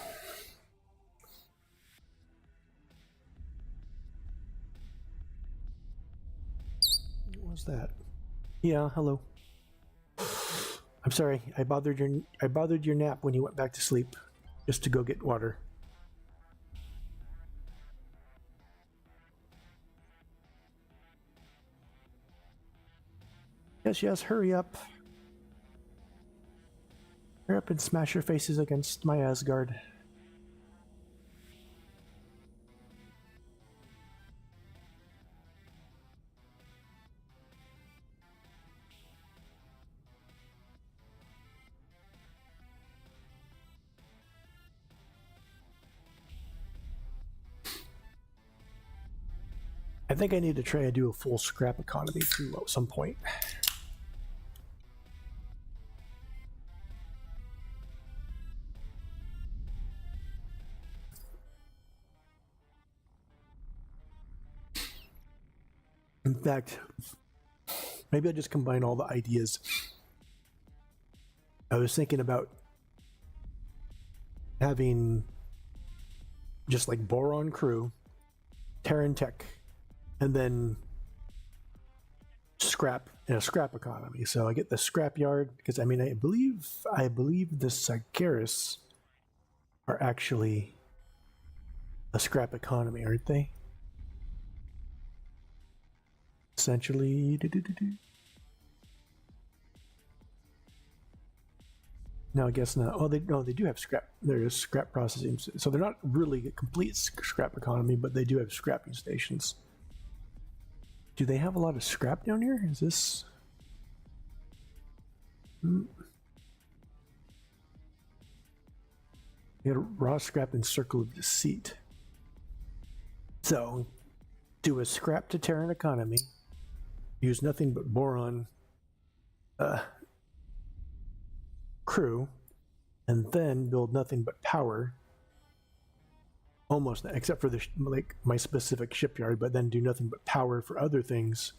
What was that? Yeah, hello. I'm sorry. I bothered your nap when you went back to sleep, just to go get water. Yes, hurry up. Hurry up and smash your faces against my Asgard. I think I need to try to do a full scrap economy too at some point. In fact, maybe I'll just combine all the ideas I was thinking about having just like Boron crew, Terran tech, and then scrap in a scrap economy. So I get the scrap yard because I believe the Sargeras are actually a scrap economy, aren't they? Essentially. No, I guess not. Oh, they do have scrap. There is scrap processing, so they're not really a complete scrap economy, but they do have scrapping stations. Do they have a lot of scrap down here? Is this? They had raw scrap and circle of deceit. So, do a scrap to Terran economy. Use nothing but boron crew, and then build nothing but power. Almost, except for my specific shipyard, but then do nothing but power for other things,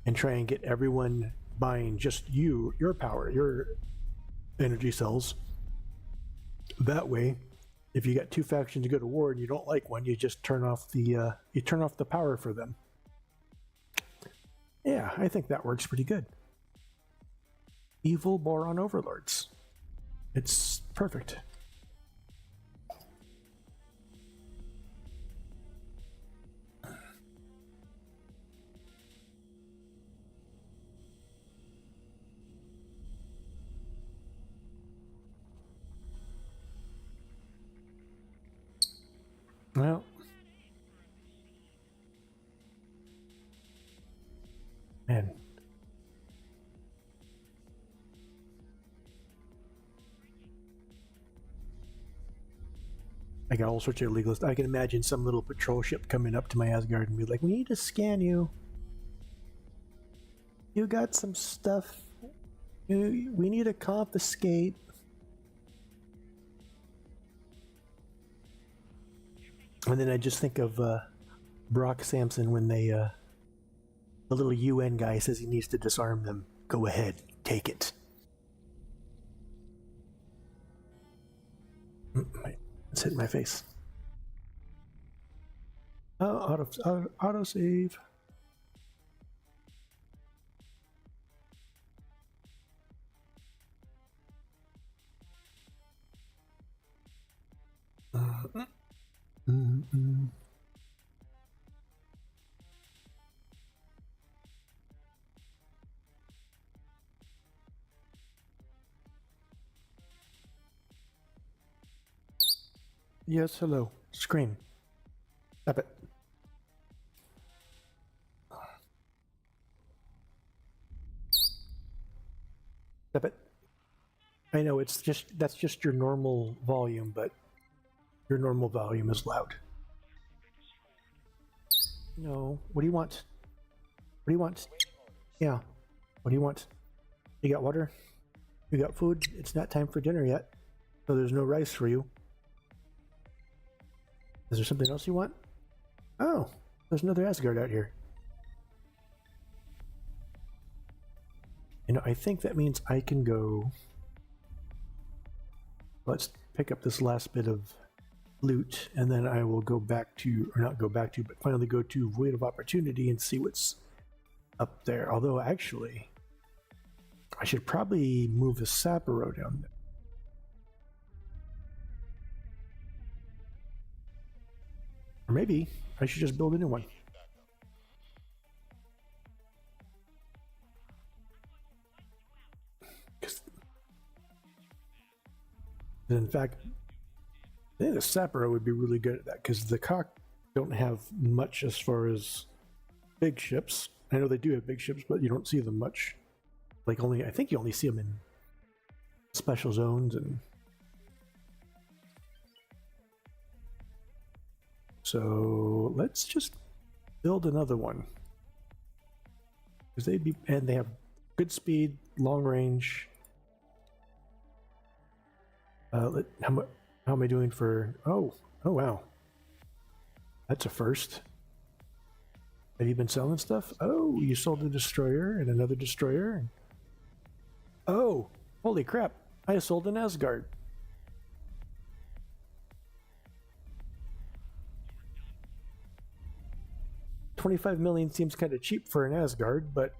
and try and get everyone buying just your power, your energy cells. That way, if you got two factions to go to war and you don't like one, you just turn off the power for them. Yeah, I think that works pretty good. Evil boron overlords. It's perfect. Well, man. I got all sorts of illegals. I can imagine some little patrol ship coming up to my Asgard and be like, "We need to scan you. You got some stuff. We need to confiscate." And then I just think of Brock Sampson when the little UN guy says he needs to disarm them. Go ahead, take it. It's hitting my face. Oh, auto save. Yes, hello. Scream. Stop it. Stop it. I know that's just your normal volume, but your normal volume is loud. No. What do you want? What do you want? Yeah. What do you want? You got water? You got food? It's not time for dinner yet, so there's no rice for you. Is there something else you want? Oh, there's another Asgard out here. You know, I think that means I can go. Let's pick up this last bit of loot, and then I will go back to, or not go back to, but finally go to Void of Opportunity and see what's up there. Although, actually, I should probably move the Sapiro down there. Or maybe I should just build a new one. In fact, I think the Sapiro would be really good at that, because the Cock don't have much as far as big ships. I know they do have big ships, but you don't see them much. Like I think you only see them in special zones and. So let's just build another one, because they have good speed, long range. How am I doing for? Oh wow, that's a first. Have you been selling stuff? Oh, you sold a destroyer and another destroyer. Oh, Holy crap, I sold an Asgard. $25 million seems kind of cheap for an Asgard, but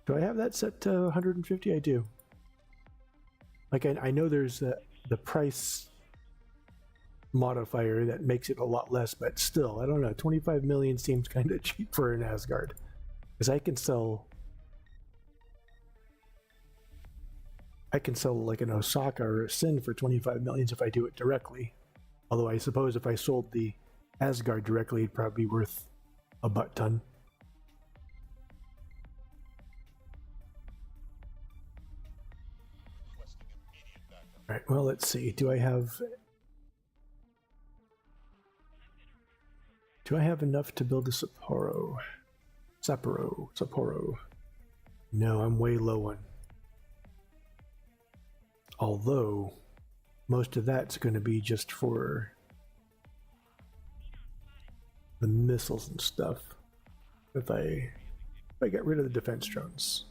do I have that set to 150? I do. Like, I know there's the price modifier that makes it a lot less, but still, I don't know. 25 million seems kind of cheap for an Asgard. Because I can sell like an Osaka or a Sin for 25 million if I do it directly. Although I suppose if I sold the Asgard directly, it'd probably be worth a butt ton. Requesting immediate backup. All right, well, let's see. Do I have enough to build a Sapporo? Sapporo. No, I'm way low on. Although, most of that's going to be just for the missiles and stuff. If I get rid of the defense drones.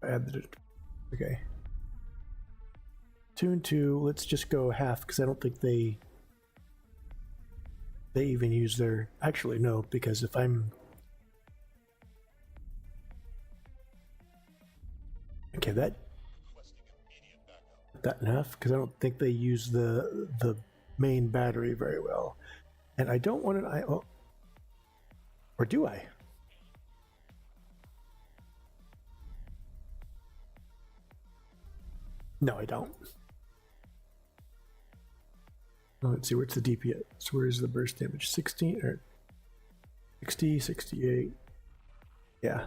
I add the... Okay. 2 and 2, let's just go half, because I don't think they even use their... Actually, no, because if I'm... Okay, that in half, because I don't think they use the main battery very well. And I don't want an IO... Or do I? No, I don't. Let's see, where's the DPS? So where's the burst damage? 16 or 60, 68. Yeah.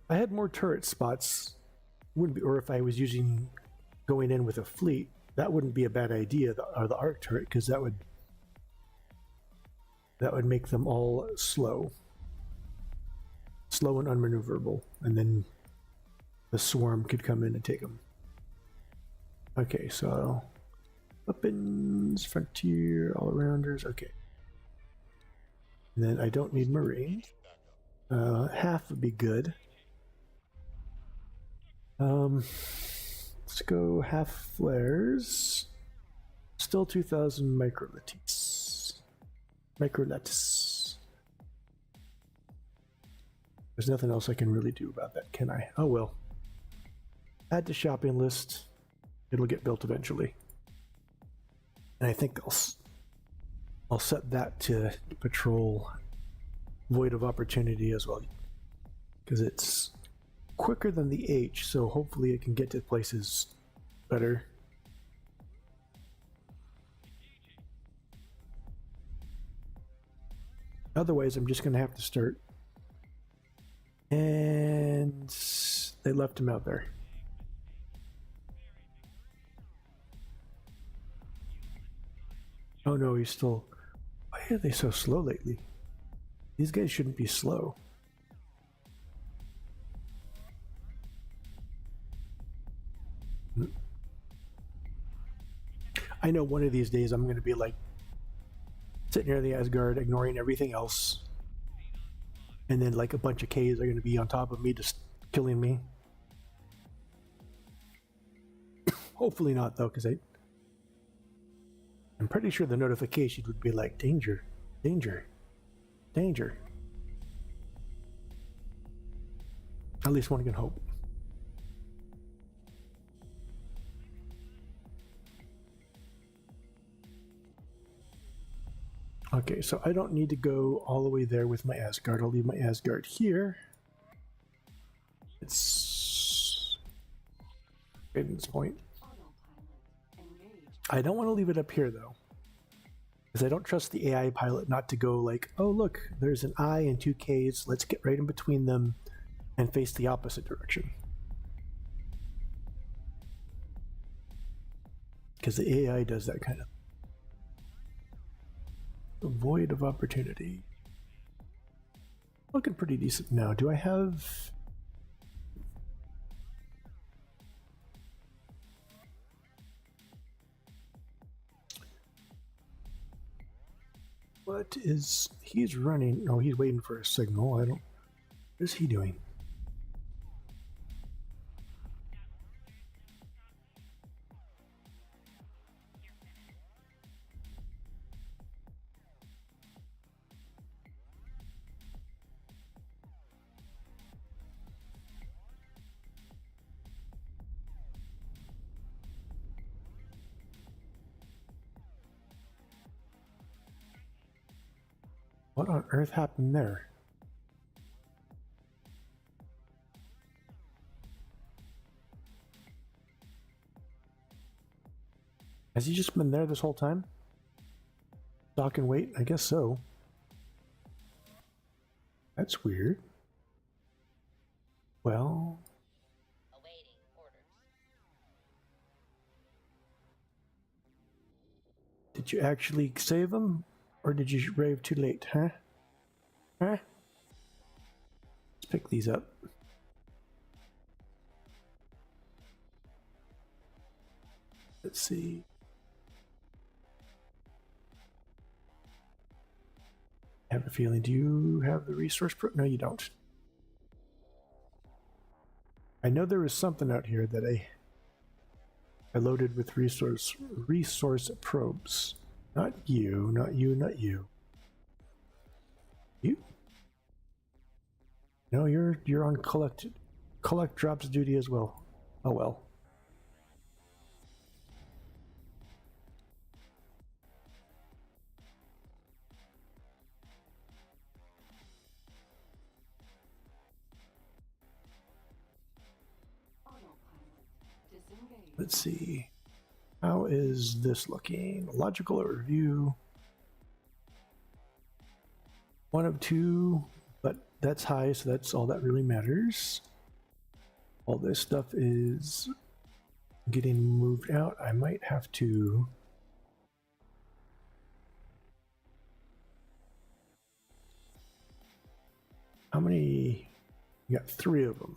If I had more turret spots, wouldn't be, or if I was going in with a fleet, that wouldn't be a bad idea, or the arc turret, because that would make them all slow and unmaneuverable, and then the swarm could come in and take them. Okay, so weapons, frontier, all-arounders, okay. And then I don't need marine. Half would be good. Let's go half flares. Still 2,000 microlatis. There's nothing else I can really do about that, can I? Oh well. Add to shopping list. It'll get built eventually. And I think I'll set that to patrol Void of Opportunity as well, because it's quicker than the H, so hopefully it can get to places better. Otherwise, I'm just going to have to start. And they left him out there. Oh no, he's still... Why are they so slow lately? These guys shouldn't be slow. I know one of these days I'm going to be like sitting near the Asgard, ignoring everything else, and then like a bunch of Ks are going to be on top of me, just killing me. Hopefully not, though, because I'm pretty sure the notification would be like, danger, danger, danger. At least one can hope. Okay, so I don't need to go all the way there with my Asgard. I'll leave my Asgard here. It's Raiden's Point. I don't want to leave it up here though, because I don't trust the AI pilot not to go like, oh look, there's an I and two Ks, let's get right in between them and face the opposite direction. Because the AI does that kind of. Void of Opportunity. Looking pretty decent now. Do I have... What is... He's running... No, he's waiting for a signal. I don't... What is he doing? What on earth happened there? Has he just been there this whole time? Dock and wait? I guess so. That's weird. Well... Awaiting orders. Did you actually save him? Or did you rave too late, huh? Huh? Let's pick these up. Let's see. I have a feeling. Do you have the resource pro? No, you don't. I know there was something out here that I loaded with resource probes. Not you, not you, not you. You? No, you're on collect drops duty as well. Oh well. Autopilot. Disengage. Let's see. How is this looking? Logical overview. 1 of 2, but that's high, so that's all that really matters. All this stuff is getting moved out. I might have to... How many? You got 3 of them.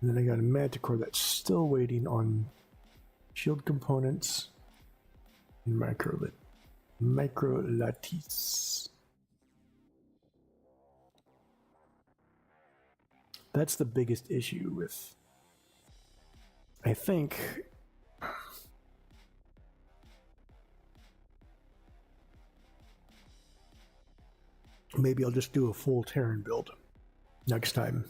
And then I got a Manticore that's still waiting on shield components and micro lattice. That's the biggest issue with, I think, maybe I'll just do a full Terran build next time.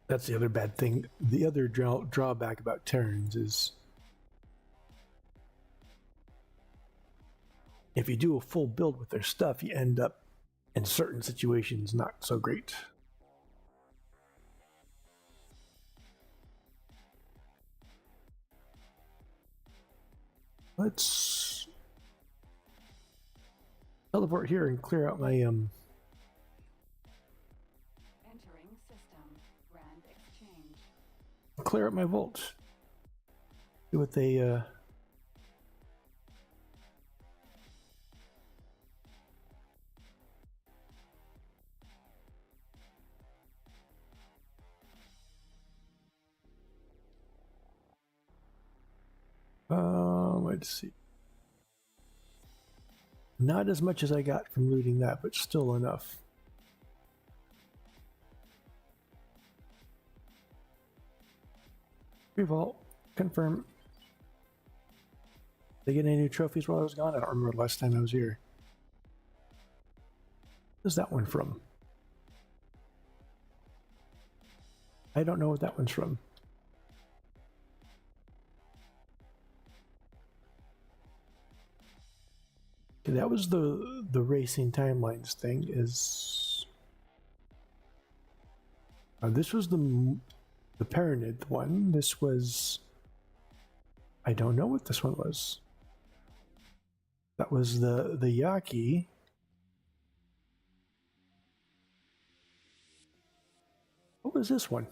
That's the other bad thing. The other drawback about Terrans is if you do a full build with their stuff, you end up in certain situations not so great. Let's teleport here and clear out my Entering system. Brand exchange. clear out my vault. See what they let's see. Not as much as I got from looting that, but still enough. Revolt, confirm. Did they get any new trophies while I was gone? I don't remember the last time I was here. Where's that one from? I don't know what that one's from. Okay, that was the racing timelines thing. Is this was the Paranid one. This was, I don't know what this one was. That was the Yaki. What was this one?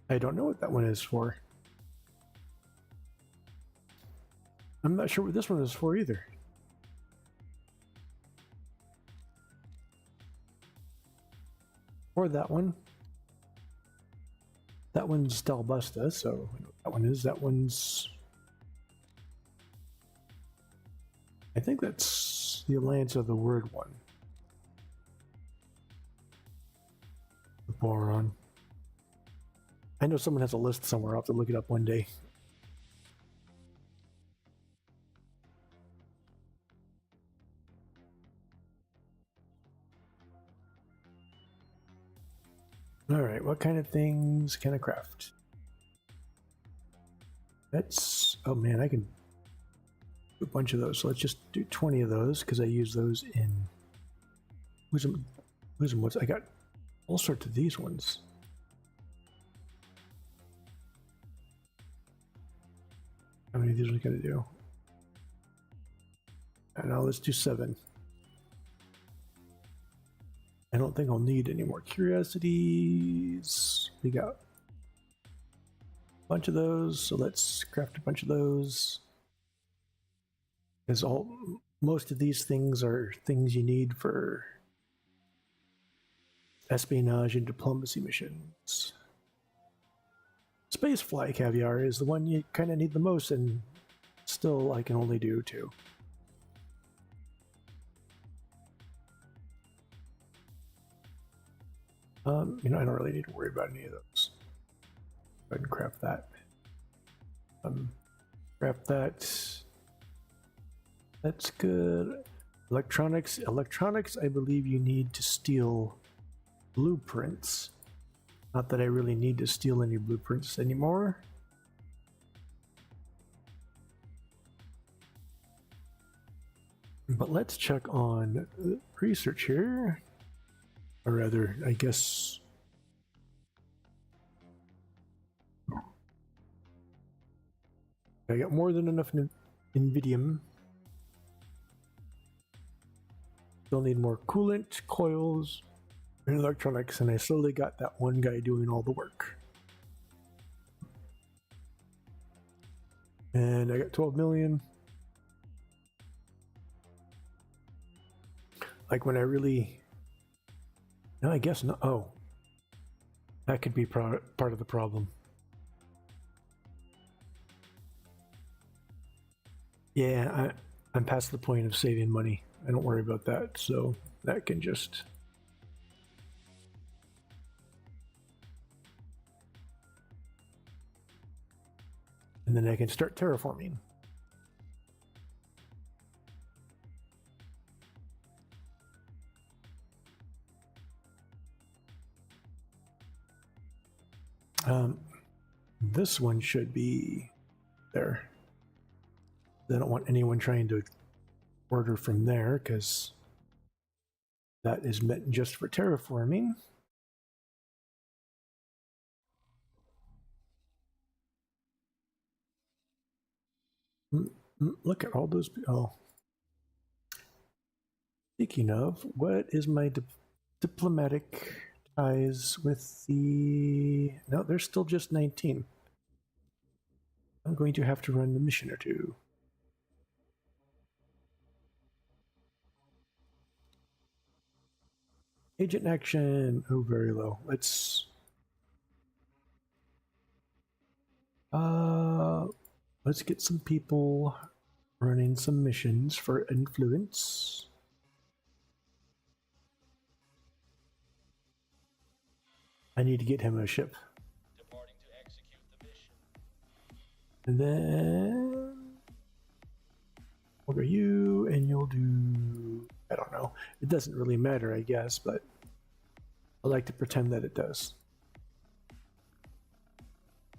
I don't know what that one is for. I'm not sure what this one is for either. Or that one. That one's Dalbusta, so I know what that one is. That one's... I think that's the Alliance of the Word one. The Boron. I know someone has a list somewhere. I'll have to look it up one day. Alright, what kind of things can I craft? That's... oh man, I can do a bunch of those. So let's just do 20 of those, because I use those in... Wisdom what's... I got all sorts of these ones. How many of these are we gonna do? And now let's do 7. I don't think I'll need any more curiosities. We got a bunch of those, so let's craft a bunch of those. Because most of these things are things you need for espionage and diplomacy missions. Spacefly caviar is the one you kind of need the most, and still I can only do 2. You know, I don't really need to worry about any of those. Go ahead and craft that. Craft that. That's good. Electronics. Electronics, I believe you need to steal blueprints. Not that I really need to steal any blueprints anymore. But let's check on research here. Or rather, I guess... I got more than enough Invidium. Still need more coolant, coils, and electronics, and I slowly got that one guy doing all the work. And I got 12 million. Like when I really... No, I guess not. Oh. That could be part of the problem. Yeah, I'm past the point of saving money. I don't worry about that, so that can just... And then I can start terraforming. This one should be there. I don't want anyone trying to order from there, because that is meant just for terraforming. Look at all those. Oh. Speaking of, what is my diplomatic ties with the... No, they're still just 19. I'm going to have to run the mission or two. Agent action. Oh, very low. Let's get some people running some missions for influence. I need to get him a ship. Departing to execute the mission. And then what are you? And you'll do... I don't know. It doesn't really matter, I guess, but I like to pretend that it does.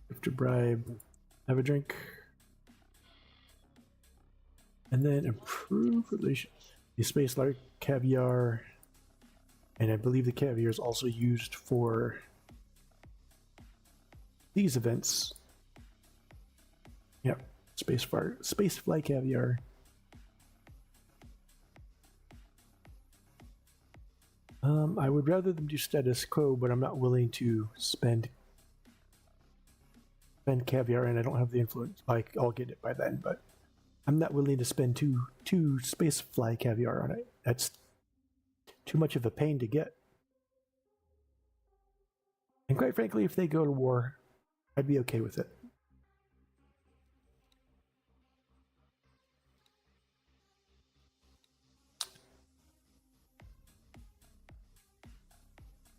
Have to bribe. Have a drink. And then improve relations. The Space Lark caviar. And I believe the caviar is also used for these events. Yep. Spacefly caviar. I would rather them do status quo, but I'm not willing to spend caviar, and I don't have the influence. I'll get it by then, but I'm not willing to spend two space fly caviar on it. That's too much of a pain to get. And quite frankly, if they go to war, I'd be okay with it.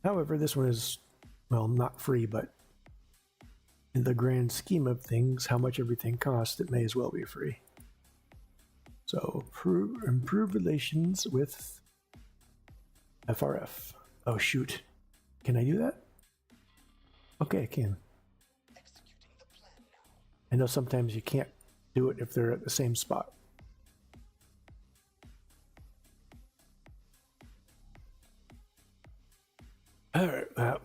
However, this one is, well, not free, but in the grand scheme of things, how much everything costs, it may as well be free. So, improve relations with FRF. Oh, shoot. Can I do that? Okay, I can. Executing the plan now. I know sometimes you can't do it if they're at the same spot. Alright, well.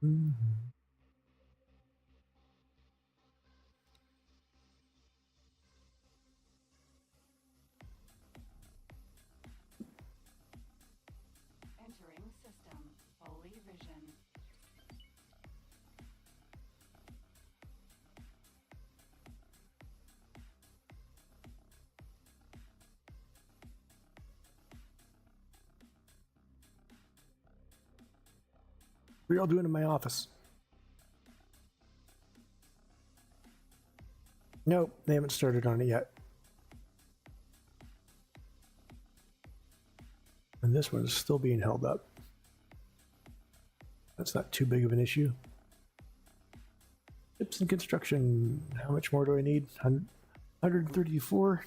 Mhm. Entering system. Holy vision. What are y'all doing in my office? Nope, they haven't started on it yet. And this one's still being held up. That's not too big of an issue. Tips and construction. How much more do I need? 134.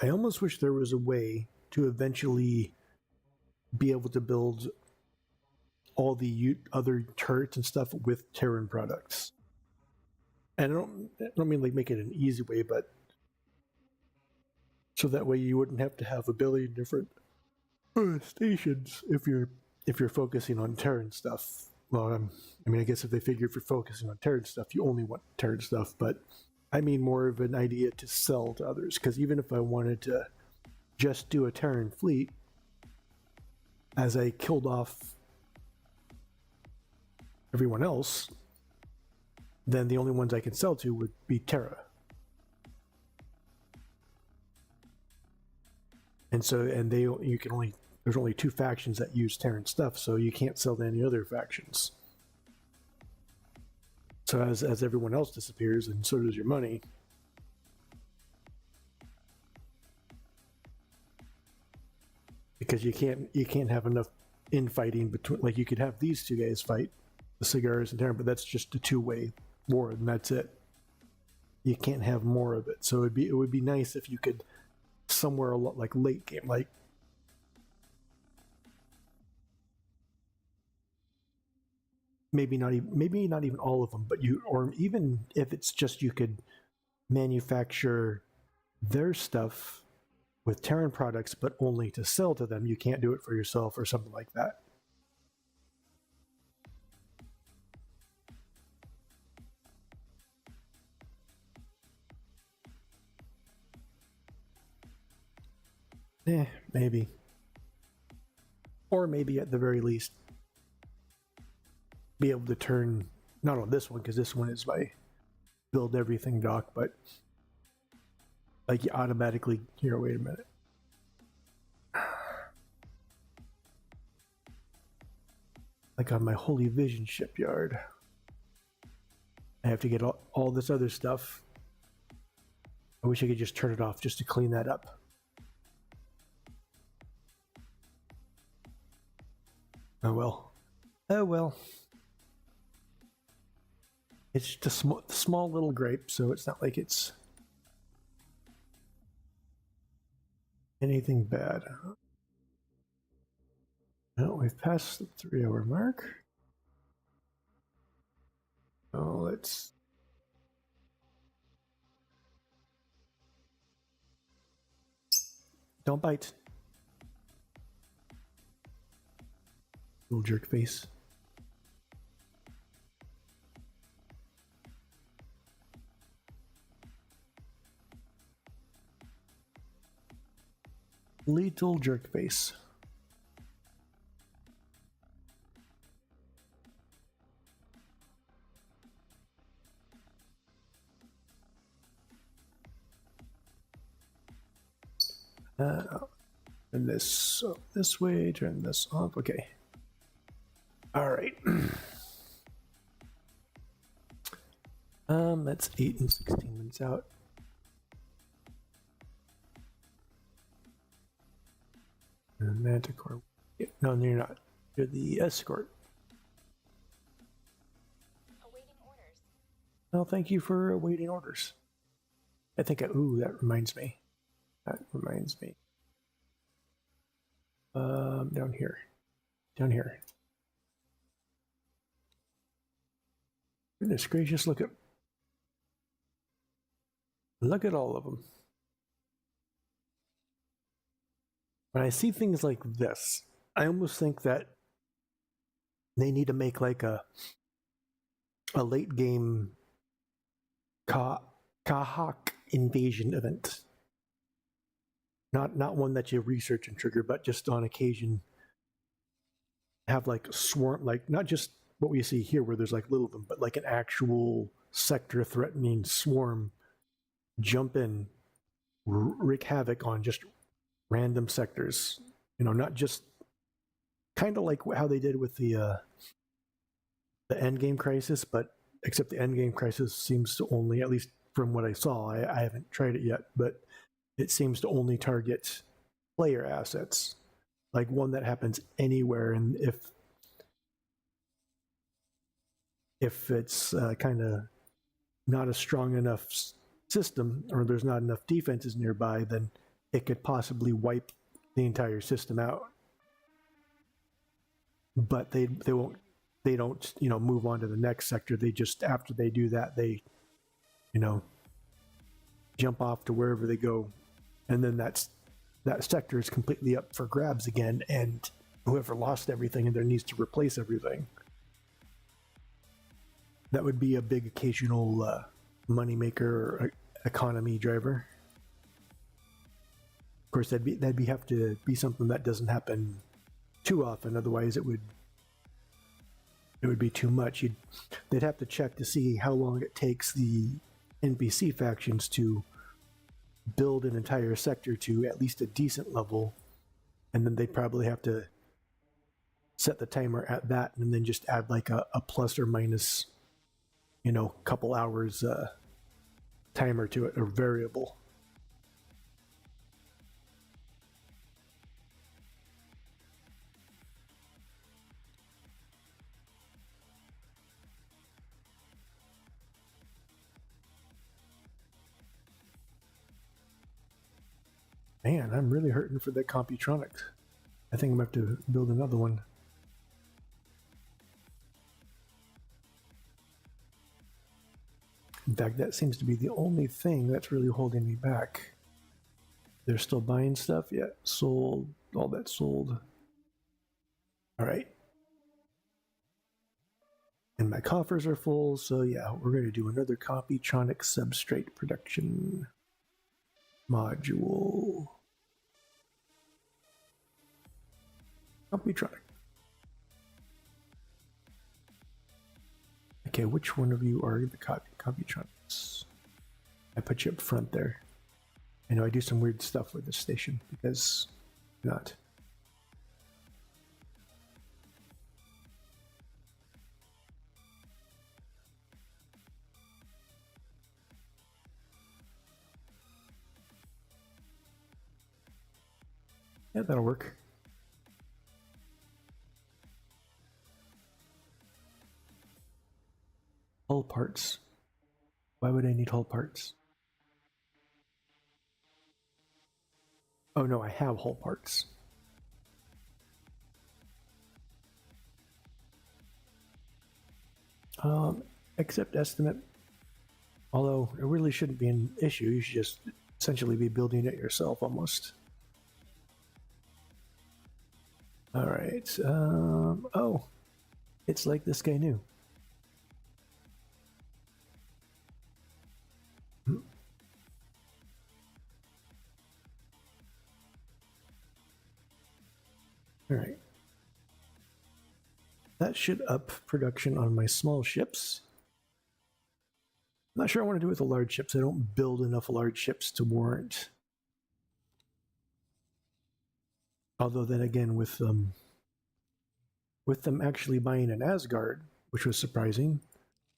I almost wish there was a way to eventually be able to build all the other turrets and stuff with Terran products. And I don't mean like make it an easy way, but so that way you wouldn't have to have a billion different stations if you're focusing on Terran stuff. Well, I mean, I guess if they figure if you're focusing on Terran stuff, you only want Terran stuff, but I mean more of an idea to sell to others, because even if I wanted to just do a Terran fleet, as I killed off everyone else, then the only ones I can sell to would be Terra. And so, and there's only two factions that use Terran stuff, so you can't sell to any other factions. So as everyone else disappears, and so does your money. Because you can't have enough infighting between, like you could have these two guys fight, the Cigars and Terran, but that's just a two-way war, and that's it. You can't have more of it. So it would be nice if you could somewhere a lot like late game, like maybe not even all of them, but or even if it's just you could manufacture their stuff with Terran products, but only to sell to them. You can't do it for yourself or something like that. Maybe. Or maybe at the very least be able to turn, not on this one, because this one is my build everything dock, but like you automatically, here, wait a minute. Like on my Holy Vision shipyard, I have to get all this other stuff. I wish I could just turn it off just to clean that up. Oh well. Oh well. It's just a small little gripe, so it's not like it's anything bad? No, we've passed the 3-hour mark. Oh, let's. Don't bite. Little jerk face. Little jerk face. Turn this way, turn this off. Okay. All right. That's 8 and 16 minutes out. And Manticore. No, you're not. You're the escort. Awaiting orders. Well, thank you for awaiting orders. I think ooh, that reminds me. Down here. Down here. Goodness gracious, look at all of them. When I see things like this, I almost think that they need to make like a late game Kahak invasion event. Not one that you research and trigger, but just on occasion have like a swarm, like not just what we see here where there's like little of them, but like an actual sector threatening swarm jump in, wreak havoc on just random sectors. You know, not just kind of like how they did with the Endgame Crisis, but except the Endgame Crisis seems to only, at least from what I saw, I haven't tried it yet, but it seems to only target player assets, like one that happens anywhere. And if it's kind of not a strong enough system, or there's not enough defenses nearby, then it could possibly wipe the entire system out. But they don't move on to the next sector. They just, after they do that, they jump off to wherever they go, and then that sector is completely up for grabs again, and whoever lost everything and there needs to replace everything. That would be a big occasional moneymaker or economy driver. Of course, that'd have to be something that doesn't happen too often. Otherwise, it would be too much. They'd have to check to see how long it takes the NPC factions to build an entire sector to at least a decent level, and then they'd probably have to set the timer at that, and then just add like a plus or minus, couple hours timer to it, or variable. Man, I'm really hurting for the Computronics. I think I'm going to have to build another one. In fact, that seems to be the only thing that's really holding me back. They're still buying stuff? Yeah, sold. All that sold. All right. And my coffers are full, so yeah, we're going to do another Computronic substrate production module. Computronic. Okay, which one of you are the Computronics? I put you up front there. I know I do some weird stuff with this station, because not. Yeah, that'll work. Hull parts. Why would I need hull parts? Oh no, I have hull parts. Accept estimate. Although it really shouldn't be an issue, you should just essentially be building it yourself almost. Alright, oh, it's like this guy knew. Alright. That should up production on my small ships. I'm not sure I want to do it with the large ships. I don't build enough large ships to warrant. Although then again, with them actually buying an Asgard, which was surprising,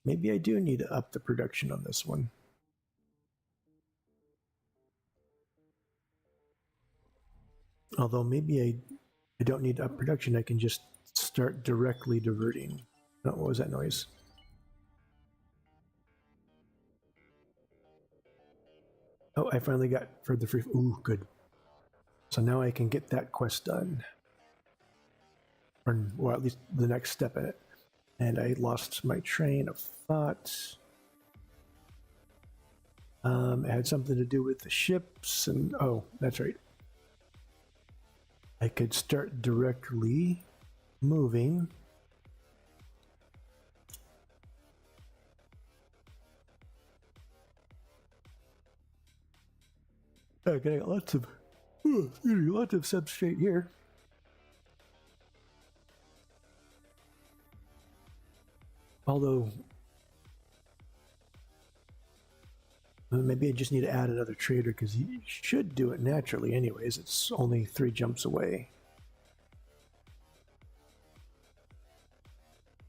maybe I do need to up the production on this one. Although maybe I don't need to up production, I can just start directly diverting. Oh, what was that noise? Oh, I finally got further free. Ooh, good. So now I can get that quest done. Or at least the next step in it. And I lost my train of thought. It had something to do with the ships and... Oh, that's right. I could start directly moving. Okay, lots of substrate here. Although maybe I just need to add another trader because he should do it naturally anyways. It's only 3 jumps away.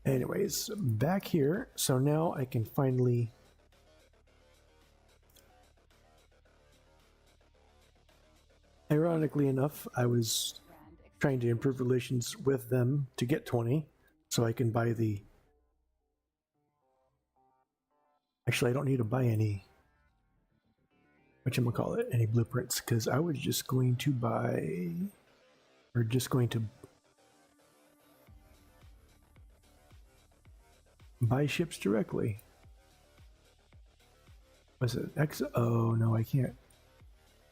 Anyways, back here. So now I can finally... Ironically enough, I was trying to improve relations with them to get 20, so I can buy the... Actually, I don't need to buy any... whatchamacallit, any blueprints, because I was just going to buy... Or just going to... buy ships directly. Was it X? Oh, no, I can't.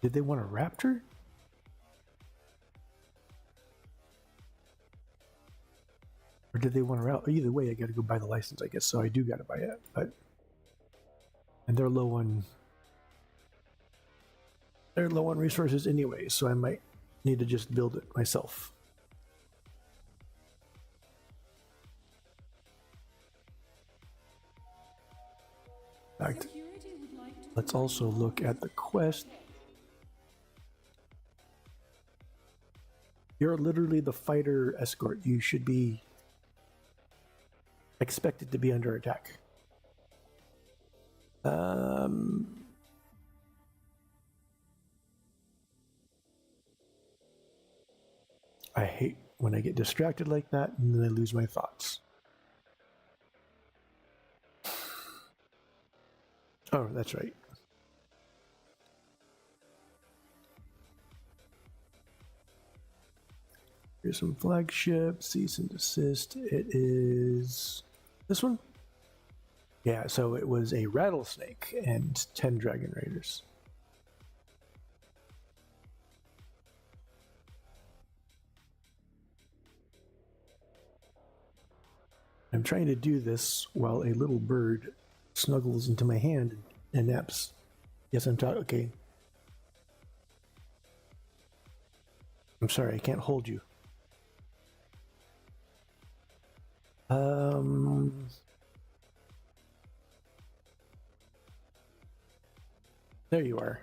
Did they want a Raptor? Or did they want a route? Either way, I gotta go buy the license, I guess, so I do gotta buy it, but... And they're low on... They're low on resources anyway, so I might need to just build it myself. In fact, let's also look at the quest. You're literally the fighter escort. You should be expected to be under attack. I hate when I get distracted like that and then I lose my thoughts. Oh, that's right. Here's some flagship, cease and desist. It is this one? Yeah, so it was a rattlesnake and 10 dragon raiders. I'm trying to do this while a little bird snuggles into my hand and naps. Yes, I'm talking. Okay. I'm sorry, I can't hold you. There you are.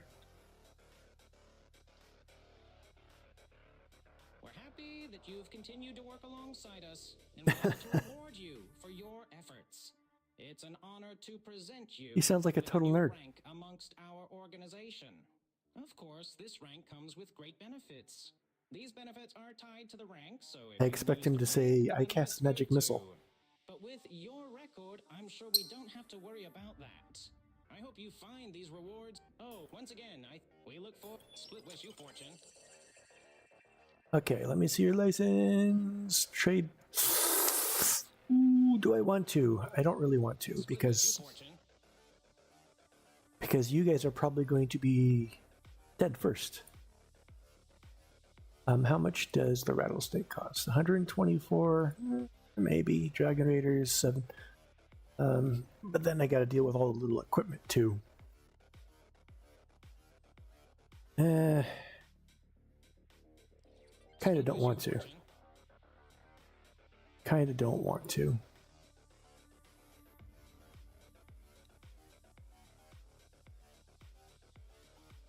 We're happy that you've continued to work alongside us, and we want to reward you for your efforts. It's an honor to present you. He sounds like a with total new nerd. rank amongst our organization. Of course, this rank comes with great benefits. These benefits are tied to the rank, so if I you expect lose him the to rank, say, the "I cast benefits a magic go missile." too. But with your record, I'm sure we don't have to worry about that. I hope you find these rewards. Oh, once again, we look for split wish you fortune. Okay, let me see your license. Trade. Ooh, do I want to? I don't really want to because you guys are probably going to be dead first. How much does the rattlesnake cost? 124, maybe. Dragon Raiders 7. But then I got to deal with all the little equipment too. Kind of don't want to. Kind of don't want to.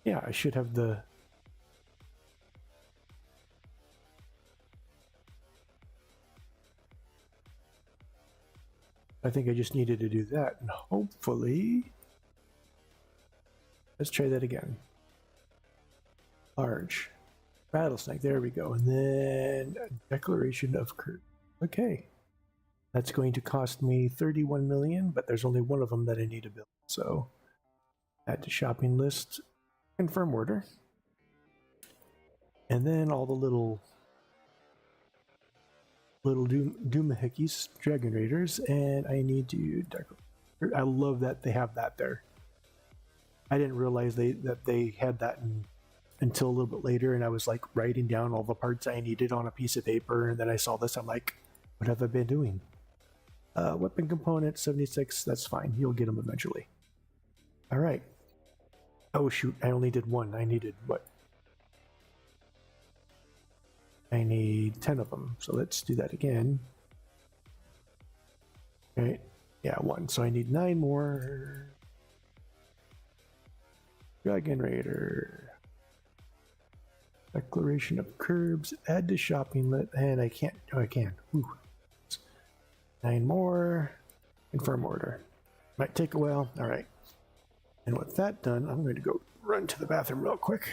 Yeah, I should have the. I think I just needed to do that, and hopefully. Let's try that again. Large. Rattlesnake, there we go. And then Declaration of Curse. Okay. That's going to cost me 31 million, but there's only one of them that I need to build. So add to shopping list, confirm order. And then all the little Doomahickeys, Dragon Raiders, and I need to I love that they have that there. I didn't realize that they had that until a little bit later, and I was like writing down all the parts I needed on a piece of paper, and then I saw this. I'm like, what have I been doing? Weapon components 76. That's fine. You'll get them eventually. All right. Oh shoot! I only did one. I needed what? I need 10 of them. So let's do that again. All right. Yeah, 1. So I need 9 more. Dragon Raider. Declaration of Curbs. Add to shopping list. And I can't. Oh, I can. Ooh. 9 more. Confirm order. Might take a while. All right. And with that done, I'm going to go run to the bathroom real quick.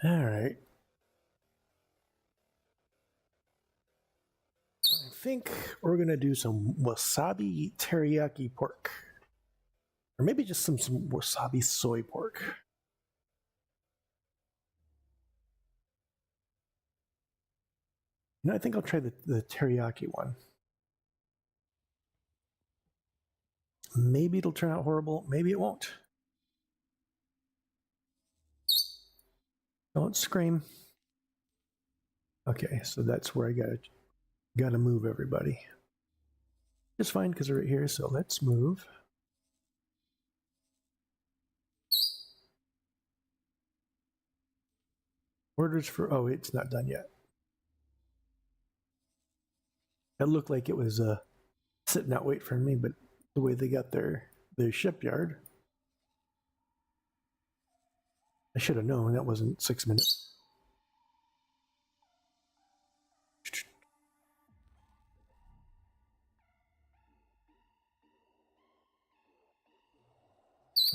All right. I think we're going to do some wasabi teriyaki pork. Or maybe just some wasabi soy pork. You know, I think I'll try the teriyaki one. Maybe it'll turn out horrible. Maybe it won't. Don't scream. Okay, so that's where I gotta move everybody. It's fine because we're right here, so let's move. Orders for, oh, it's not done yet. It looked like it was sitting out wait for me, but the way they got their shipyard, I should have known that wasn't 6 minutes.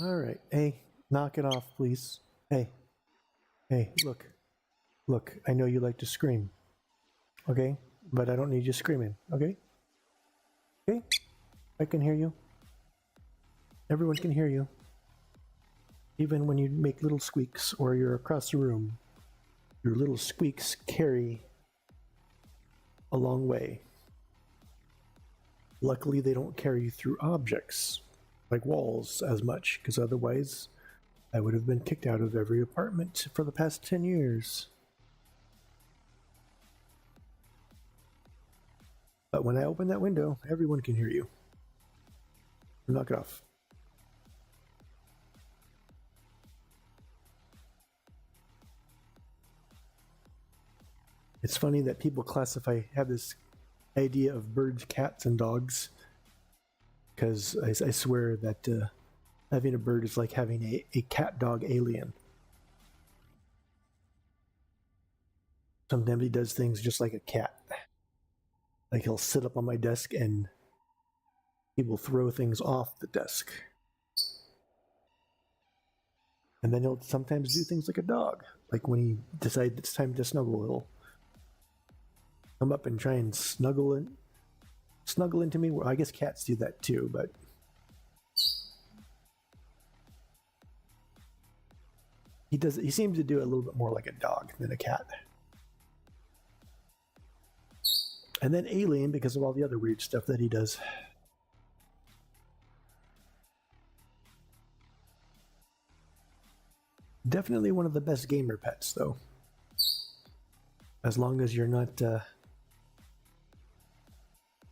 All right. Hey, knock it off, please. Hey, look. Look, I know you like to scream. Okay? But I don't need you screaming. Okay? Okay? I can hear you. Everyone can hear you. Even when you make little squeaks or you're across the room, your little squeaks carry a long way. Luckily, they don't carry through objects like walls as much, because otherwise I would have been kicked out of every apartment for the past 10 years. But when I open that window, everyone can hear you. Knock it off. It's funny that people have this idea of birds, cats, and dogs, because I swear that having a bird is like having a cat-dog alien. Sometimes he does things just like a cat. Like he'll sit up on my desk and he will throw things off the desk. And then he'll sometimes do things like a dog. Like when he decides it's time to snuggle, he'll come up and try and snuggle into me. Well, I guess cats do that too, but he seems to do it a little bit more like a dog than a cat. And then alien because of all the other weird stuff that he does. Definitely one of the best gamer pets, though. As long as you're not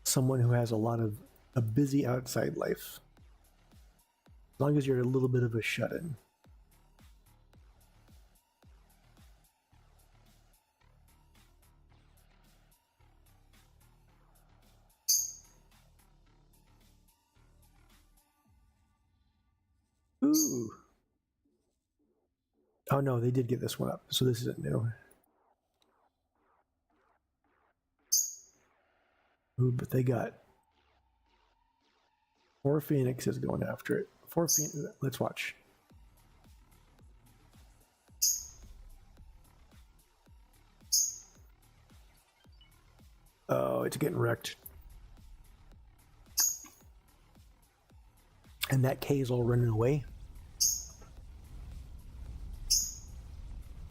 someone who has a busy outside life. As long as you're a little bit of a shut-in. Ooh. Oh no, they did get this one up, so this isn't new. Ooh, but they got 4 phoenixes going after it. Let's watch. Oh, it's getting wrecked. And that K is all running away.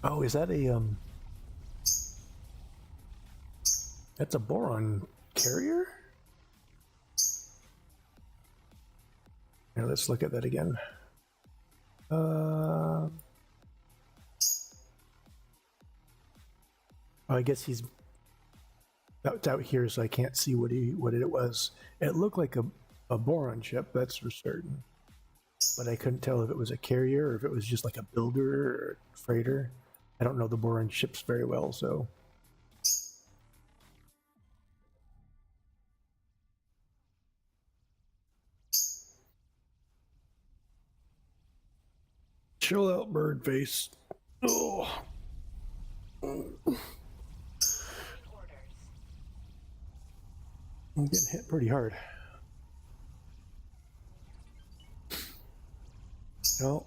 Oh, is that that's a boron carrier? Now let's look at that again. I guess he's out here, so I can't see what it was. It looked like a boron ship, that's for certain. But I couldn't tell if it was a carrier or if it was just like a builder or a freighter. I don't know the boron ships very well, so. Chill out, bird face. Oh. I'm getting hit pretty hard. No,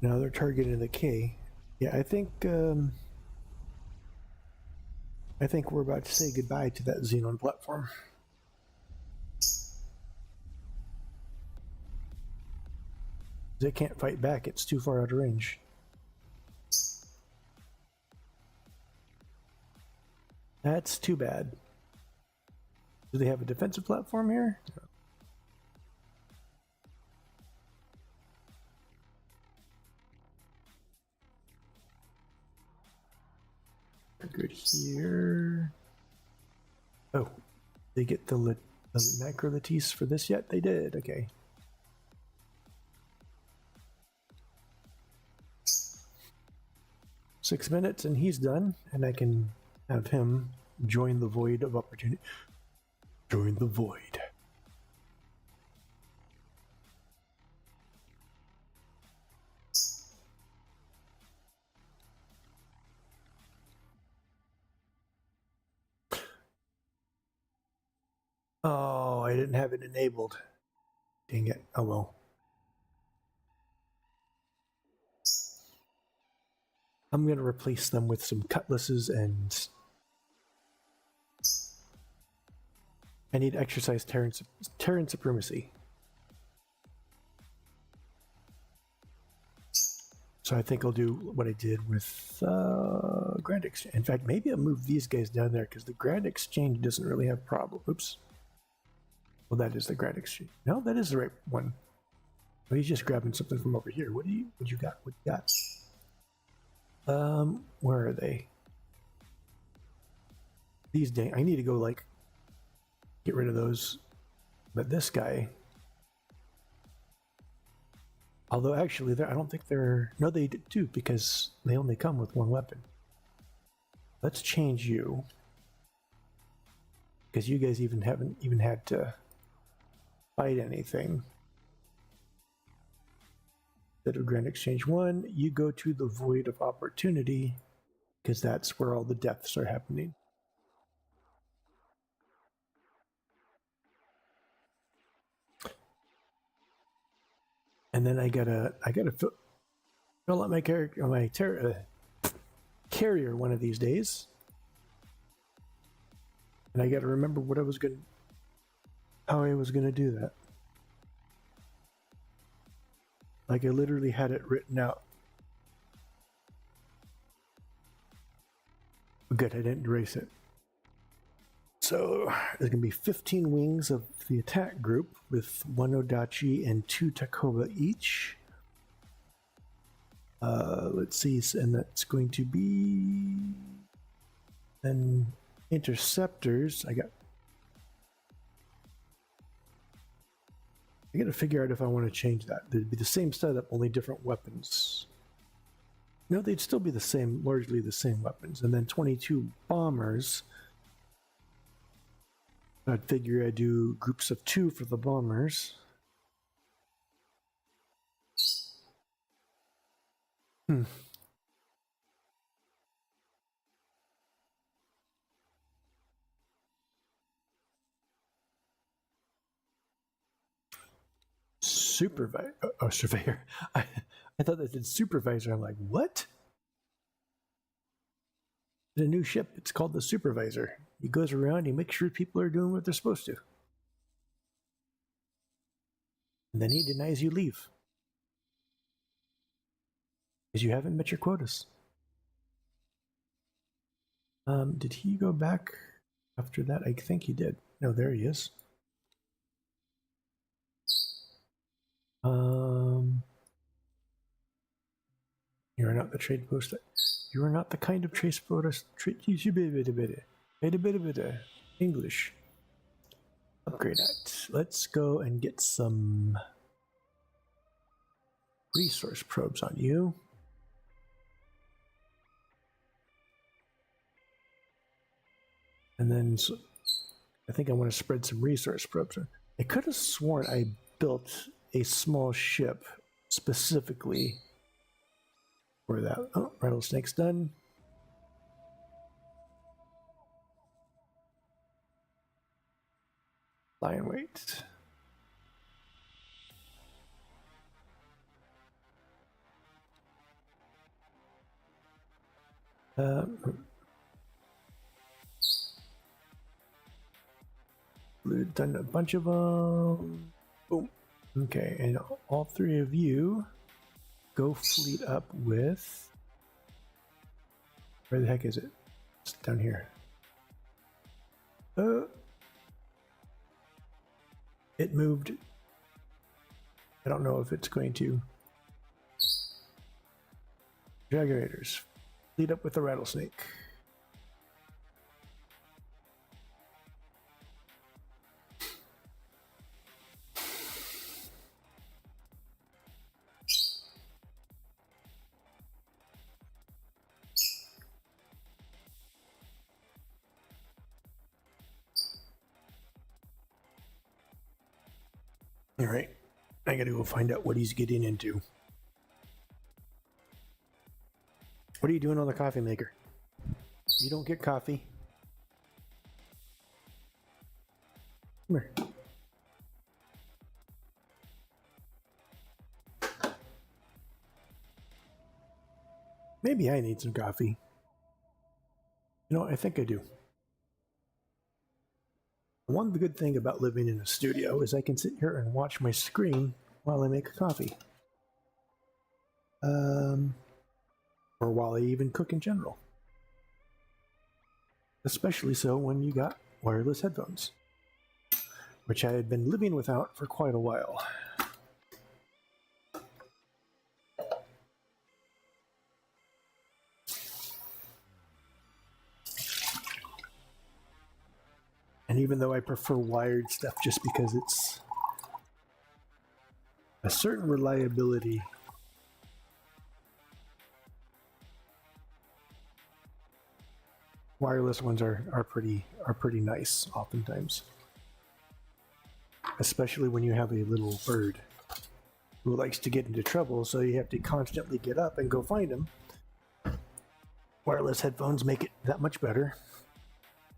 now they're targeting the K. Yeah, I think we're about to say goodbye to that Xenon platform. They can't fight back, it's too far out of range. That's too bad. Do they have a defensive platform here? Good here. Oh, they get the macro Lattice for this yet? They did, okay. Six minutes and he's done, and I can have him join the void of opportunity. Join the void. Oh, I didn't have it enabled. Dang it. Oh well. I'm going to replace them with some cutlasses and I need to exercise Terran supremacy. So I think I'll do what I did with Grand Exchange. In fact, maybe I'll move these guys down there because the Grand Exchange doesn't really have problem. Oops. Well, that is the Grand Exchange. No, that is the right one. Oh, he's just grabbing something from over here. What you got? What you got? Where are they? These dang, I need to go like get rid of those. But this guy, although actually I don't think they're, no they do because they only come with one weapon. Let's change you because you guys haven't even had to fight anything. Instead of Grand Exchange 1, you go to the Void of Opportunity because that's where all the deaths are happening. And then I gotta fill out my character, carrier one of these days, and I gotta remember how I was gonna do that. Like I literally had it written out. Good, I didn't erase it. So there's going to be 15 wings of the attack group with 1 Odachi and 2 Takoba each. Let's see, and that's going to be then interceptors. I got to figure out if I want to change that. They'd be the same setup, only different weapons. No, they'd still be the same, largely the same weapons. And then 22 bombers. I'd figure I'd do groups of 2 for the bombers. Surveyor. I thought that said supervisor. I'm like, what? It's a new ship. It's called the Supervisor. He goes around, he makes sure people are doing what they're supposed to. And then he denies you leave. Because you haven't met your quotas. Did he go back after that? I think he did. No, there he is. You are not the trade post. You are not the kind of trade post. English. Upgrade that. Let's go and get some resource probes on you. And then I think I want to spread some resource probes. I could have sworn I built a small ship specifically for that. Oh, rattlesnake's done. Lion weight. We've done a bunch of them. Boom. Okay, and all 3 of you go fleet up with. Where the heck is it? It's down here. It moved. I don't know if it's going to. Dragonators, fleet up with the rattlesnake. All right, I gotta go find out what he's getting into. What are you doing on the coffee maker? You don't get coffee. Come here. Maybe I need some coffee. You know, I think I do. One good thing about living in a studio is I can sit here and watch my screen while I make a coffee. Or while I even cook in general. Especially so when you got wireless headphones, which I had been living without for quite a while. And even though I prefer wired stuff just because it's a certain reliability, wireless ones are pretty nice oftentimes. Especially when you have a little bird who likes to get into trouble, so you have to constantly get up and go find him. Wireless headphones make it that much better,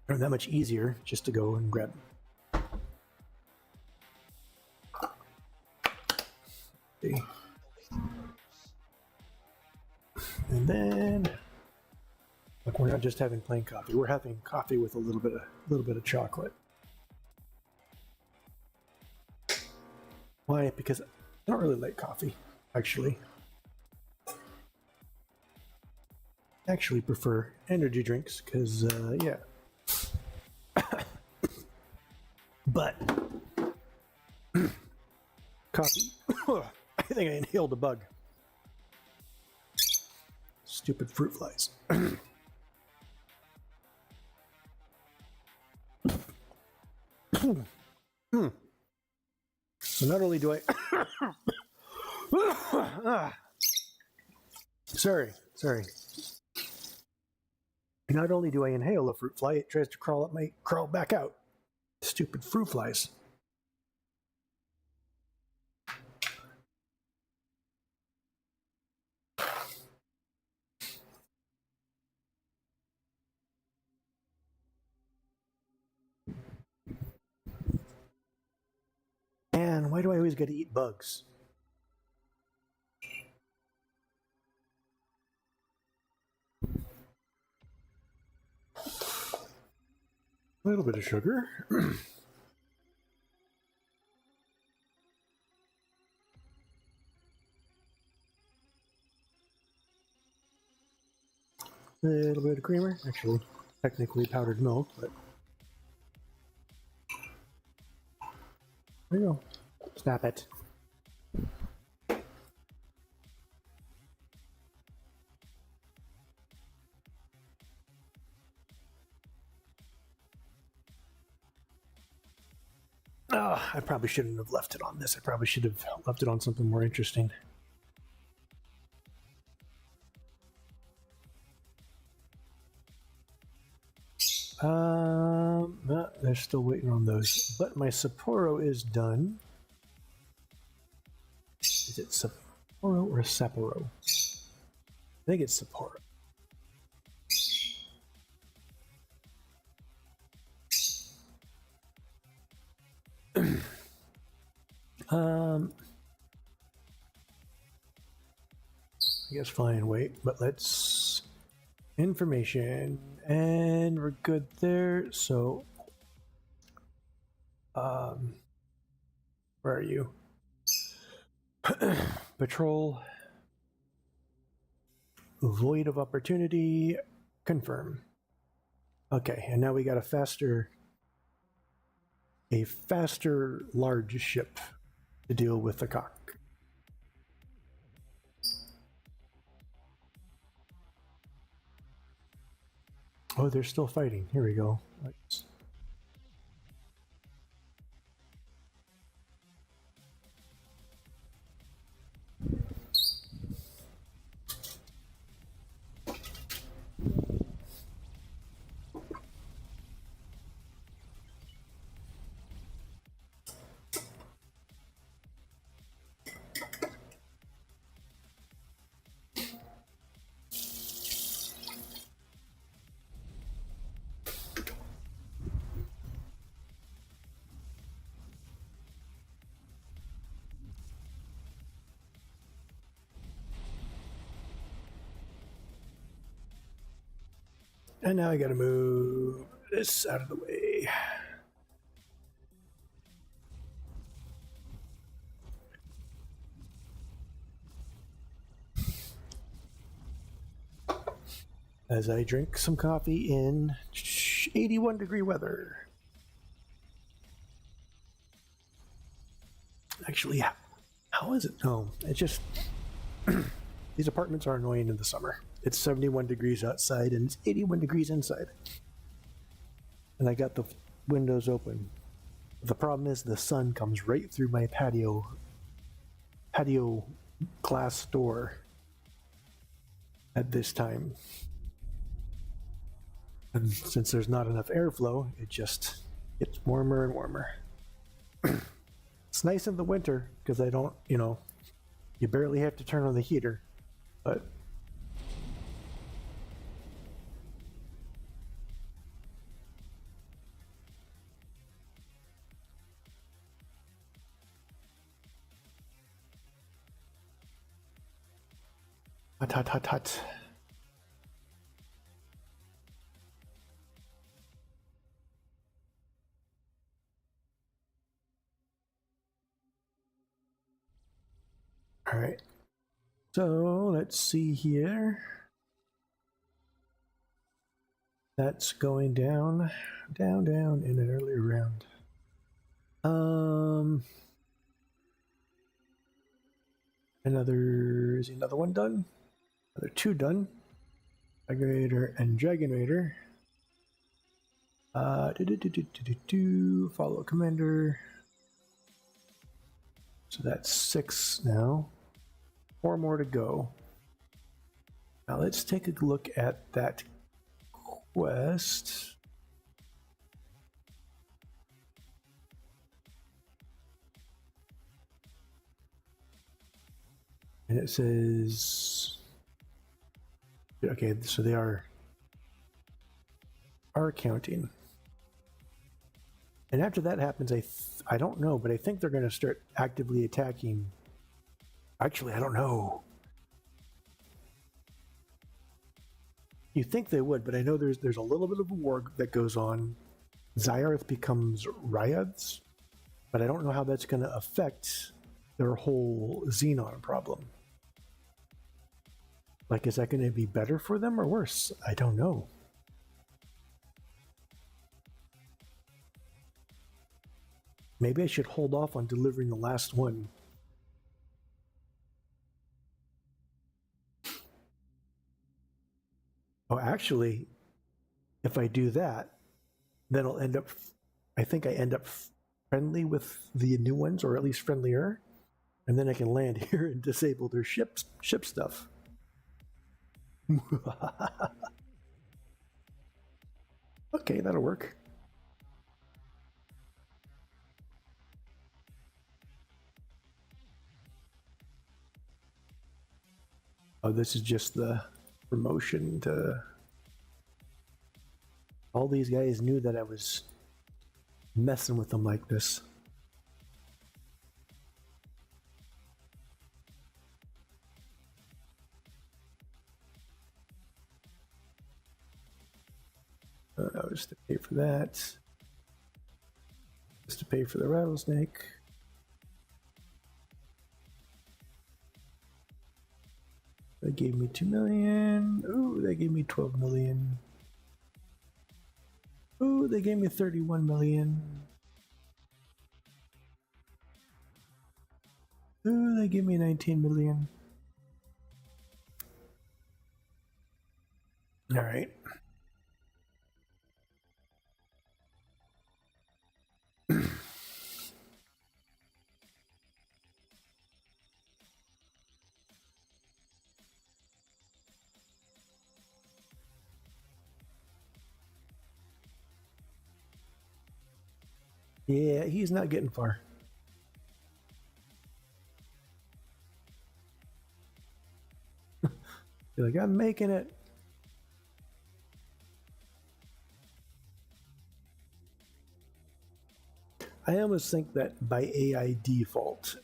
or that much easier just to go and grab them. See. And then, look, we're not just having plain coffee. We're having coffee with a little bit of chocolate. Why? Because I don't really like coffee, actually. I actually prefer energy drinks, because, yeah. But, coffee. I think I inhaled a bug. Stupid fruit flies. So not only do I... Sorry. Not only do I inhale a fruit fly, it tries to crawl back out. Stupid fruit flies. Man, why do I always get to eat bugs? A little bit of sugar. A little bit of creamer. Actually, technically powdered milk, but there you go. Snap it. Oh, I probably shouldn't have left it on this. I probably should have left it on something more interesting. No, they're still waiting on those. But my Sapporo is done. Is it Sapporo or Sapporo? I think it's Sapporo. I guess fine, wait, but let's information, and we're good there. So where are you? Patrol, void of opportunity, confirm. Okay, and now we got a faster large ship to deal with the cock. Oh, they're still fighting. Here we go. Let's... And now I gotta move this out of the way. as I drink some coffee in 81-degree weather. Actually, how is it? No, it just these apartments are annoying in the summer. It's 71 degrees outside and it's 81 degrees inside. And I got the windows open. The problem is the sun comes right through my patio glass door at this time. And since there's not enough airflow, it just gets warmer and warmer. It's nice in the winter because I don't, you barely have to turn on the heater, but hot. All right. So let's see here. That's going down in an earlier round. Is another one done? Another two done. Aggregator and Dragonator. Follow commander. So that's 6 now. 4 more to go. Now let's take a look at that quest. And it says, okay, so they are counting. And after that happens, I don't know, but I think they're going to start actively attacking. Actually, I don't know. You think they would, but I know there's a little bit of a war that goes on. Zyarth becomes Ryaths, but I don't know how that's going to affect their whole Xenon problem. Like, is that going to be better for them or worse? I don't know. Maybe I should hold off on delivering the last one. Oh, actually, if I do that, then I'll end up, I think I end up friendly with the new ones, or at least friendlier, and then I can land here and disable their ship stuff. Okay, that'll work. Oh, this is just the promotion to... All these guys knew that I was messing with them like this. Just to pay for that. Just to pay for the rattlesnake. They gave me 2 million. Ooh, they gave me 12 million. Ooh, they gave me 31 million. Ooh, they gave me 19 million. All right. Yeah, he's not getting far. You're like, I'm making it. I almost think that by AI default,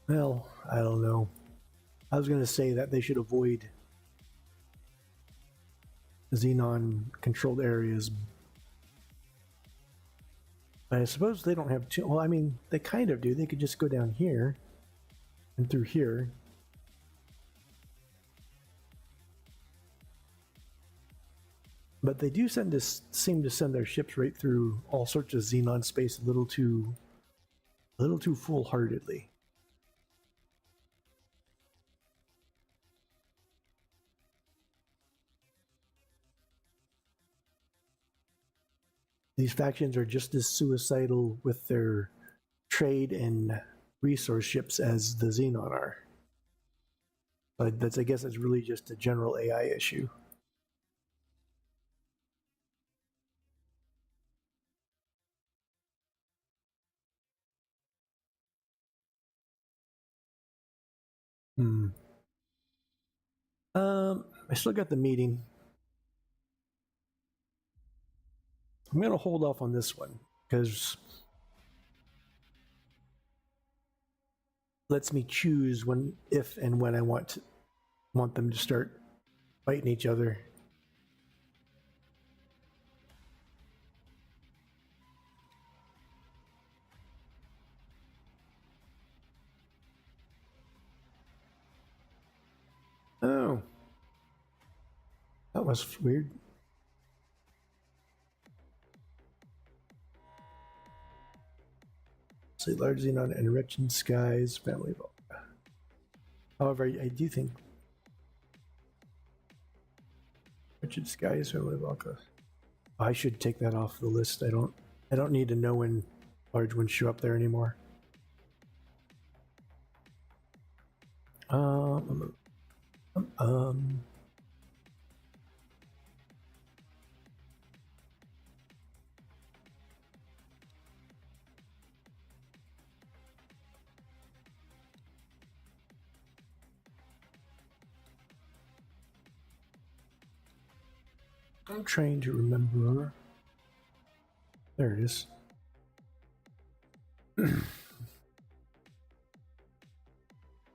well, I don't know. I was going to say that they should avoid Xenon controlled areas. But I suppose they don't have too, well, I mean, they kind of do. They could just go down here and through here. But they do seem to send their ships right through all sorts of Xenon space a little too full-heartedly. These factions are just as suicidal with their trade and resource ships as the Xenon are. But I guess it's really just a general AI issue. I still got the meeting. I'm gonna hold off on this one because lets me choose when, if, and when I want them to start fighting each other. Oh, that was weird. Say large Xenon and Wretched Skies family vault. However, I do think Wretched Skies family Valka. I should take that off the list. I don't need to know when large ones show up there anymore. I'm trying to remember. There it is.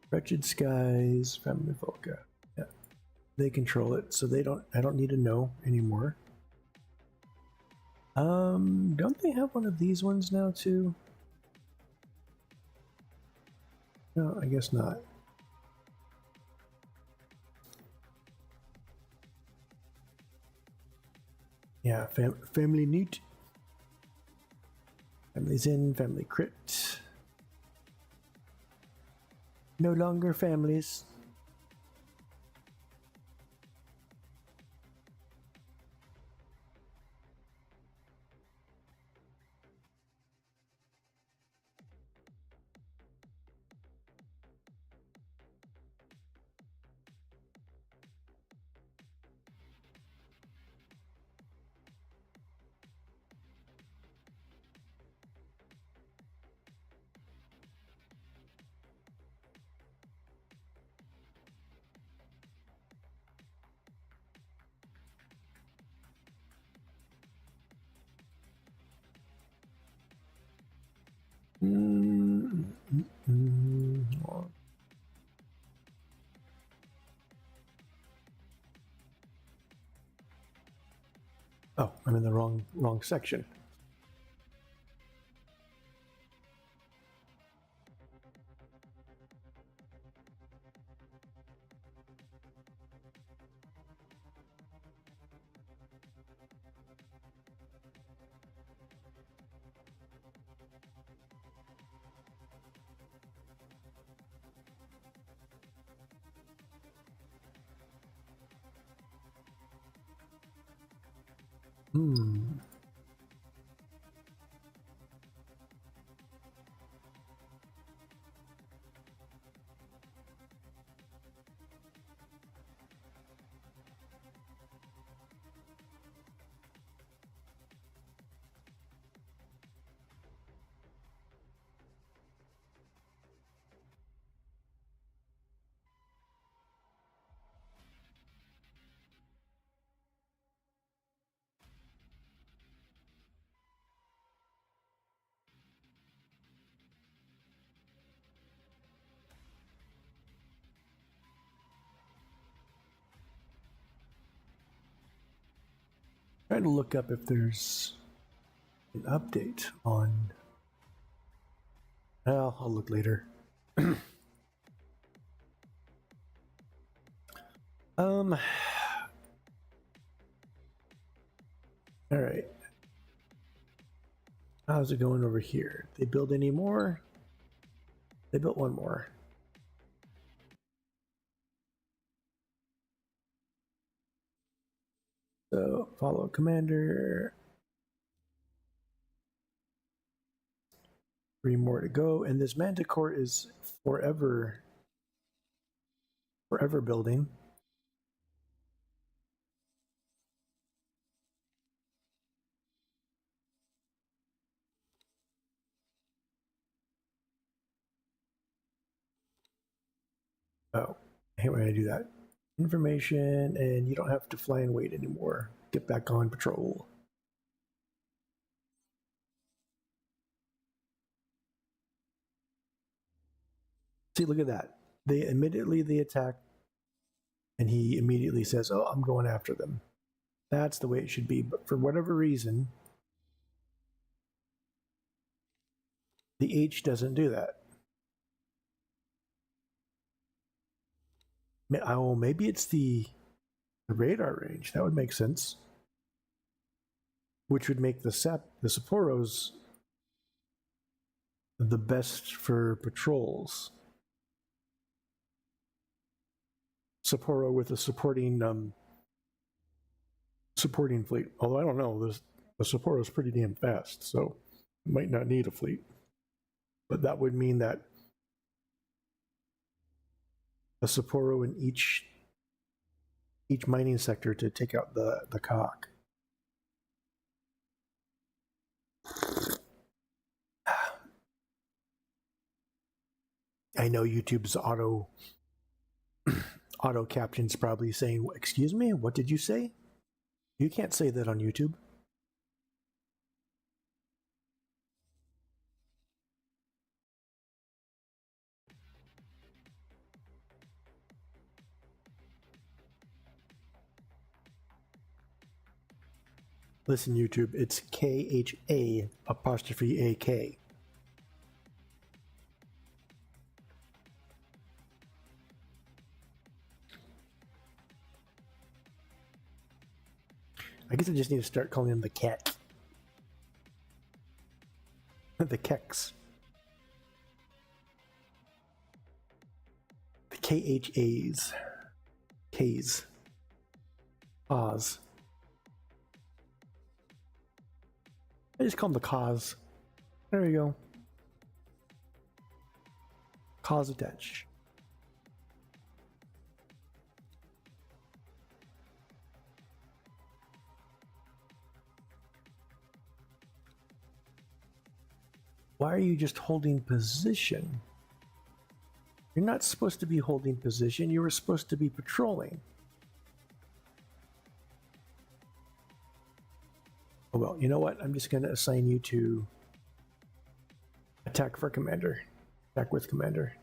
Wretched Skies, Family Volca. Yeah. They control it, so I don't need to know anymore. Don't they have one of these ones now too? No, I guess not. Yeah, Family Newt. Families in, Family Crit. No longer families. Oh, I'm in the wrong section. Trying to look up if there's an update on. Well, I'll look later. All right. How's it going over here? They build any more? They built one more. So follow commander. 3 more to go, and this Manticore is forever building. Oh, I hate when I do that. Information, and you don't have to fly and wait anymore. Get back on patrol. See, look at that. They attack, and he immediately says, "Oh, I'm going after them." That's the way it should be. But for whatever reason, the H doesn't do that. Oh, maybe it's the radar range. That would make sense. Which would make the Sapporos the best for patrols. Sapporo with a supporting fleet. Although I don't know, the Sapporo is pretty damn fast, so it might not need a fleet. But that would mean that a Sapporo in each mining sector to take out the cock. I know YouTube's auto captions probably saying, "Excuse me, what did you say?" You can't say that on YouTube. Listen, YouTube, it's KHA''AK. I guess I just need to start calling them the cat. The Kex. The KHAs. K's. Oz. I just call them the cause. There we go. Cause attach. Why are you just holding position? You're not supposed to be holding position. You were supposed to be patrolling. Oh, well, you know what? I'm just going to assign you to attack for commander. Attack with commander.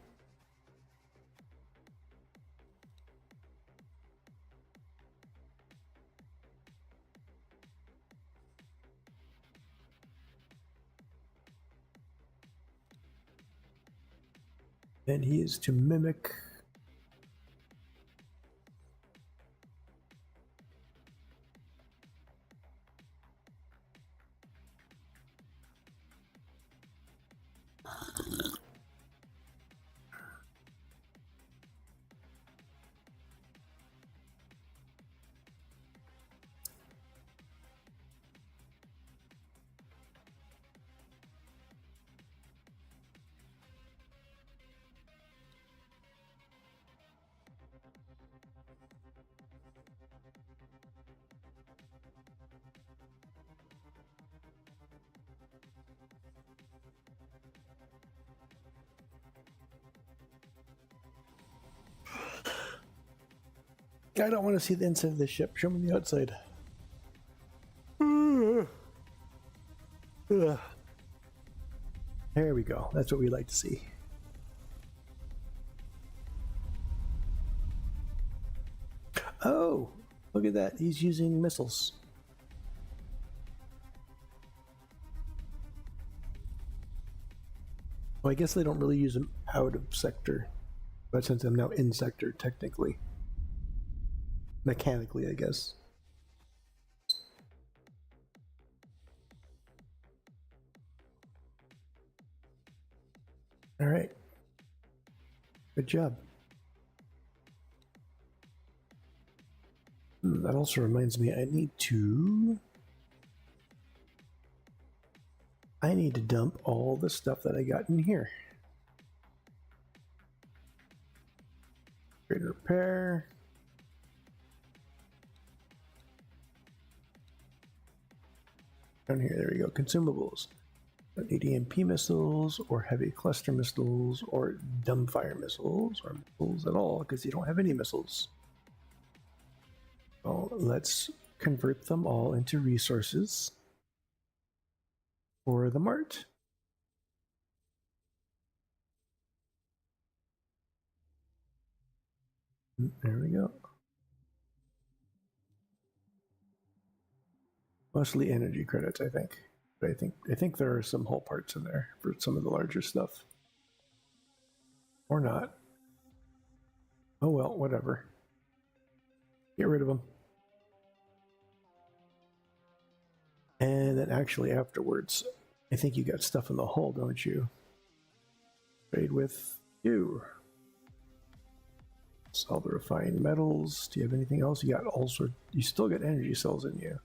And he is to mimic. I don't want to see the inside of the ship. Show me the outside. There we go. That's what we like to see. Oh, look at that. He's using missiles. Well, I guess they don't really use them out of sector. But since I'm now in sector, technically. Mechanically, I guess. Good job. That also reminds me, I need to dump all the stuff that I got in here. Great repair. Down here, there we go. Consumables. Don't need EMP missiles or heavy cluster missiles or dumbfire missiles or missiles at all because you don't have any missiles. Well, let's convert them all into resources for the mart. There we go. Mostly energy credits, I think. But I think there are some whole parts in there for some of the larger stuff. Or not. Oh well, whatever. Get rid of them. And then actually afterwards, I think you got stuff in the hull, don't you? Trade with you. Sell the refined metals. Do you have anything else? You got all sorts. You still got energy cells in you.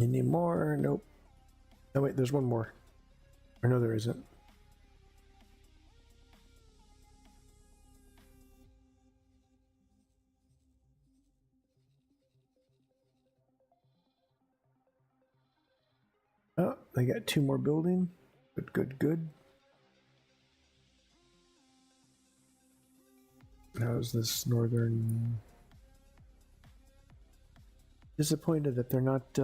Any more? Nope. Oh wait, there's one more. Or no, there isn't. Oh, they got 2 more building. Good. How's this northern? Disappointed that they're not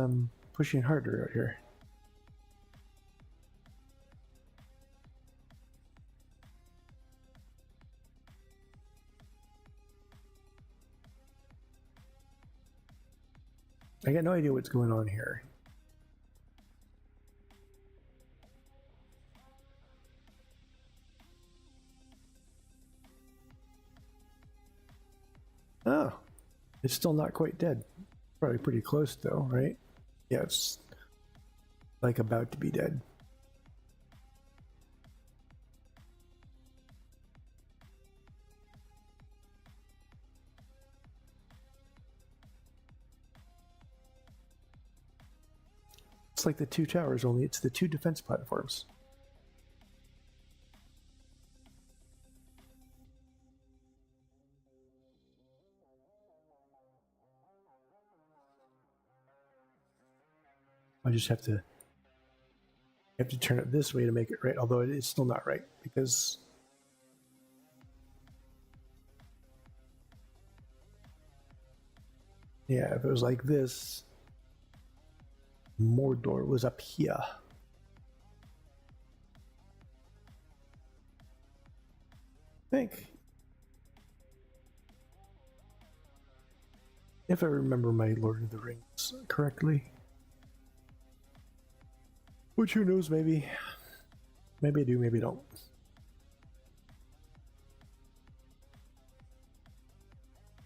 pushing harder out here. I got no idea what's going on here. Oh, it's still not quite dead. Probably pretty close though, right? Yeah, it's like about to be dead. It's like the 2 towers, only it's the 2 defense platforms. I just have to turn it this way to make it right, although it is still not right because yeah, if it was like this, Mordor was up here. I think. If I remember my Lord of the Rings correctly. Which who knows, maybe. Maybe I do, maybe I don't.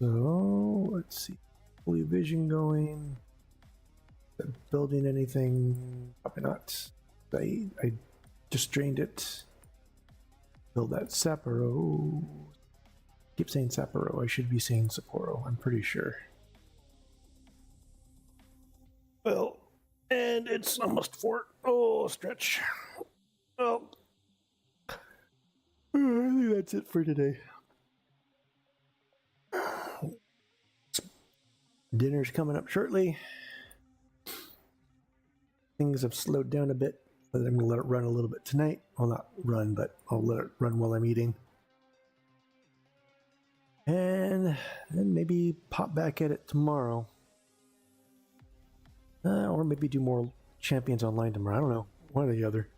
So, let's see. Fully vision going. Building anything? Probably not. I just drained it. Build that Sapporo. Keep saying Sapporo. I should be saying Sapporo. I'm pretty sure. Well, and it's almost 4. Oh, stretch. Well, I think that's it for today. Dinner's coming up shortly. Things have slowed down a bit, but I'm going to let it run a little bit tonight. Well, not run, but I'll let it run while I'm eating. And then maybe pop back at it tomorrow. Or maybe do more Champions Online tomorrow. I don't know. One or the other.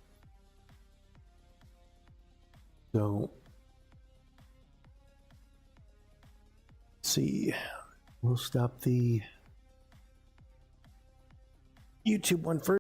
So, let's see. We'll stop the YouTube one first.